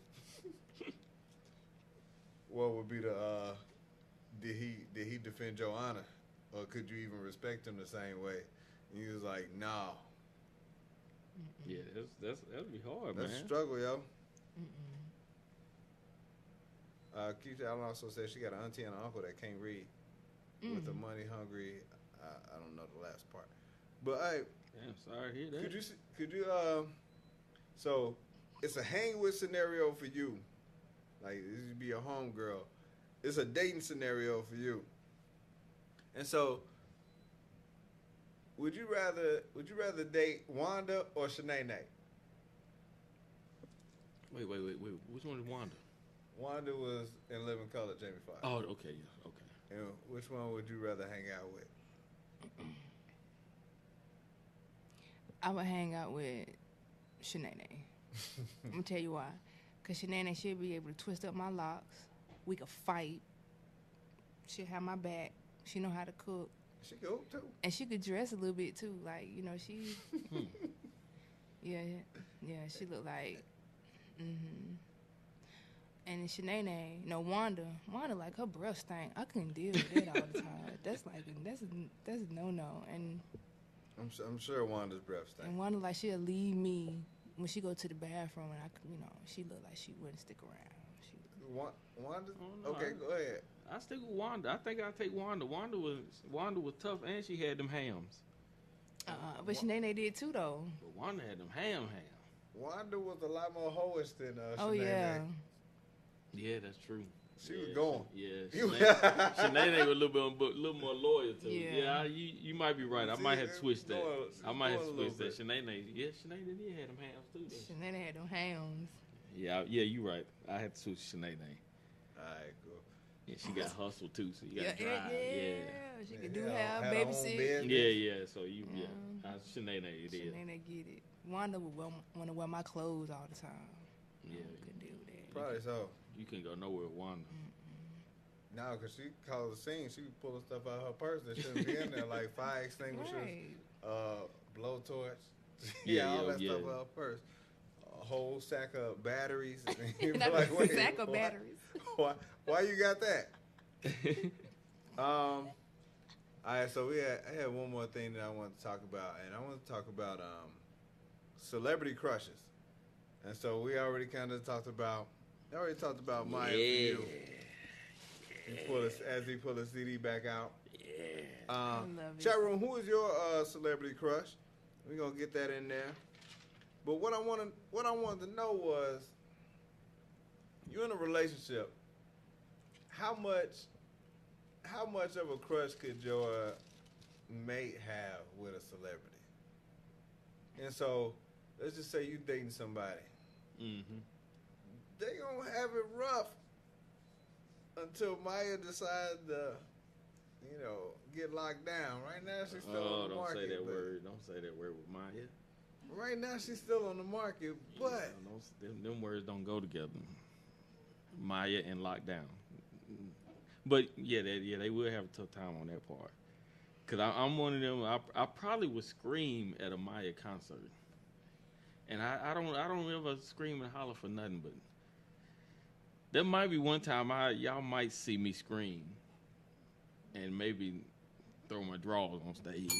[SPEAKER 2] what would be the did he defend your honor, or could you even respect him the same way? And he was like, no.
[SPEAKER 3] Yeah, that'd be hard,
[SPEAKER 2] That's
[SPEAKER 3] man.
[SPEAKER 2] a struggle, yo. Keisha Allen also said she got an auntie and an uncle that can't read with the money hungry. I don't know the last part, but
[SPEAKER 3] Damn, sorry to hear that.
[SPEAKER 2] could you so it's a hang with scenario for you, like this would be a home girl. It's a dating scenario for you, and so would you rather date Wanda or Shanae?
[SPEAKER 3] Wait. Which one is Wanda?
[SPEAKER 2] Wanda was in Living Color, Jamie Foxx.
[SPEAKER 3] Oh, okay, yeah, okay.
[SPEAKER 2] And which one would you rather hang out with?
[SPEAKER 7] I would hang out with Shanae. I'm gonna tell you why. Cause Shanae should be able to twist up my locks. We could fight. She'll have my back. She know how to cook.
[SPEAKER 2] She go too.
[SPEAKER 7] And she could dress a little bit too. Like, she Yeah, she look like And Shanae, Wanda like her breath stank. I couldn't deal with that all the time. That's a no. And
[SPEAKER 2] I'm sure Wanda's breath stank.
[SPEAKER 7] And Wanda like she'll leave me when she go to the bathroom, and she look like she wouldn't stick around.
[SPEAKER 2] Wanda?
[SPEAKER 3] no,
[SPEAKER 2] Okay, go ahead.
[SPEAKER 3] I stick with Wanda. I think I'll take Wanda. Wanda was tough, and she had them hams.
[SPEAKER 7] But Shanae did too, though.
[SPEAKER 3] But Wanda had them ham.
[SPEAKER 2] Wanda was a lot more hoish than Shanae.
[SPEAKER 7] Oh yeah.
[SPEAKER 3] Yeah, that's true.
[SPEAKER 2] She was going.
[SPEAKER 3] Shanae was a little more loyal to it.
[SPEAKER 7] Yeah.
[SPEAKER 3] Yeah, you might be right. I might have switched that. I might have switched that. Shanae did have them hams too. Though.
[SPEAKER 7] Shanae had them hams.
[SPEAKER 3] Yeah, you right. I had to switch Shanae.
[SPEAKER 2] All right, cool.
[SPEAKER 3] Yeah, she got hustle too, so you got to
[SPEAKER 7] Yeah,
[SPEAKER 3] drive. Yeah.
[SPEAKER 7] She could do have babysit.
[SPEAKER 3] Yeah. So Shanae it is.
[SPEAKER 7] Shanae get it. Wanda would want to wear my clothes all the time.
[SPEAKER 3] Yeah.
[SPEAKER 7] Couldn't deal with that.
[SPEAKER 2] Probably so.
[SPEAKER 3] You can go nowhere with Wanda.
[SPEAKER 2] No, because she calls the scene. She pulling stuff out of her purse that shouldn't be in there, like fire extinguishers, blowtorch. All that stuff out of her purse. A whole sack of batteries.
[SPEAKER 7] Sack of batteries.
[SPEAKER 2] Why you got that? All right, so I had one more thing that I wanted to talk about, and I want to talk about celebrity crushes. And so we already kind of talked about Maya for you. As he pulled his CD back out.
[SPEAKER 7] I love it.
[SPEAKER 2] Chat room, who is your celebrity crush? We're gonna get that in there. But what I wanted to know was, you're in a relationship. How much of a crush could your mate have with a celebrity? And so, let's just say you dating somebody.
[SPEAKER 3] Mm-hmm.
[SPEAKER 2] They gonna have it rough until Maya decides to get locked down. Right now, she's still on the
[SPEAKER 3] don't
[SPEAKER 2] market.
[SPEAKER 3] say that word. Don't say that word with Maya.
[SPEAKER 2] Right now, she's still on the market, but
[SPEAKER 3] Them words don't go together. Maya and lockdown. But yeah, they will have a tough time on that part. Cause I'm one of them. I probably would scream at a Maya concert, and I don't ever scream and holler for nothing. But there might be one time y'all might see me scream, and maybe throw my drawers on stage.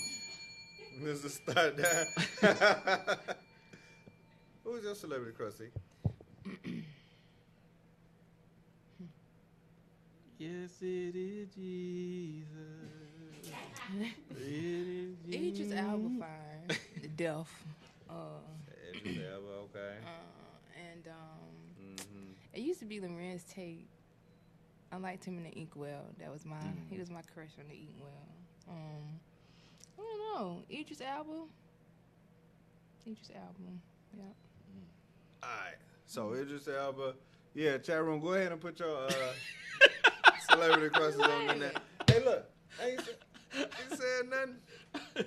[SPEAKER 2] Let's just start that. Who's your celebrity crush?
[SPEAKER 3] Yes, it is Jesus. It is
[SPEAKER 7] Idris
[SPEAKER 3] Jesus.
[SPEAKER 7] Elba fine. The Deaf.
[SPEAKER 2] Idris Elba, okay.
[SPEAKER 7] And it used to be Lorenz Tate. I liked him in the Inkwell. That was he was my crush on the Inkwell. I don't know. Idris Elba. Yeah.
[SPEAKER 2] All right. So Idris Elba. Yeah, chat room. Go ahead and put your celebrity crushes on in there. Hey, look. Ain't said nothing.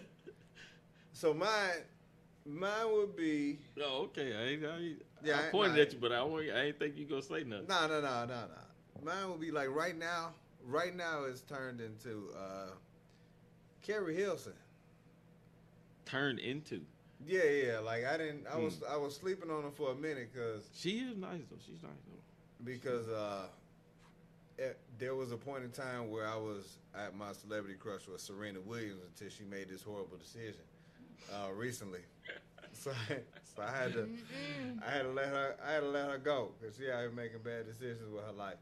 [SPEAKER 2] So mine would be.
[SPEAKER 3] Oh, okay.
[SPEAKER 2] Yeah,
[SPEAKER 3] I pointed at you, but I ain't think you gonna say nothing.
[SPEAKER 2] No. Mine would be like right now. Right now, it's turned into Carrie Hilson.
[SPEAKER 3] Turned into.
[SPEAKER 2] Yeah. Like I was sleeping on her for a minute because
[SPEAKER 3] She is nice though. She's nice though.
[SPEAKER 2] because there was a point in time where I was at my celebrity crush with Serena Williams until she made this horrible decision recently. So I had to let her go because she out here making bad decisions with her life,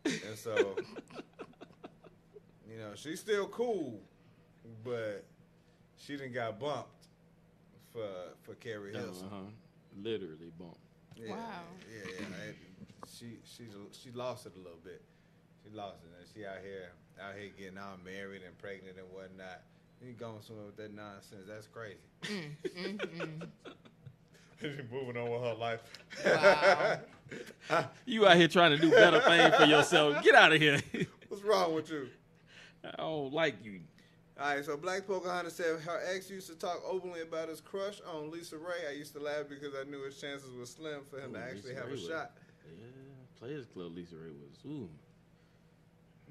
[SPEAKER 2] and so she's still cool, but she done got bumped for Carrie Hilson.
[SPEAKER 3] Literally bumped.
[SPEAKER 2] Yeah,
[SPEAKER 7] Wow.
[SPEAKER 2] Yeah. She lost it a little bit. She lost it, and she out here getting all married and pregnant and whatnot. You going somewhere with that nonsense? That's crazy. She's moving on with her life.
[SPEAKER 7] Wow.
[SPEAKER 3] You out here trying to do better things for yourself. Get out of here.
[SPEAKER 2] What's wrong with you?
[SPEAKER 3] I don't like you.
[SPEAKER 2] All right, so Black Pocahontas said her ex used to talk openly about his crush on Lisa Ray. I used to laugh because I knew his chances were slim for him to actually have a shot.
[SPEAKER 3] Yeah, Players Club Lisa Ray was. Ooh.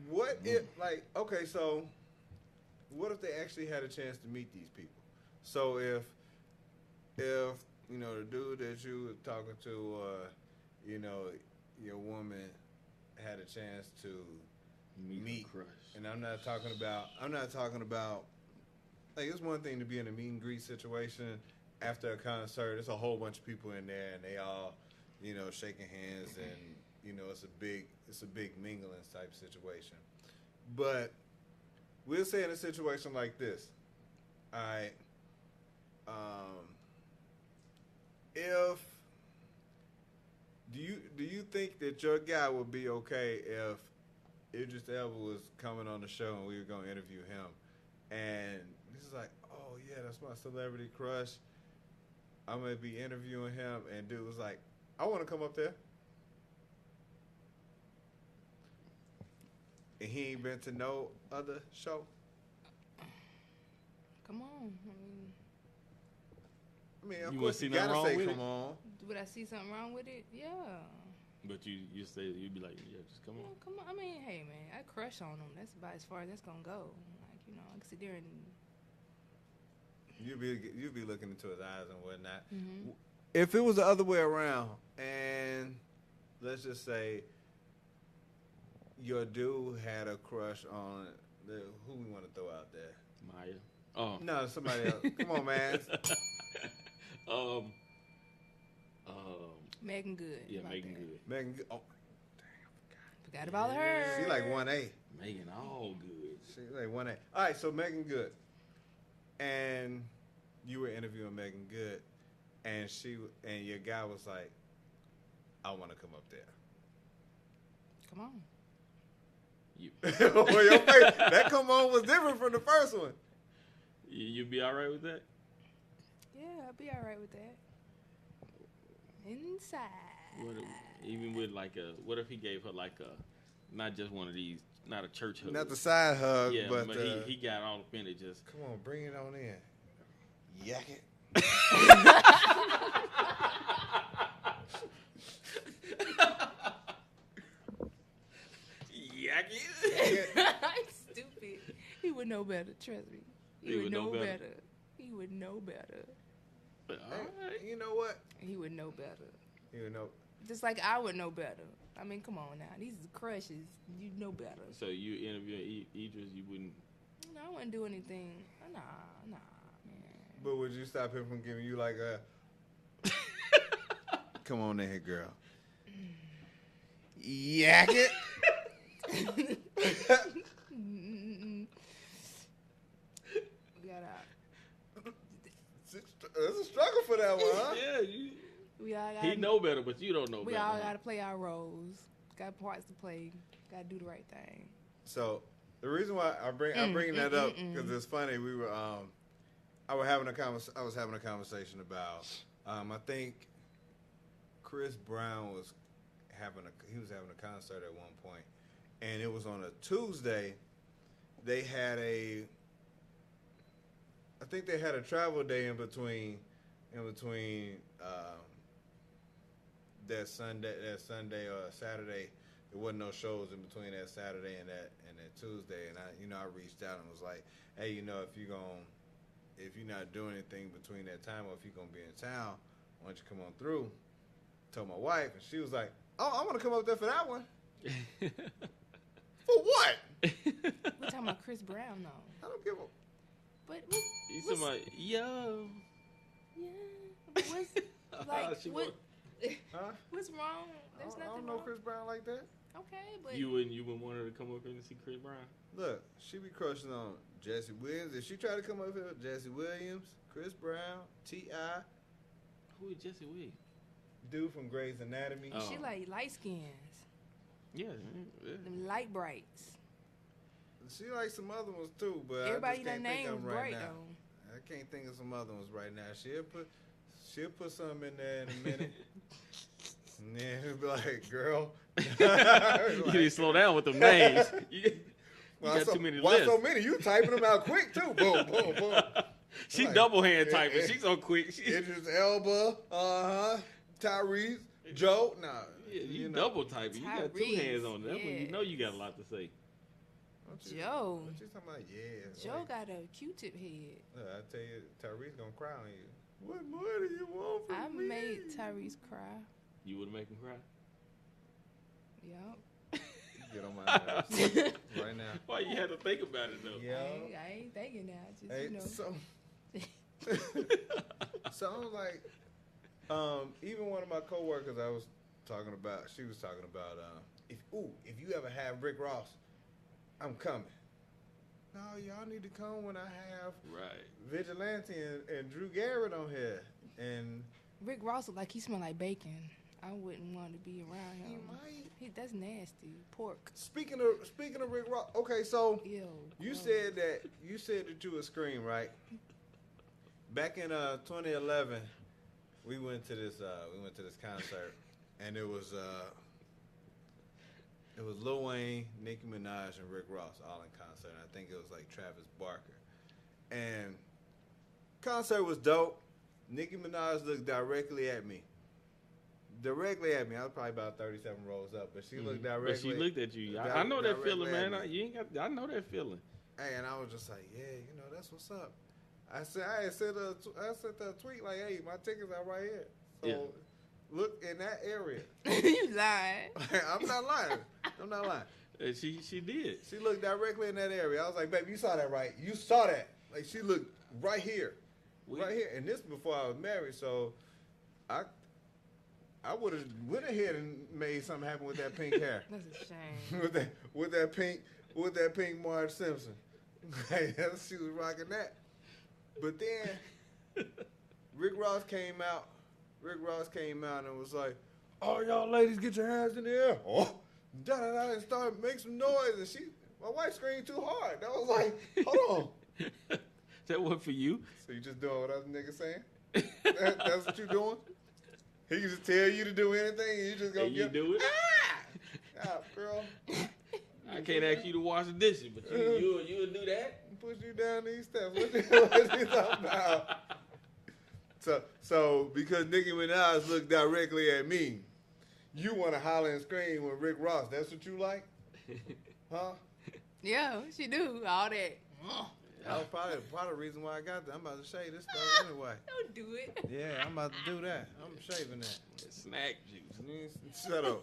[SPEAKER 2] What if, okay, so what if they actually had a chance to meet these people? So if the dude that you were talking to, your woman had a chance to meet
[SPEAKER 3] crush.
[SPEAKER 2] and I'm not talking about like it's one thing to be in a meet and greet situation after a concert. There's a whole bunch of people in there and they all, shaking hands and it's a big mingling type situation. But we'll say in a situation like this, all right, if do you think that your guy would be okay if Idris Elba was coming on the show and we were going to interview him and this is like, oh yeah, that's my celebrity crush, I'm going to be interviewing him, and dude was like, I want to come up there, and he ain't been to no other show?
[SPEAKER 7] Come on.
[SPEAKER 2] Of
[SPEAKER 3] You
[SPEAKER 2] course
[SPEAKER 3] wouldn't see
[SPEAKER 2] you
[SPEAKER 3] nothing
[SPEAKER 2] gotta
[SPEAKER 3] wrong
[SPEAKER 2] say
[SPEAKER 3] with
[SPEAKER 2] come
[SPEAKER 3] it?
[SPEAKER 2] on.
[SPEAKER 7] Would I see something wrong with it? Yeah.
[SPEAKER 3] But you say you'd be like, yeah, just come
[SPEAKER 7] Yeah,
[SPEAKER 3] on.
[SPEAKER 7] come on. I mean, hey, man, I crush on him. That's about as far as that's gonna go. Like, I can sit there and.
[SPEAKER 2] You'd be looking into his eyes and whatnot.
[SPEAKER 7] Mm-hmm.
[SPEAKER 2] If it was the other way around, and let's just say your dude had a crush on who we want to throw out there?
[SPEAKER 3] Maya. Oh.
[SPEAKER 2] No, somebody else. Come on, man.
[SPEAKER 7] Megan Good.
[SPEAKER 3] Yeah,
[SPEAKER 7] My
[SPEAKER 3] Megan
[SPEAKER 7] bad.
[SPEAKER 3] Good.
[SPEAKER 2] Megan. Oh,
[SPEAKER 7] Forgot about her.
[SPEAKER 2] she like 1A.
[SPEAKER 3] Megan, all good.
[SPEAKER 2] She's like 1A. All right, so Megan Good, and you were interviewing Megan Good, and your guy was like, I want to come up there.
[SPEAKER 7] Come on.
[SPEAKER 3] You
[SPEAKER 2] Well, your face, that come on was different from the first one.
[SPEAKER 3] you be all right with that?
[SPEAKER 7] Yeah, I'll be all right with that. Inside.
[SPEAKER 3] Even with what if he gave her like not just one of these, not a church hug.
[SPEAKER 2] Not the side hug,
[SPEAKER 3] yeah,
[SPEAKER 2] but
[SPEAKER 3] he got all offended. Just
[SPEAKER 2] come on, bring it on in. Yak it.
[SPEAKER 3] yak it.
[SPEAKER 7] Stupid. He would know better. Trust me. He would know better. He would know better.
[SPEAKER 3] But, all right.
[SPEAKER 2] You know what?
[SPEAKER 7] He would know better.
[SPEAKER 2] You know.
[SPEAKER 7] Just like I would know better. I mean, come on now. These are crushes. You know better.
[SPEAKER 3] So you interviewing Idris, you wouldn't.
[SPEAKER 7] No, I wouldn't do anything. Nah, man.
[SPEAKER 2] But would you stop him from giving you like a? Come on in here, girl. Yak it.
[SPEAKER 7] Got out.
[SPEAKER 2] It's a struggle for that one, huh?
[SPEAKER 3] Yeah,
[SPEAKER 7] We all
[SPEAKER 3] he know better, but you don't know
[SPEAKER 7] we
[SPEAKER 3] better.
[SPEAKER 7] all got to play our roles. Got parts to play. Got to do the right thing.
[SPEAKER 2] So the reason why I'm bringing that up because it's funny. We were I was having a conversation about I think Chris Brown was having a concert at one point, and it was on a Tuesday. They had I think they had a travel day in between that Sunday or Saturday. There wasn't no shows in between that Saturday and that Tuesday, and I reached out and was like, hey, if you're not doing anything between that time, or if you're gonna be in town, why don't you come on through? Told my wife, and she was like, oh, I'm gonna come up there for that one. For what?
[SPEAKER 7] We're talking about Chris Brown, though.
[SPEAKER 2] I don't give a.
[SPEAKER 7] But
[SPEAKER 3] You talking about yo?
[SPEAKER 7] Yeah. What's wrong? There's
[SPEAKER 2] I
[SPEAKER 7] nothing
[SPEAKER 2] don't know
[SPEAKER 7] wrong.
[SPEAKER 2] Chris Brown like that.
[SPEAKER 7] Okay, but
[SPEAKER 3] You wouldn't want her to come up here and see Chris Brown?
[SPEAKER 2] Look, she be crushing on Jesse Williams. If she try to come up here, Jesse Williams, Chris Brown, T.I.,
[SPEAKER 3] Who is Jesse Williams?
[SPEAKER 2] dude from Grey's Anatomy.
[SPEAKER 3] Oh.
[SPEAKER 7] she like light skins,
[SPEAKER 3] Yeah.
[SPEAKER 7] them light brights.
[SPEAKER 2] She likes some other ones too, but
[SPEAKER 7] Everybody
[SPEAKER 2] I just
[SPEAKER 7] that
[SPEAKER 2] can't think
[SPEAKER 7] name
[SPEAKER 2] of
[SPEAKER 7] was
[SPEAKER 2] them right
[SPEAKER 7] bright
[SPEAKER 2] now.
[SPEAKER 7] though.
[SPEAKER 2] I can't think of some other ones right now. She'll put something in there in a minute. And then he'll be like, girl.
[SPEAKER 3] You need to slow down with the names. You got too many
[SPEAKER 2] why
[SPEAKER 3] lists.
[SPEAKER 2] so many? You typing them out quick too. Boom, boom, boom.
[SPEAKER 3] She
[SPEAKER 2] Like,
[SPEAKER 3] double hand typing. She's so quick.
[SPEAKER 2] Idris Elba, Tyrese, Joe. Nah,
[SPEAKER 3] Yeah, you
[SPEAKER 2] know.
[SPEAKER 3] double typing. You got two
[SPEAKER 7] Tyrese,
[SPEAKER 3] hands on that one. You know you got a lot to say.
[SPEAKER 7] Joe.
[SPEAKER 2] What you talking about? Yeah.
[SPEAKER 7] Joe
[SPEAKER 2] like,
[SPEAKER 7] got a Q-tip head.
[SPEAKER 2] I tell you, Tyrese gonna cry on you. What more do you want from
[SPEAKER 7] I
[SPEAKER 2] me?
[SPEAKER 7] made Tyrese cry.
[SPEAKER 3] You would make him cry?
[SPEAKER 7] Yup.
[SPEAKER 2] Get on my nerves right now.
[SPEAKER 3] Why you had to think about it though?
[SPEAKER 2] Yeah.
[SPEAKER 7] I ain't thinking now. Just
[SPEAKER 2] Hey,
[SPEAKER 7] you know.
[SPEAKER 2] so I was like, even one of my coworkers she was talking about, if you ever have Rick Ross, I'm coming. No, y'all need to come when I have
[SPEAKER 3] Right.
[SPEAKER 2] Vigilante and Drew Garrett on here. And
[SPEAKER 7] Rick Ross look like he smell like bacon. I wouldn't want to be around him.
[SPEAKER 2] he might.
[SPEAKER 7] That's nasty. Pork.
[SPEAKER 2] Speaking of Rick Ross, okay, so
[SPEAKER 7] Ew.
[SPEAKER 2] you
[SPEAKER 7] gross.
[SPEAKER 2] said that you would scream, right? Back in 2011, we went to this concert, and it was Lil Wayne, Nicki Minaj, and Rick Ross all in concert. And I think it was like Travis Barker, and concert was dope. Nicki Minaj looked directly at me. I was probably about 37 rows up, but she looked directly.
[SPEAKER 3] But she looked at you. I know that feeling, man. I know that feeling.
[SPEAKER 2] Hey, and I was just like, yeah, that's what's up. I sent a tweet like, hey, my tickets are right here. So
[SPEAKER 3] Yeah.
[SPEAKER 2] look in that area.
[SPEAKER 7] You lied.
[SPEAKER 2] I'm not lying.
[SPEAKER 3] And she did.
[SPEAKER 2] She looked directly in that area. I was like, baby, you saw that right. You saw that. Like, she looked right here. Right here. And this before I was married, so I would have went ahead and made something happen with that pink hair.
[SPEAKER 7] That's a shame.
[SPEAKER 2] with that pink Marge Simpson. She was rocking that. But then Rick Ross came out and was like, "Oh, y'all ladies, get your hands in the air!" Oh, da da da, and started making some noise. And my wife screamed too hard. I was like, "Hold on."
[SPEAKER 3] That one for you?
[SPEAKER 2] So you just doing what other niggas saying? That's what you doing? He can just tell you to do anything, and you just go
[SPEAKER 3] And you do it?
[SPEAKER 2] Ah, girl.
[SPEAKER 3] I can't ask you to wash the dishes, but you'll do that.
[SPEAKER 2] Push you down these steps. What you talking about? So because Nicki Minaj looked directly at me, you want to holler and scream with Rick Ross. That's what you like? Huh?
[SPEAKER 7] Yeah, she do all that.
[SPEAKER 2] That was probably the reason why I got that. I'm about to shave this stuff anyway.
[SPEAKER 7] Don't do it.
[SPEAKER 2] Yeah, I'm about to do that. I'm shaving that.
[SPEAKER 3] It's snack juice.
[SPEAKER 2] Shut up.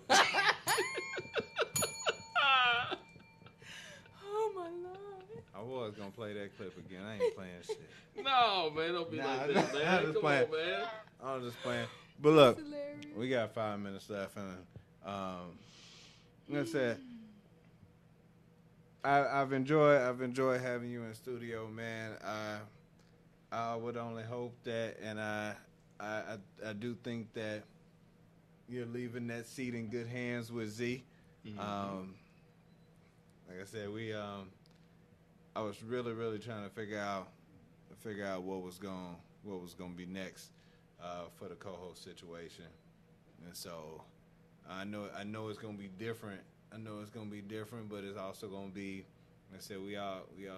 [SPEAKER 7] Oh my Lord.
[SPEAKER 2] I was gonna play that clip again. I ain't playing shit.
[SPEAKER 3] No, man, don't be like that, man.
[SPEAKER 2] I'm just
[SPEAKER 3] Come
[SPEAKER 2] playing.
[SPEAKER 3] on, man.
[SPEAKER 2] I'm just playing. But look,
[SPEAKER 7] That's hilarious.
[SPEAKER 2] we got 5 minutes left, and like I said, I've enjoyed having you in studio, man. I would only hope that, and I do think that you're leaving that seat in good hands with Z.
[SPEAKER 3] Mm-hmm.
[SPEAKER 2] Like I said, I was really trying to figure out what was going to be next for the co-host situation, and so I know it's going to be different. I know it's going to be different, but it's also going to be, like I said, we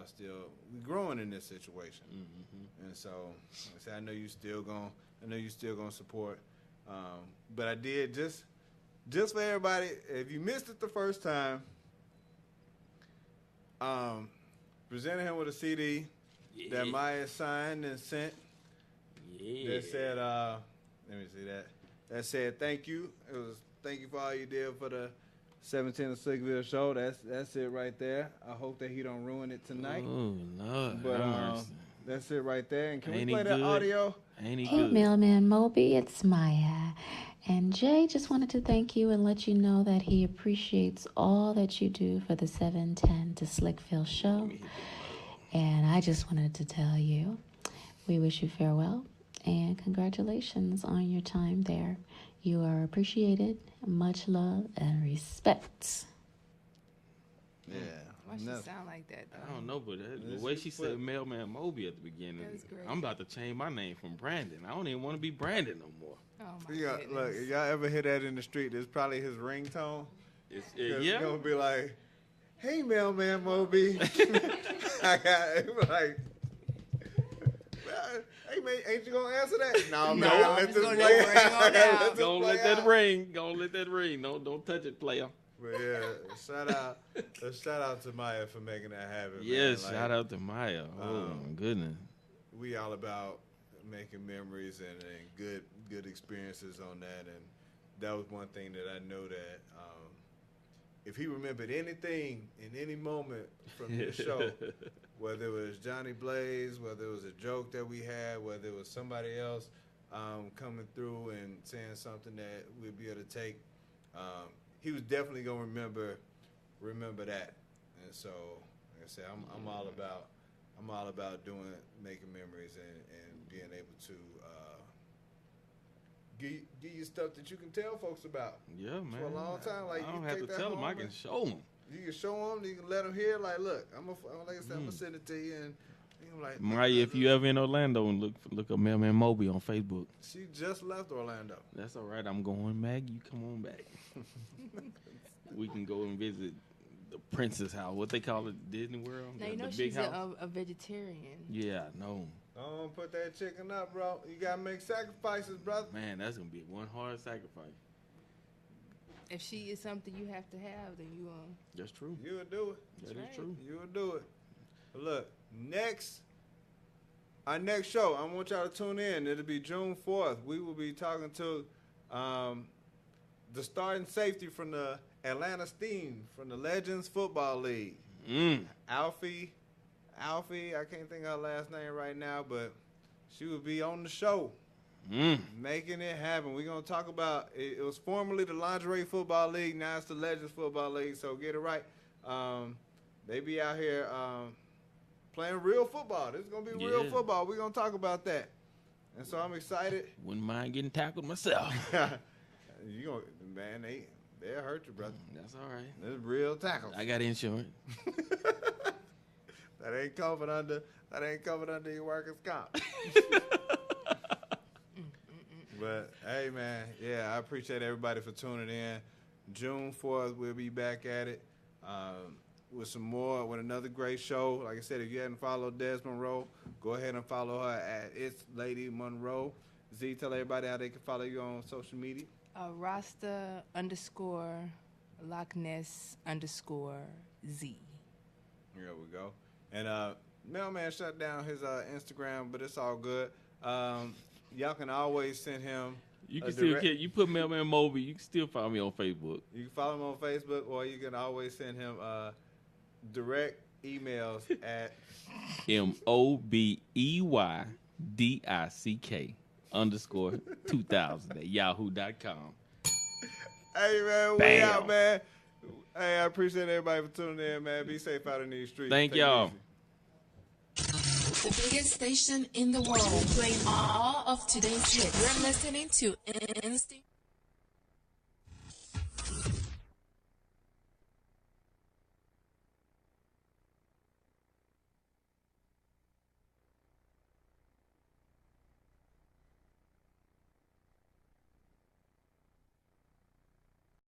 [SPEAKER 2] still growing in this situation, and so like I said, I know you still gonna support, but I did just for everybody. If you missed it the first time, presented him with a CD that Maya signed and sent.
[SPEAKER 3] Yeah.
[SPEAKER 2] That said, let me see that. That said, thank you. It was thank you for all you did for the 710 Slickville show. That's it right there. I hope that he don't ruin it tonight.
[SPEAKER 3] Oh Lord.
[SPEAKER 2] But that's it right there. And can
[SPEAKER 3] Ain't
[SPEAKER 2] we play
[SPEAKER 3] he
[SPEAKER 2] that
[SPEAKER 3] good?
[SPEAKER 2] audio?
[SPEAKER 3] Ain't he
[SPEAKER 9] Hey,
[SPEAKER 3] good?
[SPEAKER 9] Mailman Mobey, it's Maya. And Jay just wanted to thank you and let you know that he appreciates all that you do for the 710 to Slickville show. And I just wanted to tell you, we wish you farewell and congratulations on your time there. You are appreciated. Much love and respect.
[SPEAKER 2] Yeah.
[SPEAKER 7] Why she sound like that, though?
[SPEAKER 3] I don't know, but the way she said Mailman Mobey at the beginning,
[SPEAKER 7] That was great.
[SPEAKER 3] I'm about to change my name from Brandon. I don't even want to be Brandon no more.
[SPEAKER 7] Oh, my
[SPEAKER 2] Yeah,
[SPEAKER 7] goodness.
[SPEAKER 2] look, if y'all ever hear that in the street, it's probably his ringtone.
[SPEAKER 3] It's,
[SPEAKER 2] It's
[SPEAKER 3] yeah.
[SPEAKER 2] gonna be like, "Hey, Mailman Mobey." I got like, "Hey man, ain't you gonna answer that?" No, man.
[SPEAKER 7] No,
[SPEAKER 2] Let
[SPEAKER 7] it's
[SPEAKER 2] this
[SPEAKER 7] gonna
[SPEAKER 2] play
[SPEAKER 7] ring on out.
[SPEAKER 3] Don't let that ring. Don't let that ring. Don't touch it, player.
[SPEAKER 2] But yeah, shout out to Maya for making that happen.
[SPEAKER 3] Yes,
[SPEAKER 2] man.
[SPEAKER 3] shout out to Maya. Oh my goodness.
[SPEAKER 2] We all about making memories and good experiences on that, and that was one thing that I know that if he remembered anything in any moment from this show, whether it was Johnny Blaze, whether it was a joke that we had, whether it was somebody else coming through and saying something that we'd be able to take, he was definitely gonna remember that. And so, like I said, I'm all about making memories and being able to give you stuff that you can tell folks about.
[SPEAKER 3] Yeah, man.
[SPEAKER 2] For a long time, like
[SPEAKER 3] I
[SPEAKER 2] you
[SPEAKER 3] don't have
[SPEAKER 2] take
[SPEAKER 3] to
[SPEAKER 2] that
[SPEAKER 3] tell them. I
[SPEAKER 2] home
[SPEAKER 3] can
[SPEAKER 2] and-
[SPEAKER 3] show them.
[SPEAKER 2] You can show them, you can let them hear, like, look, like I said, I'm gonna send it to you, and I'm like,
[SPEAKER 3] Maya, if you ever in Orlando, and look up Mailman Mobey on Facebook.
[SPEAKER 2] she just left Orlando.
[SPEAKER 3] That's all right. I'm going, Maggie. You come on back. We can go and visit the Princess House. What they call it, Disney World?
[SPEAKER 7] Now,
[SPEAKER 3] the
[SPEAKER 7] you know
[SPEAKER 3] big
[SPEAKER 7] she's
[SPEAKER 3] house.
[SPEAKER 7] a vegetarian.
[SPEAKER 3] Yeah, I know.
[SPEAKER 2] Don't put that chicken up, bro. You gotta make sacrifices, brother.
[SPEAKER 3] Man, that's gonna be one hard sacrifice.
[SPEAKER 7] If she is something you have to have, then you
[SPEAKER 3] That's true.
[SPEAKER 2] You'll do it.
[SPEAKER 3] That is
[SPEAKER 7] right.
[SPEAKER 3] true.
[SPEAKER 2] You'll do it. But look, our next show, I want y'all to tune in. It'll be June 4th. We will be talking to the starting safety from the Atlanta Steam from the Legends Football League. Alfie, I can't think of her last name right now, but she will be on the show. Making it happen. We're going to talk about it. It was formerly the Lingerie Football League. Now it's the Legends Football League. So get it right. They be out here playing real football. This is going to be real
[SPEAKER 3] Yeah.
[SPEAKER 2] football. We're going to talk about that. And so I'm excited.
[SPEAKER 3] Wouldn't mind getting tackled myself.
[SPEAKER 2] You gonna, man, they'll hurt you, brother.
[SPEAKER 3] That's all right.
[SPEAKER 2] It's real tackles.
[SPEAKER 3] I got insurance.
[SPEAKER 2] That ain't covered under your workers' comp. But hey, man, yeah, I appreciate everybody for tuning in. June 4th, we'll be back at it. with another great show. Like I said, if you hadn't followed Des Monroe, go ahead and follow her at It's Lady Monroe. Z, tell everybody how they can follow you on social media.
[SPEAKER 7] Rasta _ Loch Ness _ Z.
[SPEAKER 2] There we go. And Mailman shut down his Instagram, but it's all good. Y'all can always send him.
[SPEAKER 3] You can still get. You put Mailman Mobey. You can still follow me on Facebook.
[SPEAKER 2] You can follow him on Facebook, or you can always send him direct emails at
[SPEAKER 3] MOBEYDICK_2000 at yahoo.com.
[SPEAKER 2] Hey man, we out, man. Hey, I appreciate everybody for tuning in, man. Be safe out in these streets.
[SPEAKER 3] Thank y'all.
[SPEAKER 1] The biggest station in the world, playing all of today's hits. You're listening to Instinct.